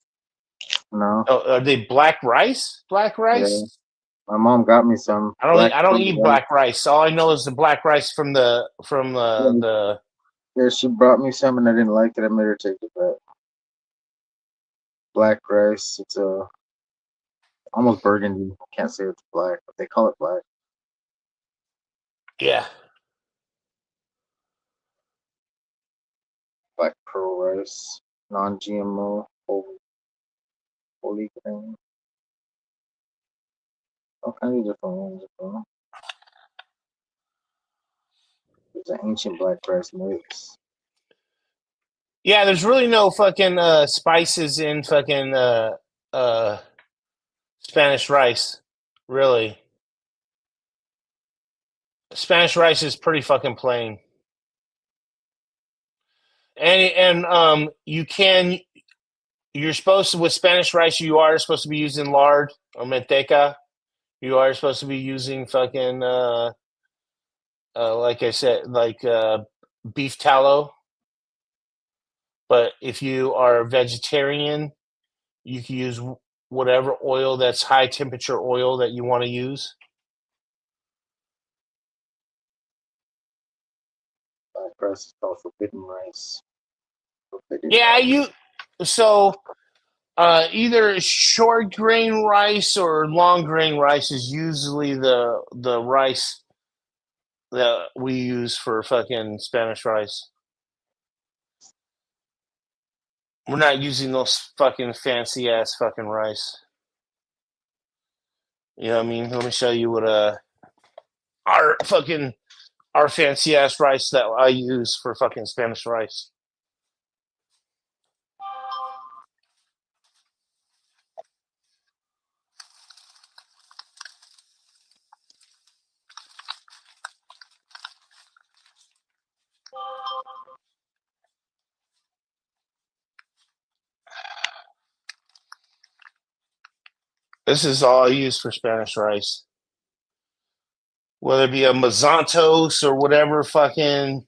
No. Oh, are they black rice? Black Yeah. rice? My mom got me some black. I don't eat black rice. All I know is the black rice from the Yeah, yeah, she brought me some and I didn't like it. I made her take it back. Black rice. It's almost burgundy. I can't say it's black, but they call it black. yeah. Black pearl rice, non-GMO, holy grain. All kinds of different ones. Bro. There's an ancient black rice mix. Yeah, there's really no fucking spices in fucking Spanish rice. Really. Spanish rice is pretty fucking plain. And you're supposed to, with Spanish rice, you are supposed to be using lard or manteca. You are supposed to be using fucking like I said, like beef tallow. But if you are a vegetarian, you can use whatever oil that's high temperature oil that you want to use. Black rice is called forbidden rice. Yeah, either short grain rice or long grain rice is usually the rice that we use for fucking Spanish rice. We're not using those fucking fancy ass fucking rice. You know what I mean? Let me show you what our fancy ass rice that I use for fucking Spanish rice. This is all I use for Spanish rice. Whether it be a Mazantos or whatever fucking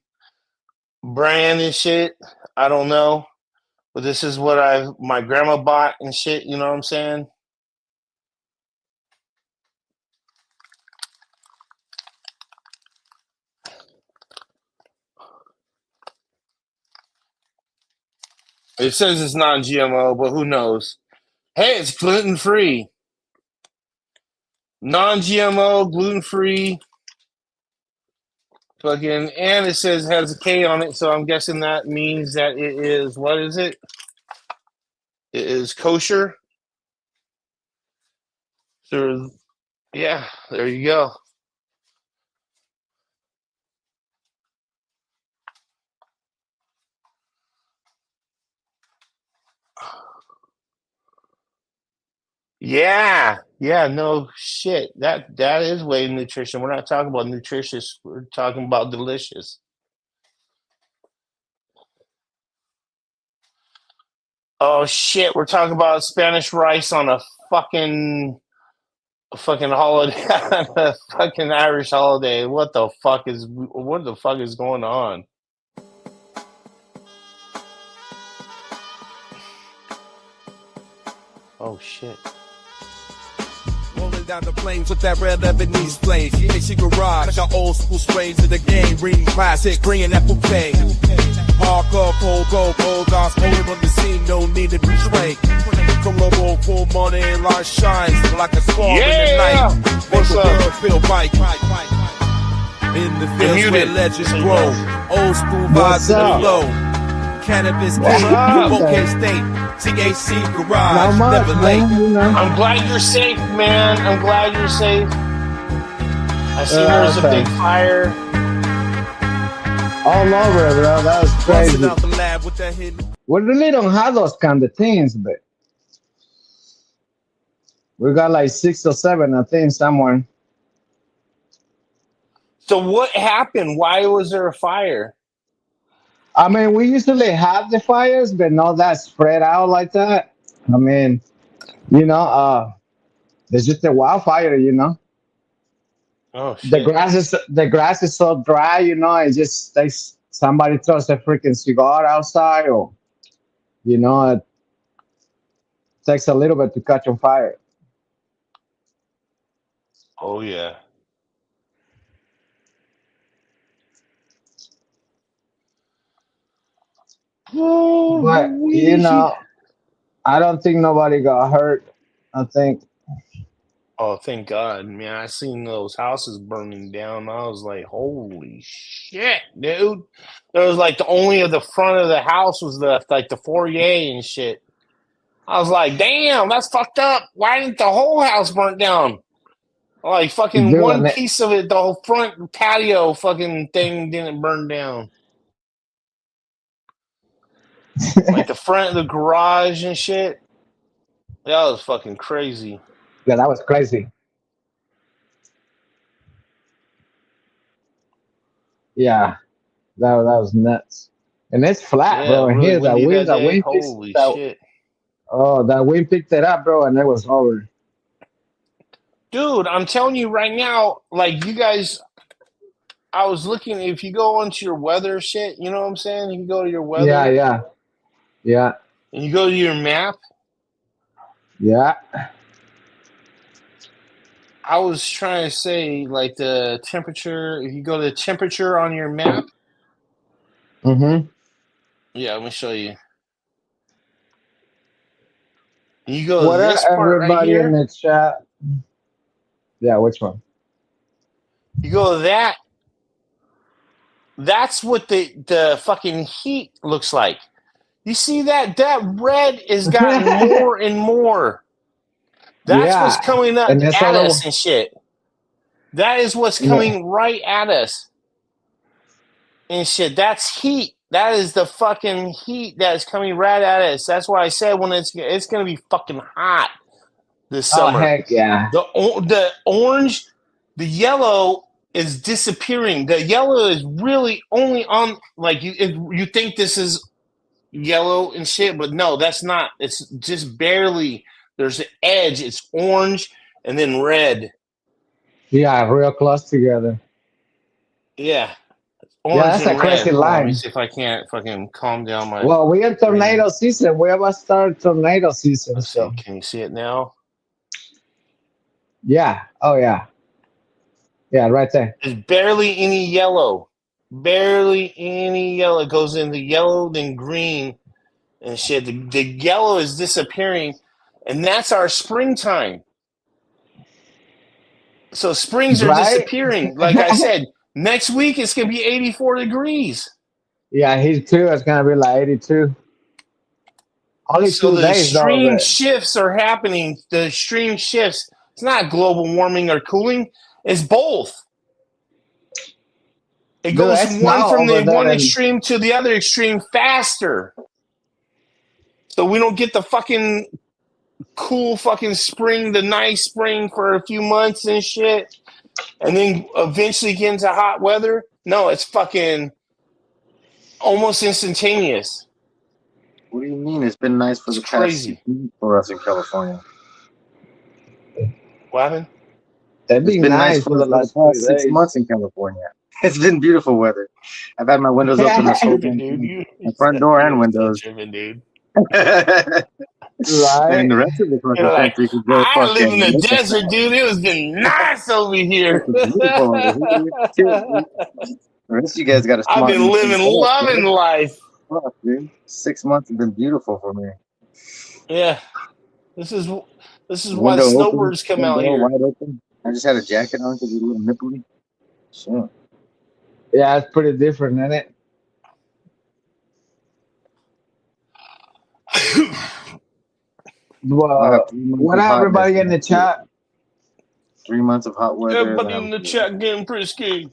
brand and shit, I don't know. But this is what my grandma bought and shit, you know what I'm saying? It says it's non-GMO, but who knows? Hey, it's gluten-free. Non-GMO, gluten-free. Fucking, and it says it has a K on it, so I'm guessing that means that it is, what is it? It is kosher. So, yeah, there you go. Yeah, no shit. That is way nutrition. We're not talking about nutritious. We're talking about delicious. Oh shit, we're talking about Spanish rice on a fucking holiday, a fucking Irish holiday. What the fuck is going on? Oh shit. Rolling down the plains with that red Lebanese flame. She garage, like an old school strains in the game. Reading classic, bringing that bouquet. Hardcore, cold, gold, guys, holding on the scene, no need to be swayed. From low, full money, and light shines like a storm in the night. What's the world feel right? In the fields where legends grow. Old school vibes in the flow. Cannabis King, Bouquet State, TAC Garage, never late. I'm glad you're safe, man. I'm glad you're safe. I see there was a big fire. All over it, bro. That was crazy. We really don't have those kind of things, but we got like 6 or 7, I think, somewhere. So what happened? Why was there a fire? I mean, we usually have the fires, but not that spread out like that. I mean, there's just a wildfire, Oh The shit. grass is so dry, you know. It just takes somebody throws a freaking cigar outside, or you know, it takes a little bit to catch on fire. Oh yeah. Oh, But you Luigi. know, I don't think nobody got hurt. I think Oh, thank God, man! I seen those houses burning down. I was like, "Holy shit, dude!" There was like the only of the front of the house was left, like the foyer and shit. I was like, "Damn, that's fucked up. Why didn't the whole house burn down? Like fucking do one an piece of it, the whole front patio fucking thing didn't burn down. Like the front of the garage and shit. That was fucking crazy." yeah, that was crazy. Yeah, that was nuts. And it's flat, Yeah, bro. And really here windy that the day. wind picks Holy shit. that wind picked it up, bro, and it was over. Dude, I'm telling you right now, like you guys, I was looking, if you go onto your weather shit, you know what I'm saying? You can go to your Yeah, weather yeah, yeah, and you go to your map. yeah. I was trying to say, like the temperature, if you go to the temperature on your map, Mm-hmm. yeah, let me show you. You go to What up, this part right everybody in here, the chat? Yeah, which one? you go to that. That's what the fucking heat looks like. You see that? That red has gotten more and more. That's what's Yeah, coming up and that's at all us and shit. That is what's yeah. coming right at us and shit. That's heat. That is the fucking heat that's coming right at us. That's why I said when it's gonna be fucking hot this Oh summer. heck yeah. The orange, the yellow is disappearing. The yellow is really only on like you think this is yellow and shit, but no, that's not. It's just barely. There's an edge. It's orange and then red. Yeah, real close together. Yeah. Yeah, Orange that's a and red. crazy Hold on, let me line. see if I can't fucking calm down my Well, we in screen. tornado season. We about start tornado season, Let's see. so Can you see it now? yeah. Oh yeah. Yeah, right there. There's barely any yellow. Barely any yellow. It goes into yellow, then green and shit. The yellow is disappearing, and that's our springtime. So springs are Right? disappearing. Like I said, next week it's gonna be 84 degrees. Yeah, he's too. It's gonna be like 82. Only So two the days though, extreme but shifts are happening. The extreme shifts. It's not global warming or cooling. It's both. It dude, goes it's one snow from over the there one and extreme to the other extreme faster. So we don't get the fucking cool fucking spring, the nice spring for a few months and shit, and then eventually get into hot weather. No, it's fucking almost instantaneous. What do you mean? It's been nice for It's the past crazy. 6 months for us in California. What happened? it'd It's be been nice nice for for the us for the last past 6 months few in California. It's been beautiful weather. I've had my windows open this whole Tripping, damn dude. time. My front door and You're still windows. tripping, dude. And right? the rest of the fucking You're like, country could go I fuck live in and the lick desert, themselves. dude. It was been nice over here. It's beautiful over here. Too, dude. The rest of you guys got to I've smarten been the things living, up, loving bro. life. Fuck, dude. 6 months have been beautiful for me. Yeah, this is why the Window open, snowbirds come front out door here. wide open. I just had a jacket on because it's a little nipply. Shit. Yeah, it's pretty different, isn't it? I'll have Well, 3 months what of up, hotness everybody and in the that's it. chat? 3 months of hot weather, then Everybody I'm in the good. chat getting frisky.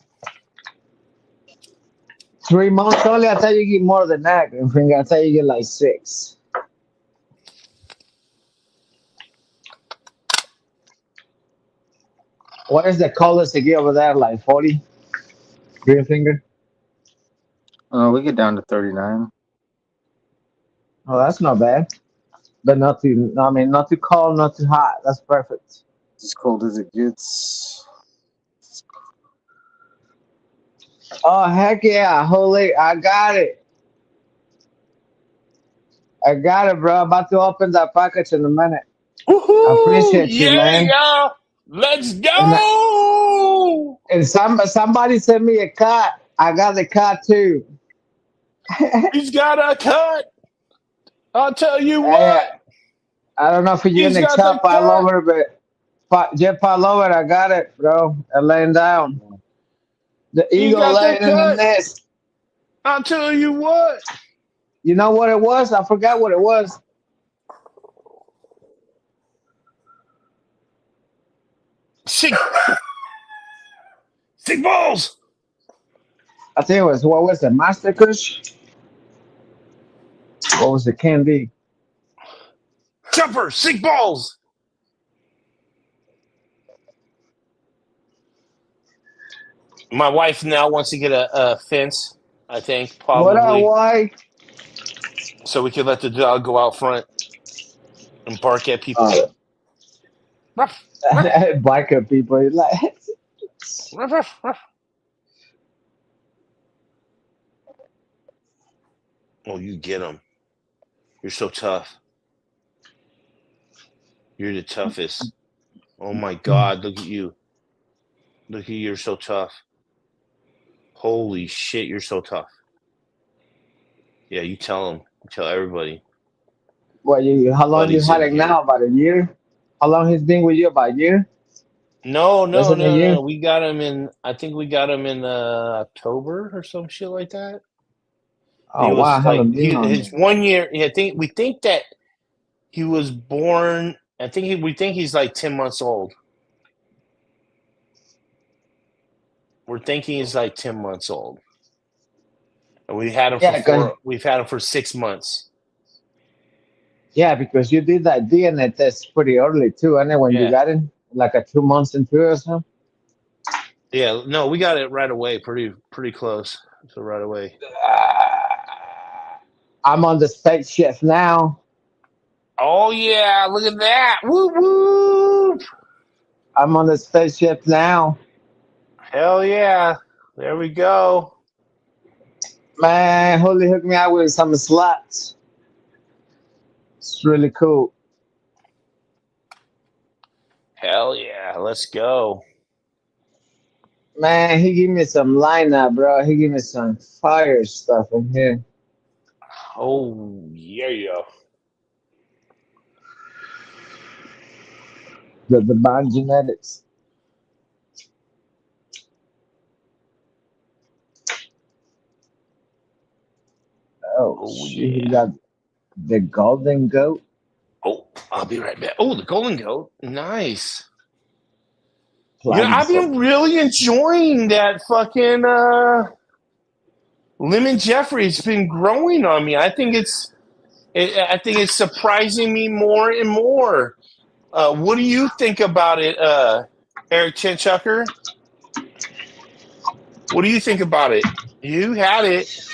3 months only. I thought you get more than that. I think I thought you get like 6. What is the coldest you get over there? Like 40? Green finger? We get down to 39. Oh, that's not bad. But not too. I mean, not too cold, not too hot. That's perfect. It's as cold as it gets. As Oh heck yeah! Holy, I got it. I got it, bro. I'm about to open that package in a minute. I Woohoo! appreciate you, Yeah, man. yeah. Let's And go. somebody sent me a cut. I got the cut too. He's got a cut. I'll tell you I, what. I don't know if you're in He's the got the chat pile cut. over, but just pile over. I got it, bro. I'm laying down. The He's eagle got the laying in the cut. nest. I'll tell you what. You know what it was? I forgot what it was. Sick balls. I think it was, what was it? Master Kush? What was the candy? Chopper. Sick balls. My wife now wants to get a fence, I think, What up, probably, why? so we can let the dog go out front and bark at people. Ruff, ruff, Biker people. Like, ruff, ruff, ruff. Oh, you get him. You're so tough. You're the toughest. Oh, my God. Look at you. Look at you. You're so tough. Holy shit. You're so tough. Yeah, you tell him. You tell everybody. what how long you Buddy's had in it here. now? About a year? How long he's been with you? About a year? No. Less than a year? We got him in, I think we got him in October or some shit like that. Oh He wow, I was like, haven't been on his it. 1 year. We think that he was born. We think he's like 10 months old. We're thinking he's like 10 months old. And we've had him for 6 months. Yeah, because you did that DNA test pretty early too, and then when you Yeah. got it, like a 2 months into it or something. Yeah, no, we got it right away, pretty close. So right away. I'm on the spaceship now. Oh yeah, look at that. Whoop whoop. I'm on the spaceship now. Hell yeah. There we go. Man, Holy hooked me out with some slots. It's really cool. Hell yeah. Let's go. Man, he gave me some lineup, bro. He gave me some fire stuff in here. Oh yeah. The band genetics. Oh shit, yeah. he got the golden goat. Oh, I'll be right back. Oh, the golden goat. Nice. Plum I've been really enjoying that fucking lemon Jeffrey. It's been growing on me. I think it's surprising me more and more. What do you think about it, Eric Chinchucker? What do you think about it? You had it.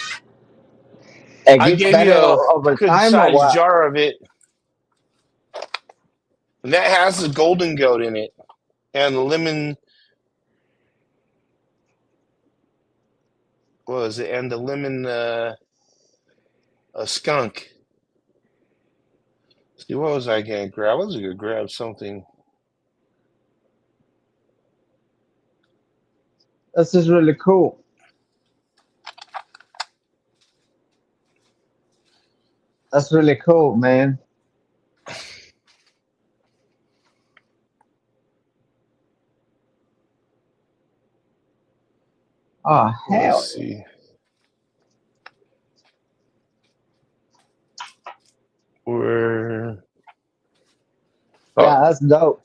It I gets gave better you a over good time or sized what? jar of it. And that has the golden goat in it. And the lemon. What was it? And the lemon skunk. See, what was I going to grab? I was going to grab something. This is really cool. That's really cool, man. Oh, hell. Let's see. Yeah, that's dope.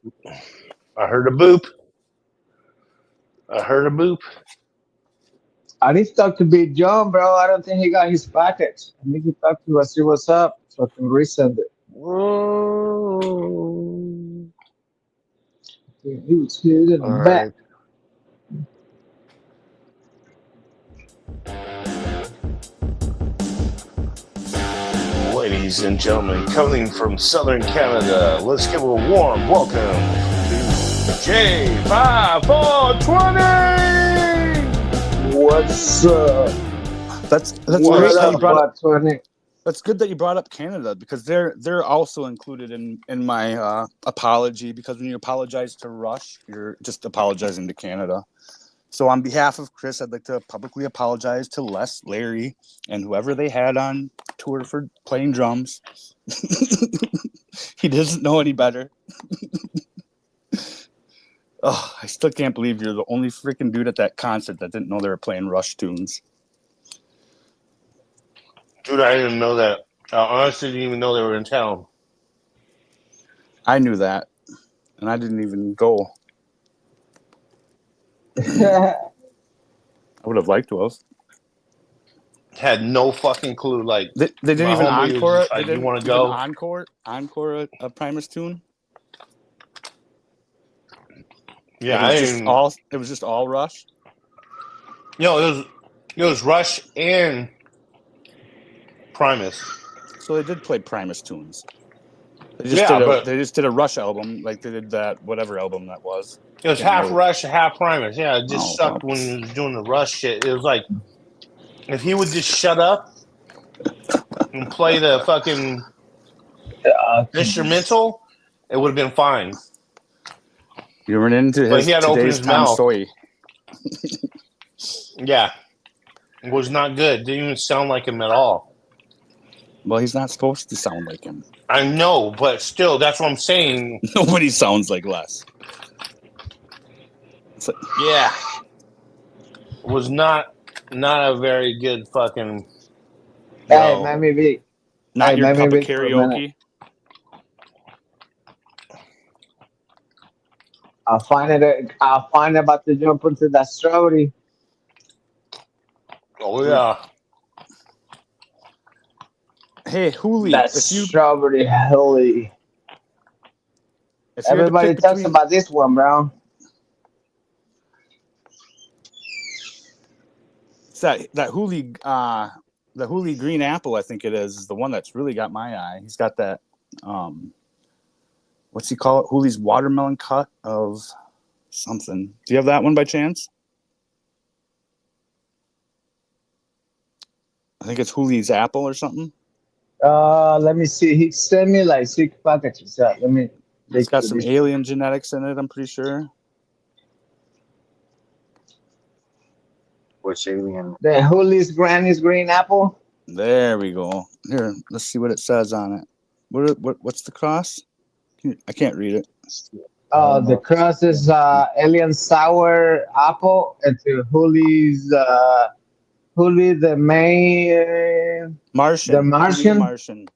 I heard a boop. I need to talk to Big John, bro. I don't think he got his package. I need to talk to him, see what's up, so I can resend it. Whoa. He was here in the back. Ladies and gentlemen, coming from Southern Canada, let's give a warm welcome to J5420. What's up? That's What great that you up, brought up. 20? That's good that you brought up Canada because they're also included in my apology, because when you apologize to Rush, you're just apologizing to Canada. So on behalf of Chris, I'd like to publicly apologize to Les, Larry, and whoever they had on tour for playing drums. He doesn't know any better. Oh, I still can't believe you're the only freaking dude at that concert that didn't know they were playing Rush tunes. Dude, I didn't know that. I honestly didn't even know they were in town. I knew that, and I didn't even go. Yeah, I would have liked to have. Had no fucking clue. Like, They didn't my even homie was encore just it. They like, "You didn't want to even go?" encore a Primus tune. Yeah, I didn't. It was just all Rush. It was Rush and Primus. So they did play Primus tunes. They But just did a Rush album, like they did that whatever album that was. it was half Rush, half Primus. Yeah, it just sucked well. when he was doing the Rush shit. It was like, if he would just shut up and play the fucking instrumental, it would have been fine. You run into But his he had to open today's his Tom mouth. Sawyer. Yeah, it was not good. Didn't even sound like him at all. Well, he's not supposed to sound like him. I know, but still, that's what I'm saying. Nobody sounds like Les. Yeah, it was not a very good fucking. hey, let me be. Not your let me cup of be for a minute. karaoke. I'll find about to jump into that strawberry. Oh yeah. Hey, Hooli. That strawberry Hooli. Everybody talks about this one, bro. It's that Hooli, the Hooli green apple, I think it is the one that's really got my eye. He's got that, what's he call it? Hooli's watermelon cut of something. Do you have that one by chance? I think it's Hooli's apple or something. Let me see. He sent me like 6 packages. Let me. It's got some alien genetics in it, I'm pretty sure. Which alien? The Hooli's Granny's green apple. There we go. Here, let's see what it says on it. What's the cross? I can't read it. The cross is alien sour apple, and to Hooli's Hooli the main Martian. The Martian. Hooli the Martian.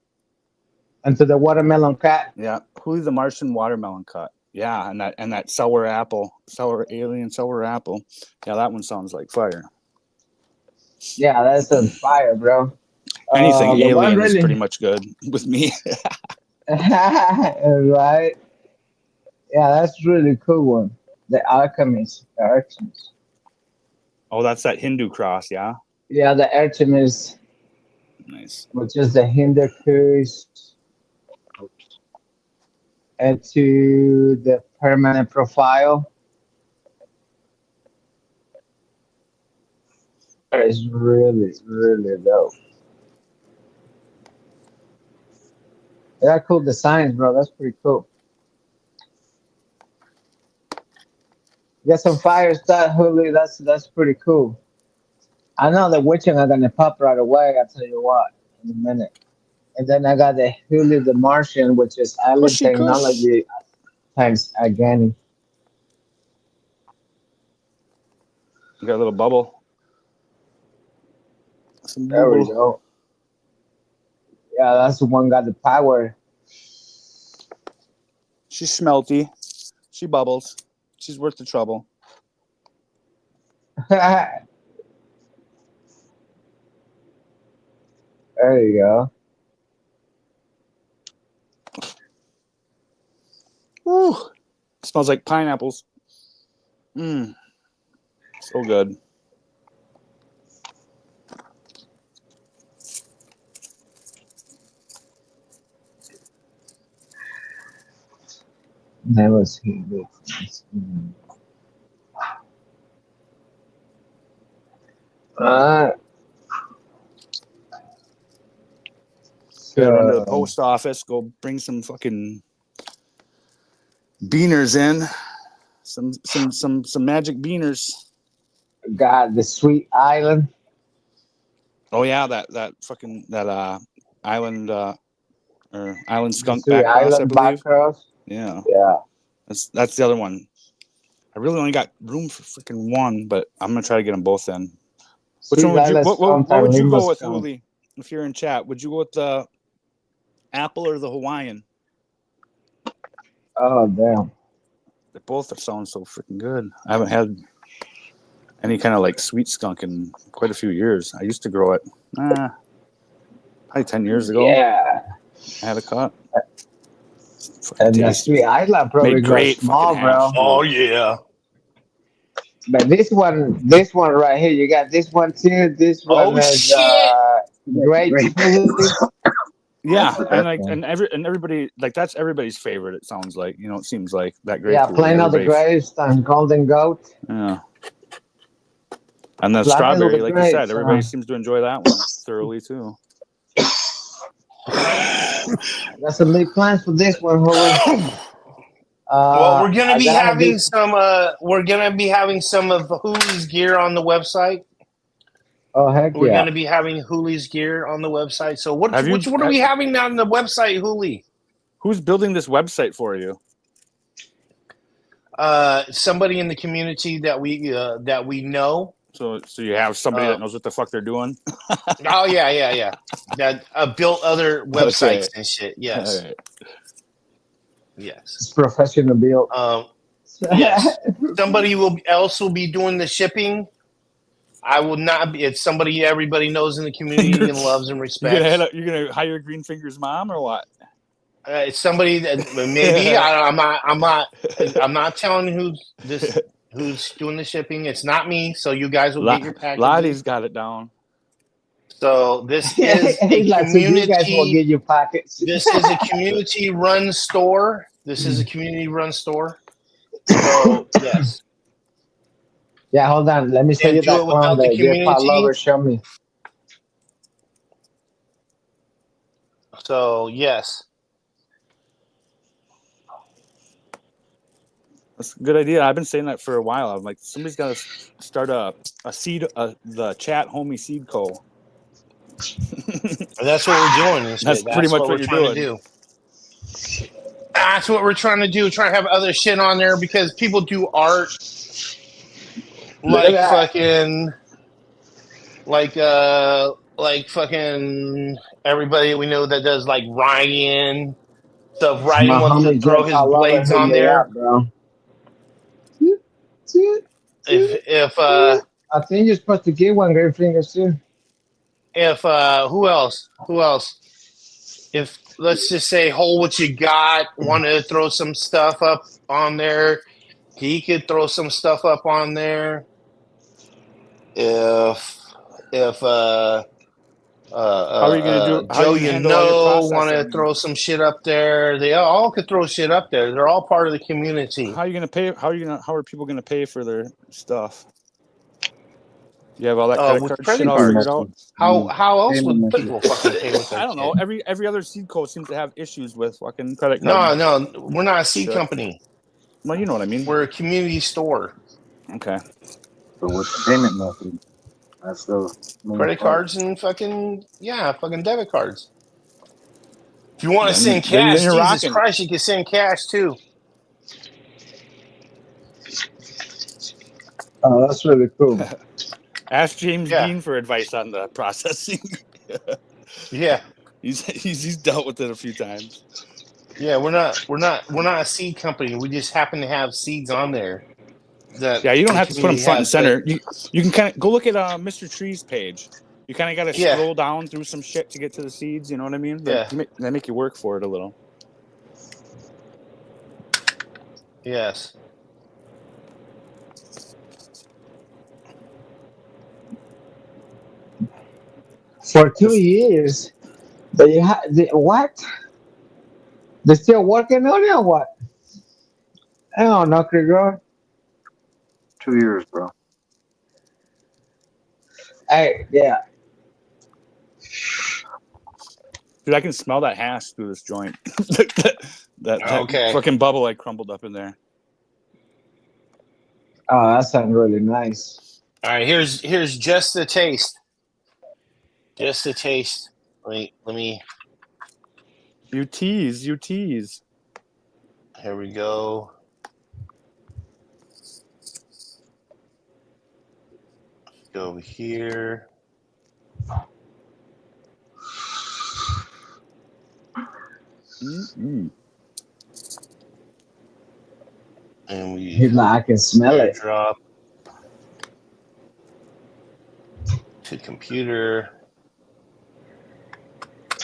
And to the watermelon cut. Yeah, Hooli the Martian watermelon cut. Yeah, and that sour apple, alien sour apple. Yeah, that one sounds like fire. Yeah, that's on fire, bro. Anything alien is pretty much good with me. Right? Yeah, that's really cool one. The Alchemist. Oh, that's that Hindu cross, yeah? Yeah, the Artemis. Nice. Which is the Hindu Kush. And to the permanent profile. That is really, really dope. They got cool designs, bro. That's pretty cool. You got some fire stuff, Hooli. That's pretty cool. I know the witching are gonna pop right away. I'll tell you what, in a minute. And then I got the Hooli the Martian, which is alien technology times again. You got a little bubble. There we go. Yeah, that's the one got the power. She's smelty. She bubbles. She's worth the trouble. There you go. Woo! Smells like pineapples. So good. Never seen this. Uh, Gotta run to the so post office, go bring some fucking beaners in. Some magic beaners. got the Sweet Island. Oh yeah, that fucking island or island The skunk Sweet back cross, I Island believe. backcross. Yeah. Yeah. That's the other one. I really only got room for freaking one, but I'm gonna try to get them both in. Which Sweet one would you Island what skunk would and you Lima go with, skunk. Uli? If you're in chat, would you go with the apple or the Hawaiian? Oh damn. They both sound so freaking good. I haven't had any kind of like sweet skunk in quite a few years. I used to grow it. Probably 10 years ago. Yeah. I had a cut. And the Sweet Island probably Made got great small, fucking bro. hash. Oh yeah. But this one right here, you got this one too. This one Oh is shit. great Great. chili. Yeah, That's the and best like one. and everybody like that's everybody's favorite. It sounds like it seems like that great. Yeah, chili, plain of the everybody- grapes and golden goat. Yeah, and the Plain of strawberry, the like you said, grapes. everybody seems to enjoy that one thoroughly too. Got some big plans for this one, Holy. Well, we're gonna I be gotta having some. We're gonna be having some of Hoolie's gear on the website. Oh heck We're yeah! gonna be having Hoolie's gear on the website. So what? Have you- What are we having on the website, Hoolie? Who's building this website for you? Somebody in the community that we know. So you have somebody that knows what the fuck they're doing. Oh yeah. That built other websites Okay. and shit. Yes. All right. Yes. It's professional build. Yes. Somebody else will be doing the shipping. I will not be. It's somebody everybody knows in the community and loves and respects. You're gonna hire Green Finger's mom or what? It's somebody that maybe I'm not telling who's doing the shipping. It's not me. So you guys will get your package. Lottie's got it down. So this is a Like, so you guys will community. get your pockets. This is a community-run store. So yes. Yeah, hold on. Let me show Can't you do that it without clown the that your pot community. lover show me. So yes. That's a good idea. I've been saying that for a while. I'm like, somebody's got to start a seed, the chat homie seed co. That's what we're doing. That's pretty much what we're you're trying doing. to do. That's what we're trying to do. Trying to have other shit on there because people do art like fucking like fucking everybody we know that does like Ryan stuff. Ryan My wants to homie throw Jake, his I love blades it. on Yeah, there. bro. If I think you're supposed to get one Green Fingers too. if who else? If let's just say Hole What You Got wanted to throw some stuff up on there, he could throw some stuff up on there. If How are you gonna do? How Joe, are you gonna handle all your want to processing? throw some shit up there, they all could throw shit up there. They're all part of the community. How are you gonna pay? How are people gonna pay for their stuff? You have all that credit With card credit shit all cards. figured out? How else would people fucking pay with that? I don't know. Every other seed code seems to have issues with fucking credit card. No, we're not a seed company. Well, you know what I mean. We're a community store. Okay. So what's the payment method? That's the main Credit part. cards and fucking debit cards. If you want to Then- send then cash, you're Jesus rocking. Christ, you can send cash too. Oh, that's really cool. Ask James Yeah. Dean for advice on the processing. Yeah, he's dealt with it a few times. yeah. We're not a seed company. We just happen to have seeds on there. Yeah, you don't have to put them community front and has, center. You can kind of go look at Mr. Tree's page. You kind of got to Yeah. scroll down through some shit to get to the seeds. You know what I mean? Yeah. They make you work for it a little. Yes. For 2 years, they what? They're still working on it or what? I don't know, Gregor. 2 years, bro. Hey, yeah. Dude, I can smell that hash through this joint. that Okay. fucking bubble I crumbled up in there. Oh, that sounds really nice. All right, here's just the taste. Just the taste. Let me. You tease. Here we go. Go over here. Mm-hmm. And we He's like, I can smell it. drop to computer.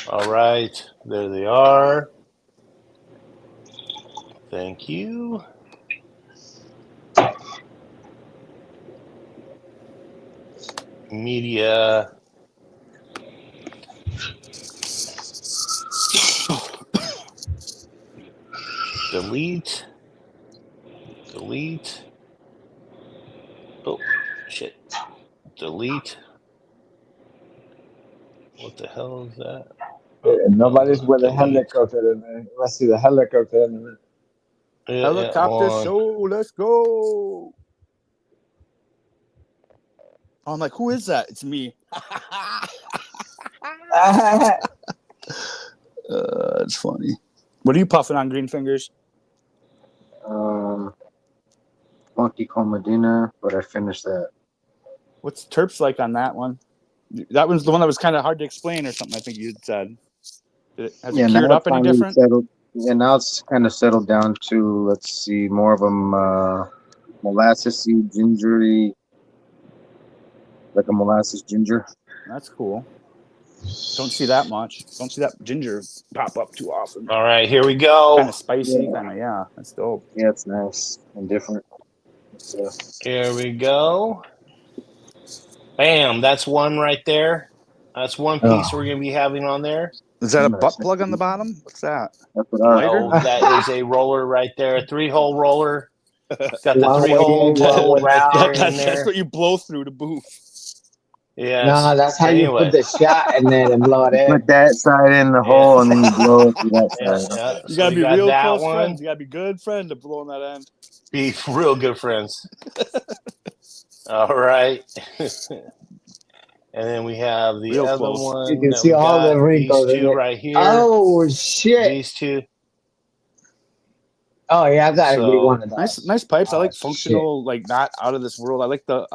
All right, there they are. Thank you. Media. Delete. Oh, shit. Delete. What the hell is that? Oh, Nobody's with a delete. helicopter in there. Let's see the helicopter in there. Helicopter show. Let's go. I'm like, who is that? It's me. It's funny. What are you puffing on, Green Fingers? Funky Comadina, but I finished that. What's terps like on that one? That one's the one that was kind of hard to explain or something, I think you had said. Has it cured up any different? Settled. Yeah, now it's kind of settled down to, let's see, more of them molassesy, gingery, like a molasses ginger. That's cool. Don't see that much. Don't see that ginger pop up too often. All right, here we go. Kind of spicy, yeah. That's dope. Yeah, it's nice and different. Here we go. Bam, that's one right there. That's one piece we're going to be having on there. Is that a butt plug on the bottom? What's that? That's what lighter? That is a roller right there, a 3-hole roller. It's got the One 3-hole way in, one way right there out. in there. That's what you blow through to boof. Yes. No, that's how you put the shot in there and blow it in. Put that side in the hole and then you blow it through that side. Yeah. You So gotta be real that close one. friends. You gotta be good friend to blow on that end. Be real good friends. All right. And then we have the Real other close. one. You can that see we all got, the wrinkles these in two it. right here. Oh shit! These two. Oh yeah, I gotta get one of those. Nice pipes. I like shit. functional, like not out of this world. I like the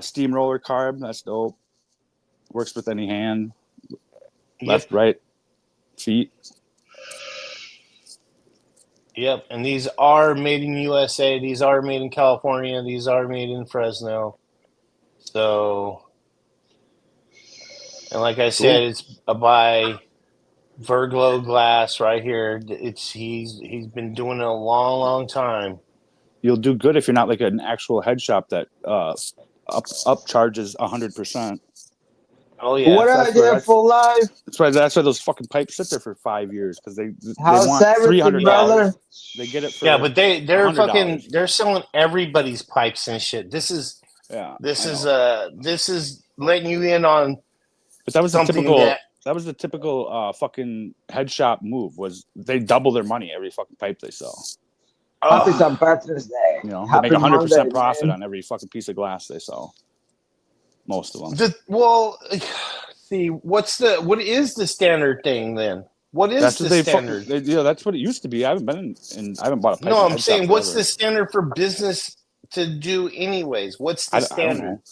steamroller carb. That's dope. Works with any hand. Left, right, feet. Yep, and these are made in USA. These are made in California. These are made in Fresno. So, and like I said, it's by Verglo Glass right here. He's been doing it a long time. You'll do good if you're not like an actual head shop that up charges 100%. Oh yeah. What are they for live? That's why those fucking pipes sit there for 5 years because they How's want everything, brother? $300. They get it for but they're $100. fucking they're selling everybody's pipes and shit. This is letting you in on. But that was something that was the typical fucking head shop move. Was they double their money every fucking pipe they sell? Happy St. Patrick's Day. You know, Happy they make 100% Monday, profit man. on every fucking piece of glass they sell. Most of them. See, what is the standard thing then? What is the standard? That's what it used to be. I haven't been in I haven't bought a pipe. No, I'm saying, what's the standard for business to do anyways? What's the standard? I don't know.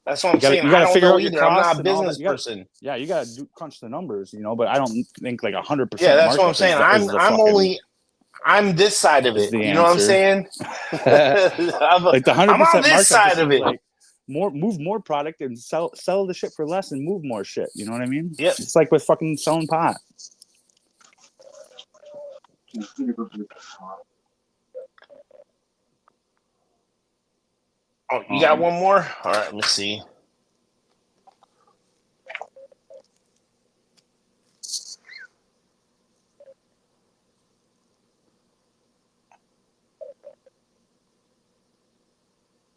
That's what I'm saying. You gotta I don't figure know out your either. I'm not costs a and all business that. person. Yeah, you gotta crunch the numbers, but I don't think like 100%. Yeah, that's what I'm saying. I'm this side of it. You know what I'm saying? Like the 100% I'm on this markup side of it. like move more product and sell the shit for less and move more shit. You know what I mean? Yep. It's like with fucking selling pot. Oh, you got one more? All right, let me see.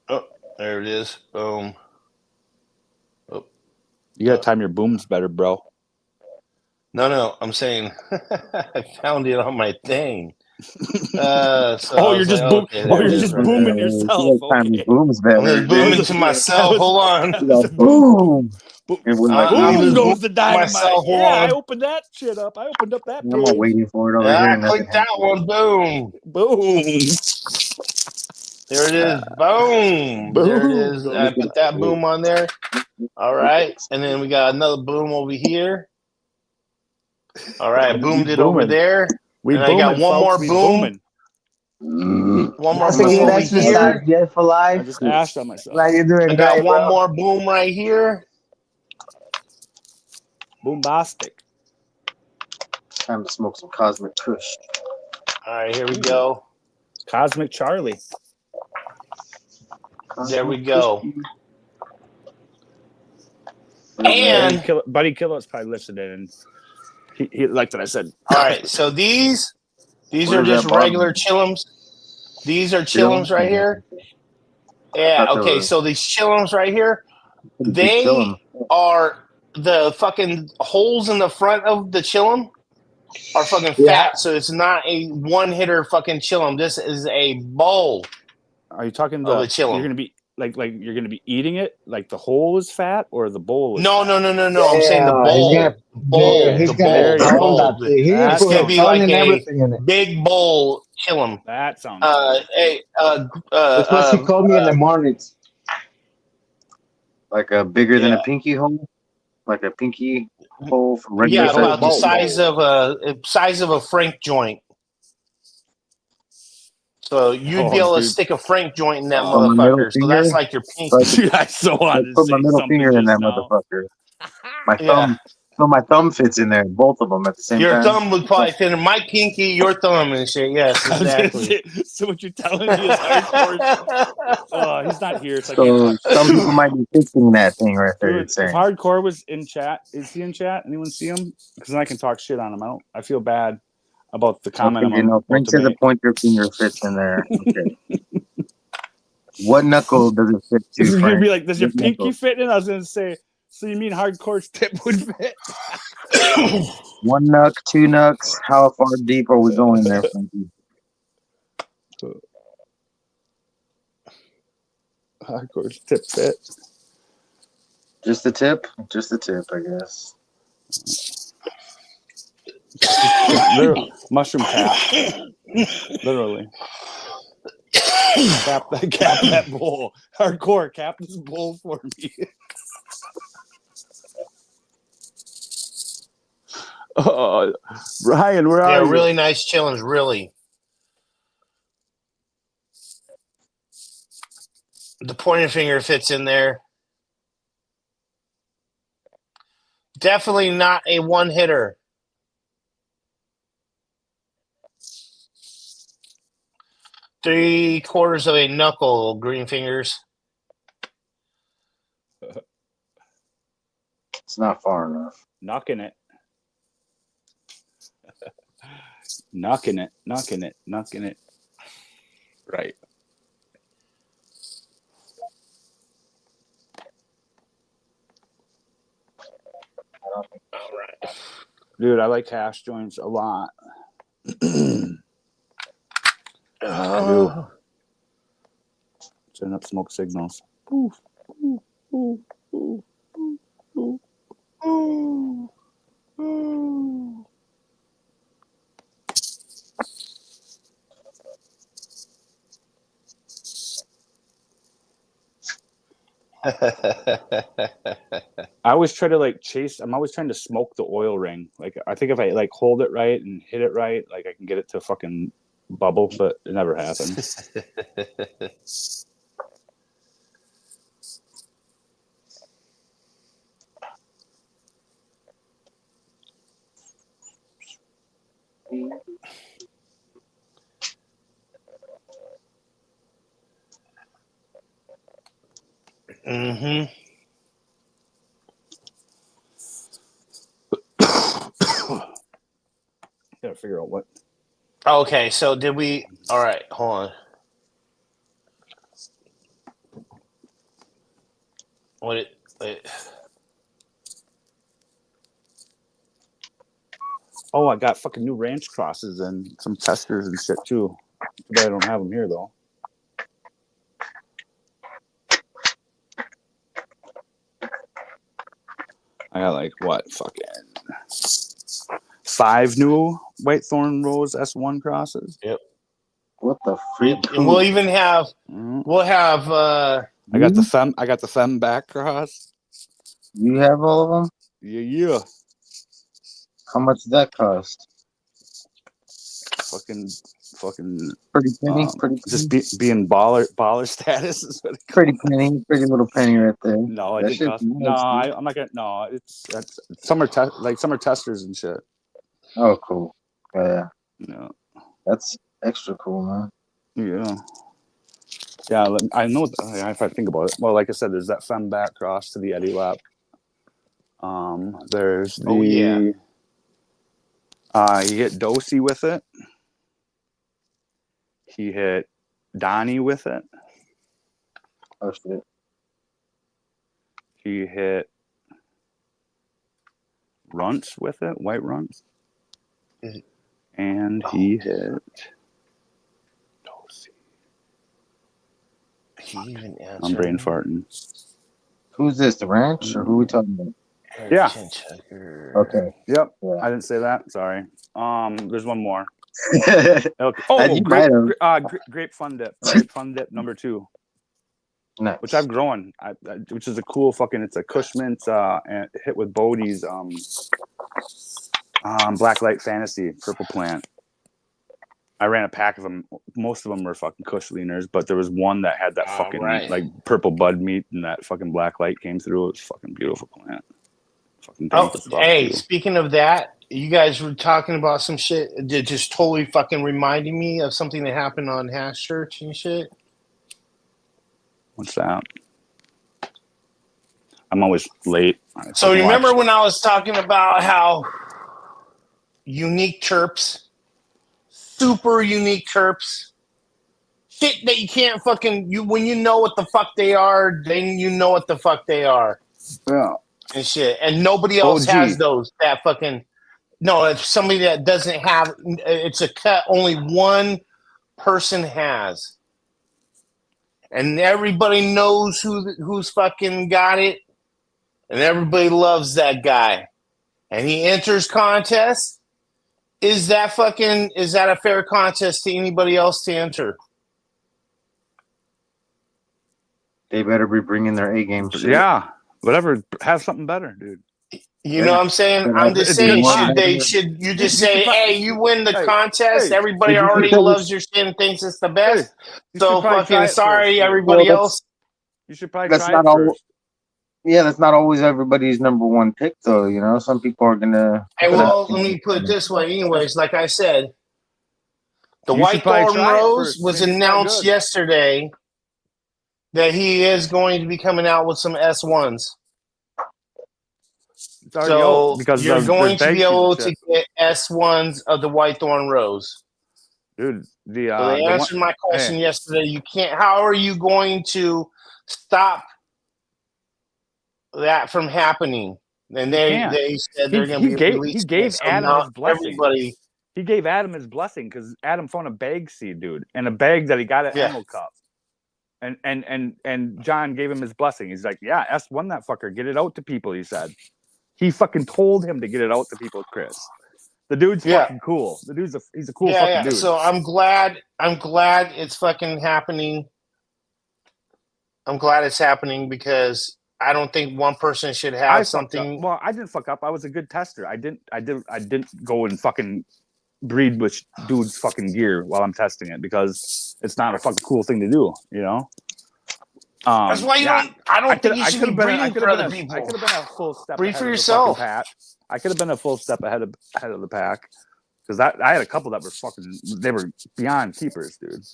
Oh, There it is. Boom. Oh. You gotta time your booms better, bro. No. I'm saying I found it on my thing. So Oh, I you're was just like, boom. okay, Oh, there you're it is just right booming there. yourself. Okay. Booms I'm better. just booming to myself. Hold on. That was a Boom. And we're like, I'm boom just goes booming the to dynamite. myself. Hold Yeah, I on. opened that shit up. I opened up that I'm all page. waiting for it over here. And Click nothing that one. Boom. Boom. There it is. Boom. There it Boom. is. I put that boom on there. All right. And then we got another boom over here. All right. I boomed it over there. We And I got booming, one folks. more We boom. booming. One more That's a boom good over exercise, here. Jet for I life. just ashed on myself. Like you're doing, I got guy, one bro. more boom right here. Boombastic. time to smoke some Cosmic Kush. All right, here we go. Cosmic Charlie. There we go. And And Buddy Killer's probably listened in. And he liked what I said. all right, so these What are is just that bottom? regular chillums. These are chillums right here. Yeah, okay, so these chillums right here, they are the fucking holes in the front of the chillum are fucking fat, so it's not a one-hitter fucking chillum. This is a bowl. Are you talking of a you're chillum. gonna be like you're gonna be eating it like the hole is fat or the bowl is No. fat? I'm saying the bowl. He's The gonna bowl. pound that thing. He's gonna It's put gonna a be tongue like and a everything in it. big bowl chillum. That sounds That's what she called me in the mornings. Like a bigger than a pinky hole? Like a pinky hole for regular Yeah, about the size size of a Frank joint. So you'd be able to stick a Frank joint in that my middle motherfucker. So finger? that's like your pinky. I so I wanted to put my say middle something finger in just that now. motherfucker. My Yeah. thumb. So my thumb fits in there, both of them at the same Your time. thumb would probably fit in my pinky, your thumb and shit. Yes, I was gonna exactly. say, so what you're telling me is hardcore. He's not here, so I So can't talk. some people might be fixing that thing right there. Dude, It's saying. if hardcore was in chat, is he in chat? Anyone see him? Because then I can talk shit on him. I feel bad about the comment Okay, I'm about Frank to says the make. pointer finger fits in there. Okay. What knuckle does it fit This to, is gonna Frank? be like, does your What pinky knuckle? fit in? I was gonna say, so you mean hardcore's tip would fit? One knuck, two knucks. How far deep are we going there, Frankie? Hardcore's tip fit. Just the tip? Just the tip, I guess. Literally, mushroom cap. Literally. Cap that bowl. Hardcore, cap this bowl for me. Ryan, where are you? Really nice challenge, really. The pointer finger fits in there. Definitely not a one hitter. Three-quarters of a knuckle, green fingers. It's not far enough. Knocking it. Knocking it. Right. All right. Dude, I like hash joints a lot. I do. Turn up smoke signals. Oof, oof, oof, oof, oof, oof, oof. I always try to I'm always trying to smoke the oil ring. Like I think if I hold it right and hit it right, like I can get it to fucking bubble, but it never happens. Mm-hmm. Gotta figure out what. Okay, so did we? All right, hold on. Oh, I got fucking new ranch crosses and some testers and shit too. But I don't have them here though. I got like what fucking 5 new White Thorn Rose S1 crosses. Yep. What the freak? And we'll even have we'll have I got the fem back cross. You have all of them? Yeah. How much did that cost? Fucking pretty penny. Pretty just being baller status is what it pretty penny, pretty little penny right there. No, it that did shit's cost. nice, No, I'm not gonna. No, that's summer testers and shit. Oh, cool. Yeah. Yeah. That's extra cool, man. Yeah. Yeah, I know. If I think about it, well, like I said, there's that fem back cross to the Eddie Lap. There's the. He hit Dosey with it. He hit Donnie with it. Oh shit. He hit Runts with it, White Runts. And he hit Dosey. He even answered. I'm brain farting. Who's this? The ranch or who are we talking about? Yeah. Okay. Yep. Yeah. I didn't say that. Sorry. There's one more. Okay. Oh, grape fun dip. Grape fun dip number 2. Nice. Which I've grown. Which is a cool fucking. It's a Cushman and hit with Bodie's Blacklight Fantasy purple plant. I ran a pack of them. Most of them were fucking Kush leaners, but there was one that had that fucking like purple bud meat and that fucking black light came through. It was fucking beautiful plant. Fucking hey, speaking of that, you guys were talking about some shit that just totally fucking reminding me of something that happened on Hash Church and shit. What's that? I'm always late. So remember when I was talking about how unique terps, super unique terps, shit that you can't fucking when you know what the fuck they are, then you know what the fuck they are. Yeah. And shit, and nobody else has those. That fucking no, it's somebody that doesn't have. It's a cut only one person has, and everybody knows who's fucking got it, and everybody loves that guy, and he enters contests. Is that a fair contest to anybody else to enter? They better be bringing their A game. Yeah, whatever. Have something better, dude. You know what I'm saying? I'm just saying, should you just say, hey, you win the contest, everybody already loves your shit and thinks it's the best. So fucking sorry, everybody else. You should probably try it first. Yeah, that's not always everybody's number one pick, though. You know, some people are gonna. Hey, well, let me put it this way. Anyways, like I said, the White Thorn Rose was announced yesterday that he is going to be coming out with some S1s. So you're going to be able to get S1s of the White Thorn Rose. Dude, so they answered my question yesterday. You can't. How are you going to stop that from happening? And they said they're going to be releasing. He gave Adam his blessing. He gave Adam his blessing because Adam found a bag seed, dude, and a bag that he got at Emerald Cup. And John gave him his blessing. He's like, yeah, S1 that fucker, get it out to people. He said. He fucking told him to get it out to people, Chris. The dude's fucking cool. The dude's he's a cool fucking dude. So I'm glad it's fucking happening. I'm glad it's happening because I don't think one person should have something. Well, I didn't fuck up. I was a good tester. I didn't go and fucking breed with dudes' fucking gear while I'm testing it because it's not a fucking cool thing to do, you know? That's why you don't. I don't think you should be breeding for other people. I could have been a full step. Breed for yourself. I could have been a full step ahead of the pack because I had a couple that were fucking. They were beyond keepers, dude.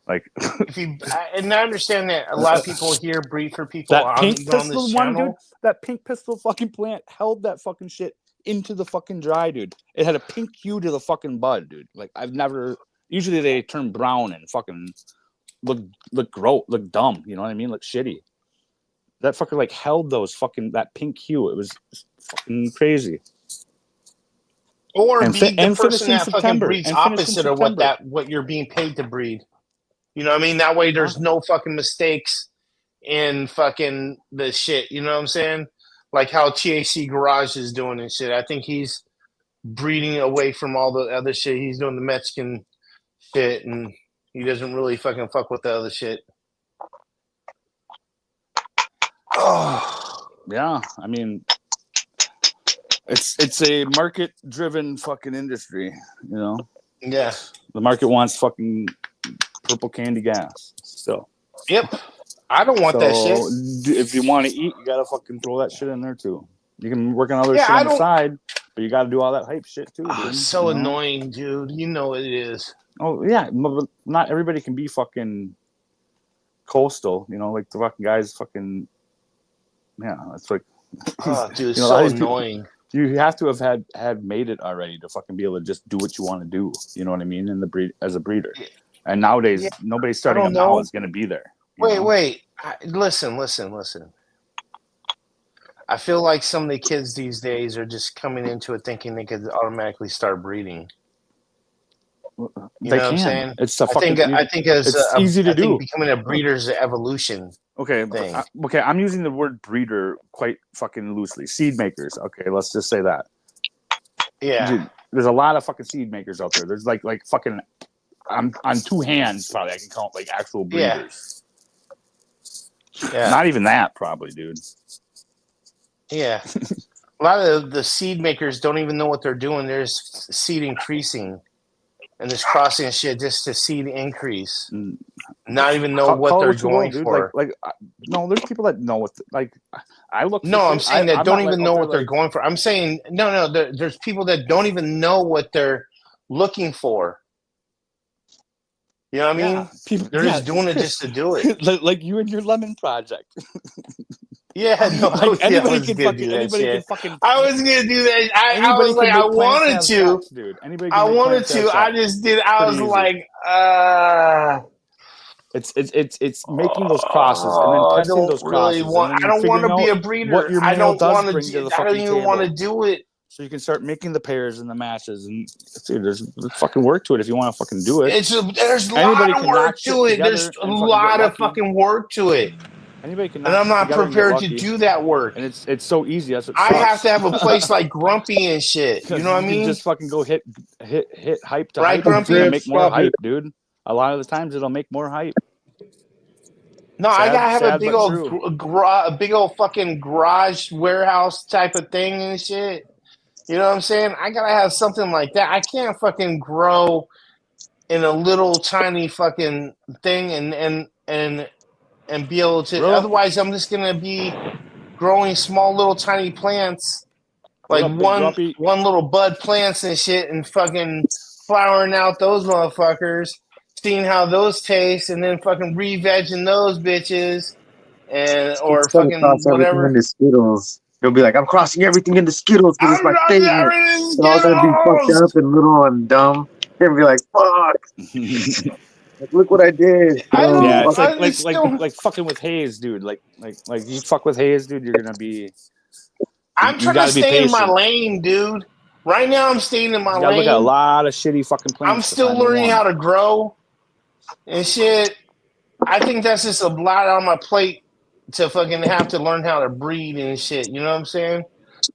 Like, and I understand that a lot of people here breed for people. That pink pistol one, dude. That pink pistol fucking plant held that fucking shit into the fucking dry, dude. It had a pink hue to the fucking bud, dude. Like I've never. Usually they turn brown and fucking. Look dumb, you know what I mean? Look shitty. that fucker like held those fucking that pink hue. It was fucking crazy. Or And be the and finish person in that fucking September. breeds And finish in opposite of September. what you're being paid to breed. You know what I mean? That way there's no fucking mistakes in fucking the shit. You know what I'm saying? Like how THC Garage is doing and shit. I think he's breeding away from all the other shit. He's doing the Mexican shit, and he doesn't really fucking fuck with the other shit. Oh, yeah. I mean, it's a market driven fucking industry, you know. Yeah. The market wants fucking purple candy gas. So. Yep. I don't want that shit. If you want to eat, you gotta fucking throw that shit in there too. You can work on other shit I on the side, but you got to do all that hype shit too. Dude, so you know? annoying, dude. You know it is. Oh yeah, but not everybody can be fucking coastal. You know, like the fucking guys, fucking yeah. It's like, dude, you know, so annoying. You have to have had made it already to fucking be able to just do what you want to do. You know what I mean? In the breed as a breeder, and nowadays nobody starting up now is going to be there. Wait. Listen. I feel like some of the kids these days are just coming into it thinking they could automatically start breeding. You know what I'm saying? It's it's easy to do. Becoming a breeder's evolution. Okay, thing. Okay. I'm using the word breeder quite fucking loosely. Seed makers. Okay, let's just say that. Yeah. Dude, there's a lot of fucking seed makers out there. There's like fucking. On two hands, probably I can count like actual breeders. Yeah. Not even that, probably, dude. Yeah. A lot of the seed makers don't even know what they're doing. There's seed increasing and this crossing shit just to seed increase. Not even know what they're going for. No, there's people that know what. I look. No, I'm saying that don't even know what they're going for. I'm saying no. There's people that don't even know what they're looking for. You know what I mean? People, they're just doing it just to do it. Like you and your lemon project. Yeah, no, anybody can fucking. I was gonna do that. I was like, I wanted to, dude. Anybody. I wanted to. I just did. I was like, It's making those crosses and then testing those crosses. I don't want to be a breeder. I don't want to. I don't even want to do it. So you can start making the pairs and the matches, and dude, there's fucking work to it if you want to fucking do it. There's a lot of work to it. There's a lot of fucking work to it. Anybody can, and I'm not prepared to do that work. And it's so easy. That's what I have to have a place like Grumpy and shit. You know what I mean? Just fucking go hit hype to right, hype. Grumpy? It'll make more hype, dude. A lot of the times it'll make more hype. No, I gotta have a big old fucking garage warehouse type of thing and shit. You know what I'm saying? I gotta have something like that. I can't fucking grow in a little tiny fucking thing and be able to. Bro. Otherwise, I'm just gonna be growing small little tiny plants, like one little bud plants and shit, and fucking flowering out those motherfuckers, seeing how those taste, and then fucking re-vegging those bitches, or fucking whatever. In the Skittles. He'll be like, I'm crossing everything into Skittles because it's my favorite. And all gonna be fucked up and little and dumb. He'll be like, fuck. Like, look what I did. Yeah, it's like fucking with haze, dude. Like you fuck with haze, dude, you're gonna be. I'm trying to stay in my lane, dude. Right now, I'm staying in my lane. Look at a lot of shitty fucking plants. I'm still learning how to grow and shit. I think that's just a lot on my plate to fucking have to learn how to breed and shit. You know what I'm saying?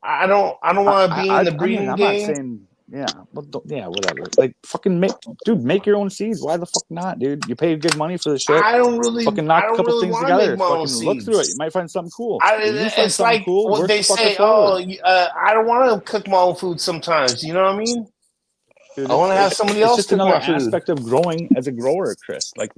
I don't want to be in the breeding game. I'm not saying, whatever. Like fucking make your own seeds. Why the fuck not, dude? You pay good money for the shit. I don't really fucking knock a couple things together. Fucking look through it. You might find something cool. It's like what they say. I don't want to cook my own food sometimes. You know what I mean? Dude, I want to have somebody else. It's just another aspect of growing as a grower, Chris. Like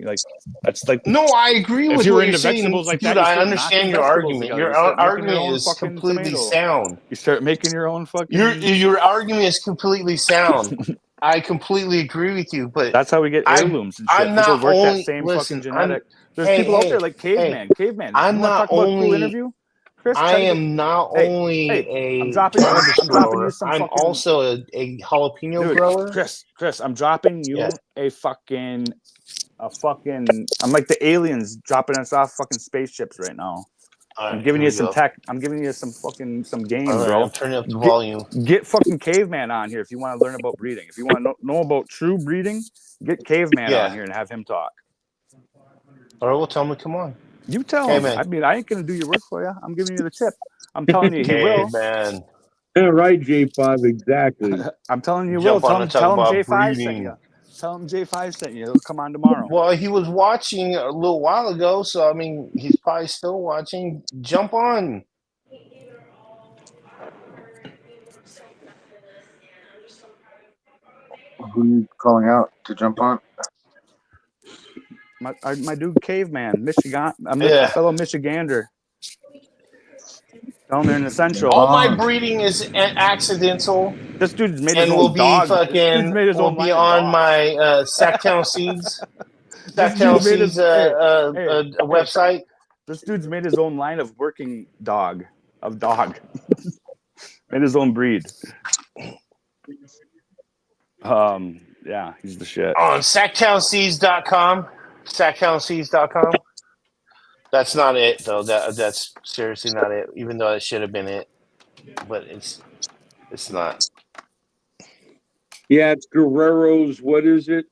that's like. No, I agree with what you're saying, like dude. I understand your argument. Your argument is completely sound. You start making your own fucking. Your argument is completely sound. I completely agree with you, but that's how we get heirlooms and shit. I'm not only that same fucking genetic. There's people out there like caveman. I'm not only. Interview? Chris, I am not only a cannabis grower, I'm also a jalapeno grower. Chris, I'm dropping you a fucking. I'm like the aliens dropping us off fucking spaceships right now. All I'm right, giving here you we some go. tech. I'm giving you some game, All right, bro. I'm turning up the volume. Get fucking caveman on here if you want to learn about breeding. If you want to know about true breeding, get caveman on here and have him talk. All right, well, tell him to come on. You tell him. Caveman. I mean, I ain't gonna do your work for you. I'm giving you the tip. I'm telling you, he will. Caveman. Yeah, right, J5, exactly. I'm telling you, Jump will. on and talk Tell him about J5 sent breeding. you. Tell him J5 sent you. He'll come on tomorrow. Well, he was watching a little while ago, so I mean, he's probably still watching. Jump on. Who you calling out to jump on? My dude, caveman, Michigan, Yeah. fellow Michigander. Down there in the central. All my breeding is accidental. This dude's made his And own will be dog. This dude's fucking made his will own be line of on dogs. my Sacktown Seeds. This Sacktown dude made his Seeds website. This dude's made his own line of working dog. Made his own breed. Yeah, he's the shit. On sacktownseeds.com. Sacktownseeds.com. That's not it though. That's seriously not it. Even though it should have been it, but it's not. Yeah, it's Guerrero's. What is it?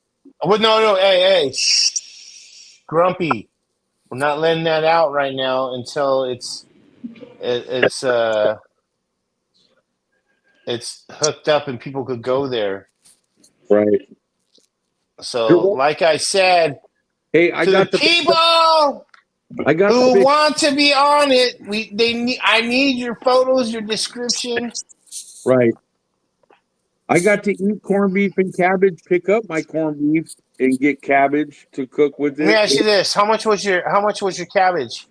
Well, no. Hey, Grumpy. We're not letting that out right now until it's hooked up and people could go there. Right. So, like I said, hey, I got the people. Who want to be on it? I need your photos, your description. Right. I got to eat corned beef and cabbage. Pick up my corned beef and get cabbage to cook with it. Let me ask you this: How much was your cabbage?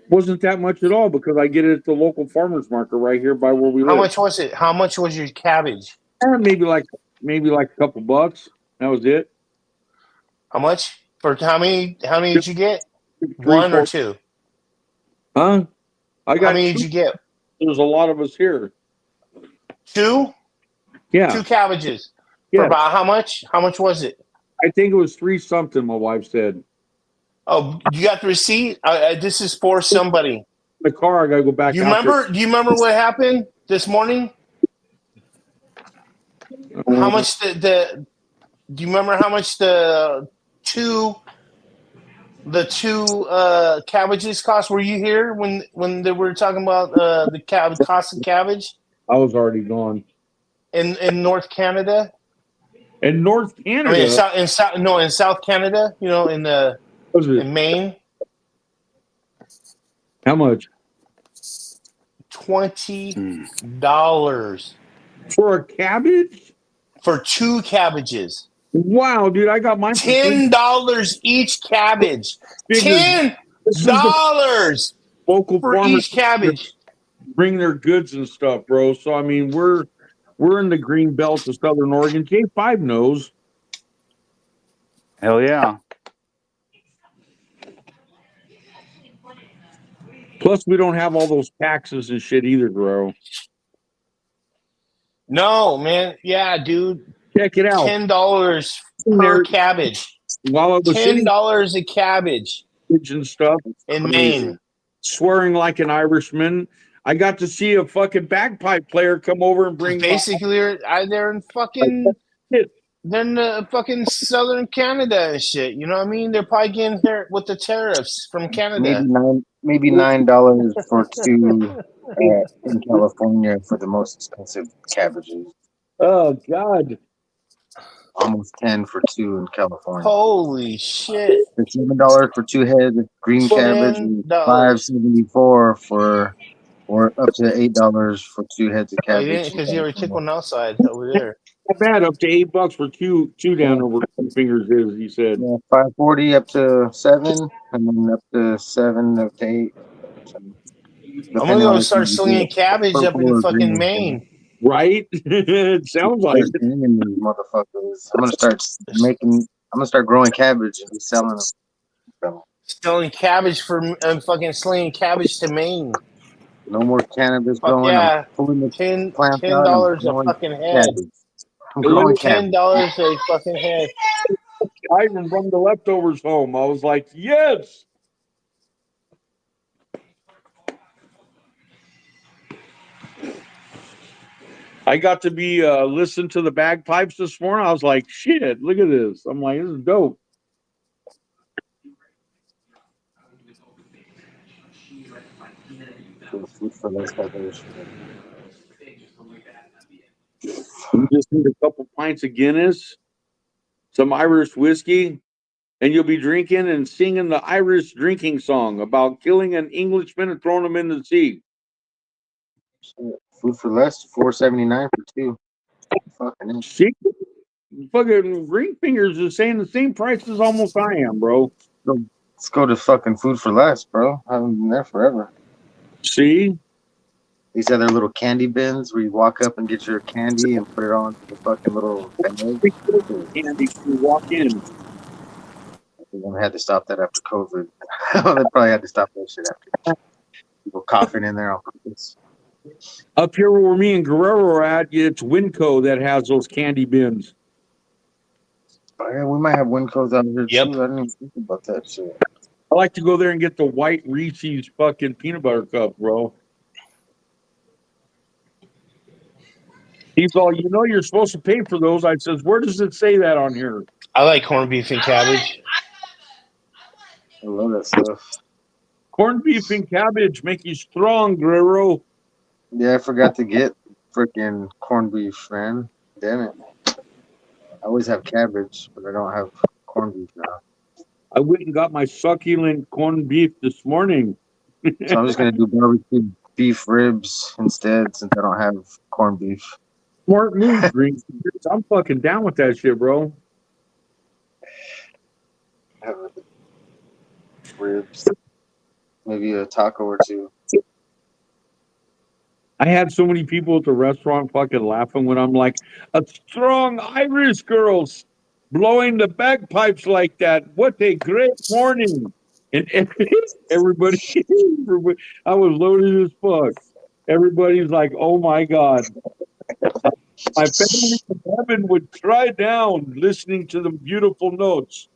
Wasn't that much at all because I get it at the local farmers market right here by where we live. How much was it? How much was your cabbage? Maybe like a couple bucks. That was it. How much for how many did you get? 1 or 2? Huh? I got how many did you get? There's a lot of us here. 2? Yeah. 2 cabbages. Yeah. For about how much? How much was it? I think it was 3 something, my wife said. Oh, you got the receipt? This is for somebody. The car, I gotta go back. Do you remember what happened this morning? How much do you remember how much the two cabbages cost? Were you here when they were talking about the cost of cabbage? I was already gone. In North Canada. In North Canada. I mean, in South Canada. You know, in Maine. How much? $20 for a cabbage. For 2 cabbages. Wow, dude! I got mine. $10 each cabbage. $10 local for farmers each cabbage. Bring their goods and stuff, bro. So I mean, we're in the green belt of Southern Oregon. J5 knows. Hell yeah. Plus, we don't have all those taxes and shit either, bro. No, man. Yeah, dude. Check it out. $10 per cabbage. While I was $10 a cabbage. And stuff in Maine. Swearing like an Irishman. I got to see a fucking bagpipe player come over and bring. Basically, they're in fucking. They're in fucking Southern Canada and shit. You know what I mean? They're probably getting here with the tariffs from Canada. Maybe $9 for 2 in California for the most expensive cabbages. Oh God! Almost 10 for 2 in California. Holy shit! $7 for 2 heads of green cabbage, and $5.74 for up to $8 for 2 heads of cabbage. Because you already took one outside over there. Not bad. Up to $8 for two down over 2 fingers is. He said. Yeah, $5.40 up to 7, and then up to 7 up to 8. I'm gonna go start slinging cabbage up in fucking Maine. Right? It sounds like it. These motherfuckers. I'm gonna start growing cabbage and be selling them. Selling cabbage for fucking slinging cabbage to Maine. No more cannabis growing. Yeah, $10 a fucking head. $10 a fucking head. I even brought the leftovers home. I was like, yes. I got to be listen to the bagpipes this morning. I was like, shit, look at this. I'm like, this is dope. Food for less vibration. You just need a couple pints of Guinness, some Irish whiskey, and you'll be drinking and singing the Irish drinking song about killing an Englishman and throwing him in the sea. Food for less, $4.79 for two. Fucking See? Fucking Green Fingers is saying the same price as almost I am, bro. Let's go to fucking Food for Less, bro. I haven't been there forever. See? These other little candy bins where you walk up and get your candy and put it on the fucking little bag. Candy when you walk in. They had to stop that after COVID. They probably had to stop that shit after people coughing in there on purpose. Up here where me and Guerrero are at, it's Winco that has those candy bins. Oh, yeah, we might have Wincos out here Yep. too. I didn't even think about that shit. I like to go there and get the white Reese's fucking peanut butter cup, bro. He's all, you know, you're supposed to pay for those. I says, where does it say that on here? I like corned beef and cabbage. I love that stuff. Corned beef and cabbage make you strong, Guerrero. Yeah, I forgot to get freaking corned beef, man. Damn it. I always have cabbage, but I don't have corned beef now. I went and got my succulent corned beef this morning. So I'm just going to do barbecue beef ribs instead since I don't have corned beef. Smart move, Green. I'm fucking down with that shit, bro. Ribs. Maybe a taco or two. I had so many people at the restaurant fucking laughing when I'm like, a strong Irish girl's blowing the bagpipes like that. What a great morning. And everybody, I was loaded as fuck. Everybody's like, oh my God. My family in heaven would cry down listening to the beautiful notes.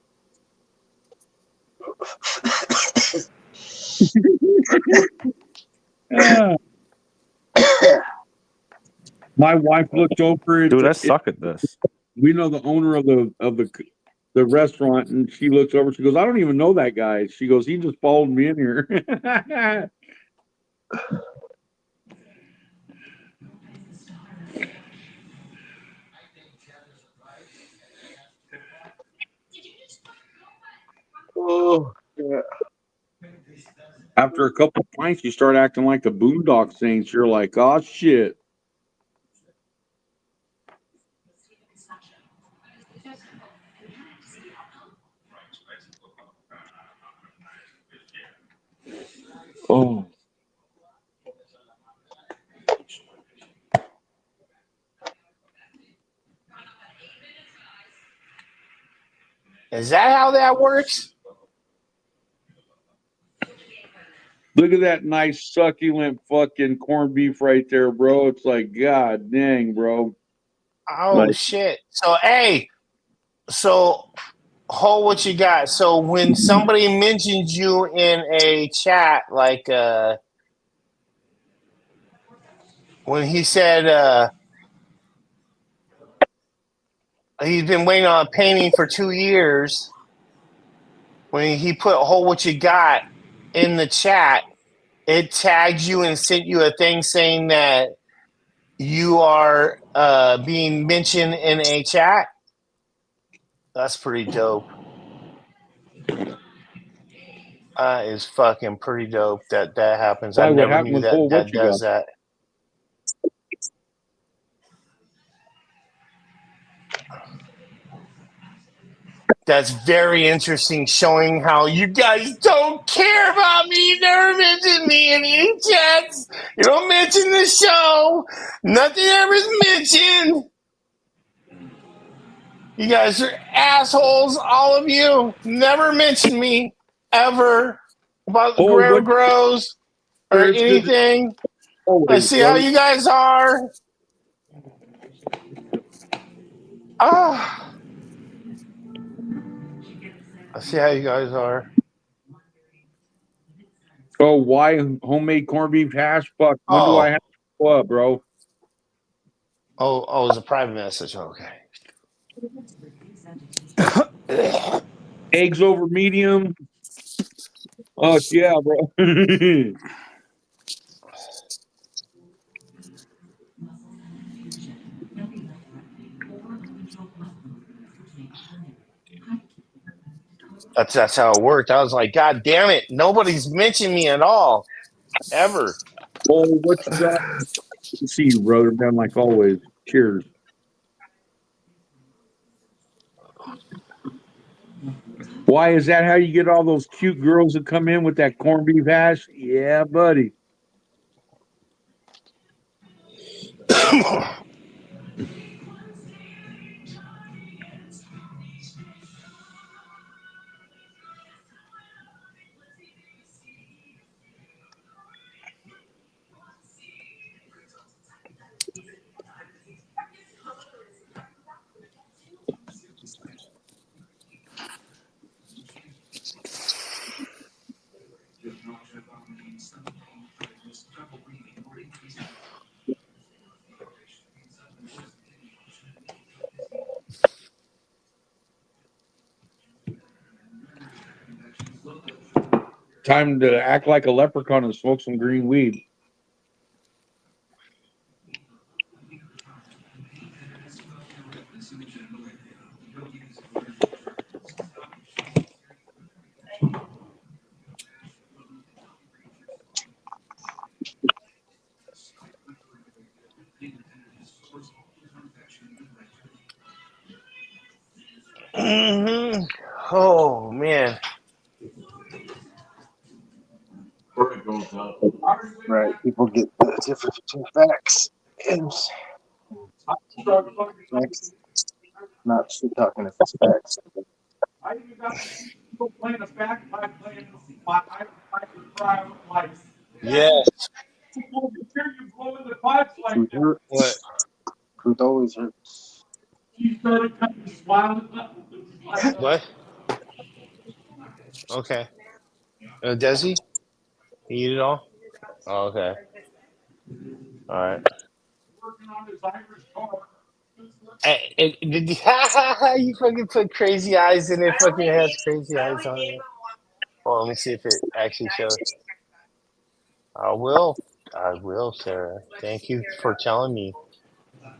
My wife looked over. Dude, I suck at this. We know the owner of the restaurant, and she looks over. She goes, "I don't even know that guy." She goes, "He just followed me in here." Oh, yeah. After a couple of pints, you start acting like the Boondock Saints. You're like, "Oh shit." Oh. Is that how that works? Look at that nice succulent fucking corned beef right there, bro. It's like, God dang, bro. Oh, Like, shit. So, hey, hold what you got. So when somebody mentions you in a chat, like when he said he's been waiting on a painting for 2 years, when he put hold what you got in the chat, it tagged you and sent you a thing saying that you are being mentioned in a chat. That's pretty dope. That is fucking pretty dope that happens. I never knew that does that. That's very interesting, showing how you guys don't care about me. You never mention me in any chats. You don't mention the show. Nothing ever is mentioned. You guys are assholes, all of you. Never mention me ever about the Guerrero Grows or anything. I see how you guys are. I see how you guys are. Oh, why homemade corned beef hash? Fuck. When do I have to go up, bro? Oh, it was a private message. Okay. Eggs over medium. Oh yeah, bro. That's how it worked. I was like, God damn it! Nobody's mentioned me at all, ever. Oh, what you got? Good to see you, brother. Man, like always. Cheers. Why is that how you get all those cute girls that come in with that corned beef hash? Yeah, buddy. Time to act like a leprechaun and smoke some green weed. Mm-hmm. Oh man. Right. People get the difference between facts and facts. Not shit talking if it's facts. I even got people playing a bagpipe playing my private life. Yes. People can hear you blowing the pipes like Truth that. hurts. What? Truth always hurts. She started kind of smiling. What? Okay. Desi, you eat it all? Oh, okay. All right. Working on his Irish car. Did you, you fucking put crazy eyes in it? Fucking has crazy eyes on it. Well, let me see if it actually shows. I will. I will, Sarah. Thank you for telling me.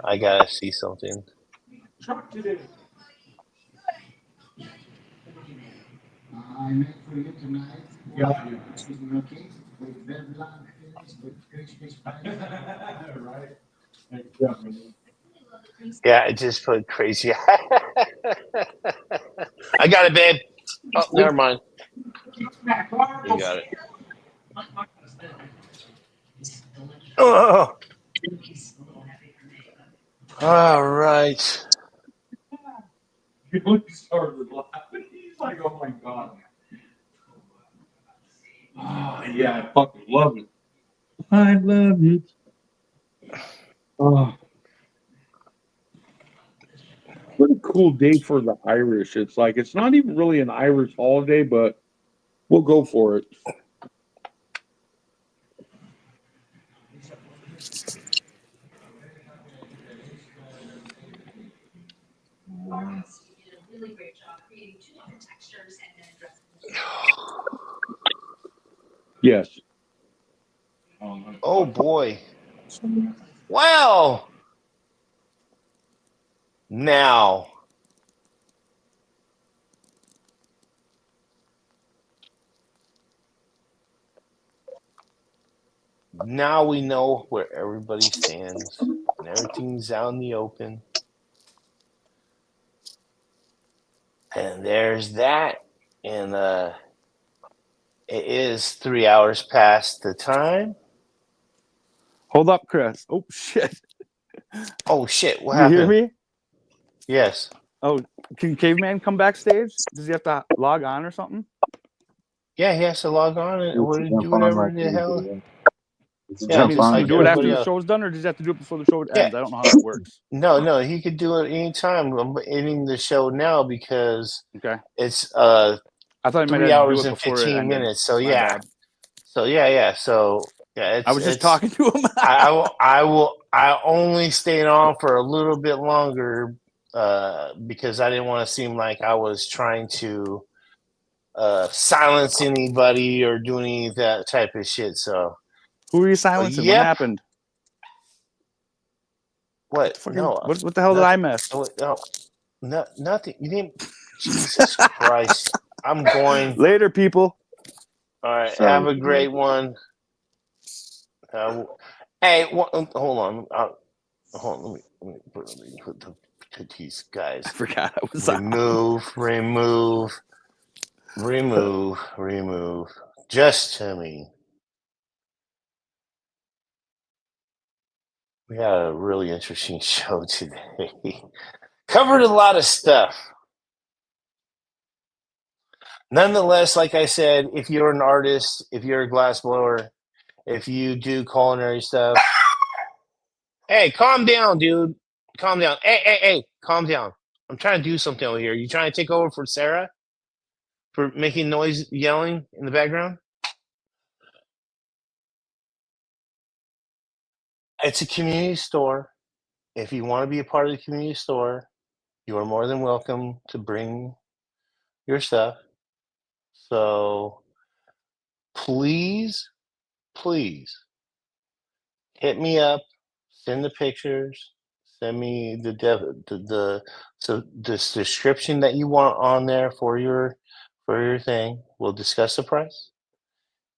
I gotta see something. Truck today. I met for you tonight. Yeah. Okay. With Bedlam finish, with crispy spice. Right. Yeah. Yeah, I just put crazy. I got it, babe. Oh, never mind. You got it. Oh. All right. He started laughing. He's like, oh my God. Oh, yeah, I fucking love it. I love it. Oh. What a cool day for the Irish. It's like, it's not even really an Irish holiday, but we'll go for it. Yes. Oh boy. Wow. Now. Now we know where everybody stands and everything's out in the open. And there's that. And it is 3 hours past the time. Hold up, Chris. Oh shit. Oh shit, what You hear happened? me? Yes. Oh, can Caveman come backstage? Does he have to log on or something? Yeah, he has to log on and do whatever the hell. I Yeah, mean, just does he like do it after everybody the else. show's done, or does he have to do it before the show ends? Yeah. I don't know how that works. No, he could do it anytime. I'm ending the show now because Okay. it's I thought he might 3 have to do hours it and before it 15 ended. minutes. So My yeah. bad. So yeah. So yeah, I was just talking to him. I will I only stayed on for a little bit longer because I didn't want to seem like I was trying to silence anybody or do any of that type of shit. So, Who were you silencing? What happened? What? No. What the hell did I miss? No, nothing. You didn't. Jesus Christ. I'm going. Later, people. All right. Sorry, have a great one. Hey, hold on. Hold on. Let me put these guys. I forgot I was remove. Just to me. We had a really interesting show today. Covered a lot of stuff. Nonetheless, like I said, if you're an artist, if you're a glassblower, if you do culinary stuff, hey, calm down, dude. Calm down. Hey, calm down. I'm trying to do something over here. You trying to take over for Sarah? For making noise, yelling in the background? It's a community store. If you want to be a part of the community store, you are more than welcome to bring your stuff. So please hit me up, send the pictures, send me the description that you want on there for your thing. We'll discuss the price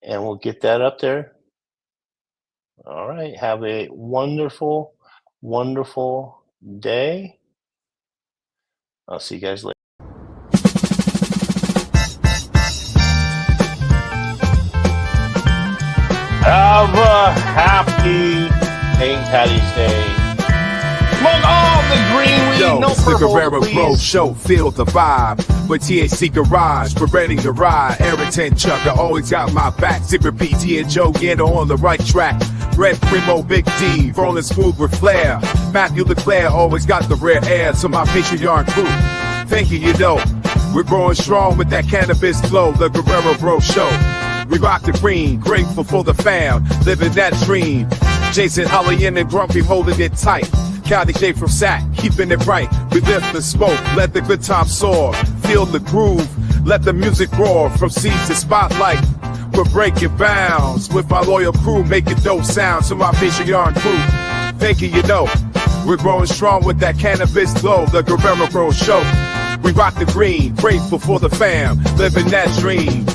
and we'll get that up there. All right. Have a wonderful, wonderful day. I'll see you guys later. Have a happy St. Patty's Day. Smoke all the green weed, Yo, no it's the purple, Guerrero please. Grove Show, feel the vibe. With THC Garage, we're ready to ride. Eric Chuck, I always got my back. Zipper PT and Joe Guerrero on the right track. Red Primo, Big D, rolling smooth with flair. Matthew LeClaire always got the rare air to my Patreon crew. Thank you, know. We're growing strong with that cannabis flow, the Guerrero Grove Show. We rock the green, grateful for the fam, living that dream. Jason Hollian and Grumpy holding it tight. County J from Sac, keeping it bright. We lift the smoke, let the good times soar. Feel the groove, let the music roar. From seeds to spotlight, we're breaking bounds. With my loyal crew, making dope sounds to my Patreon crew. Thank you, know. We're growing strong with that cannabis glow, the Guerrero Grove Show. We rock the green, grateful for the fam, living that dream.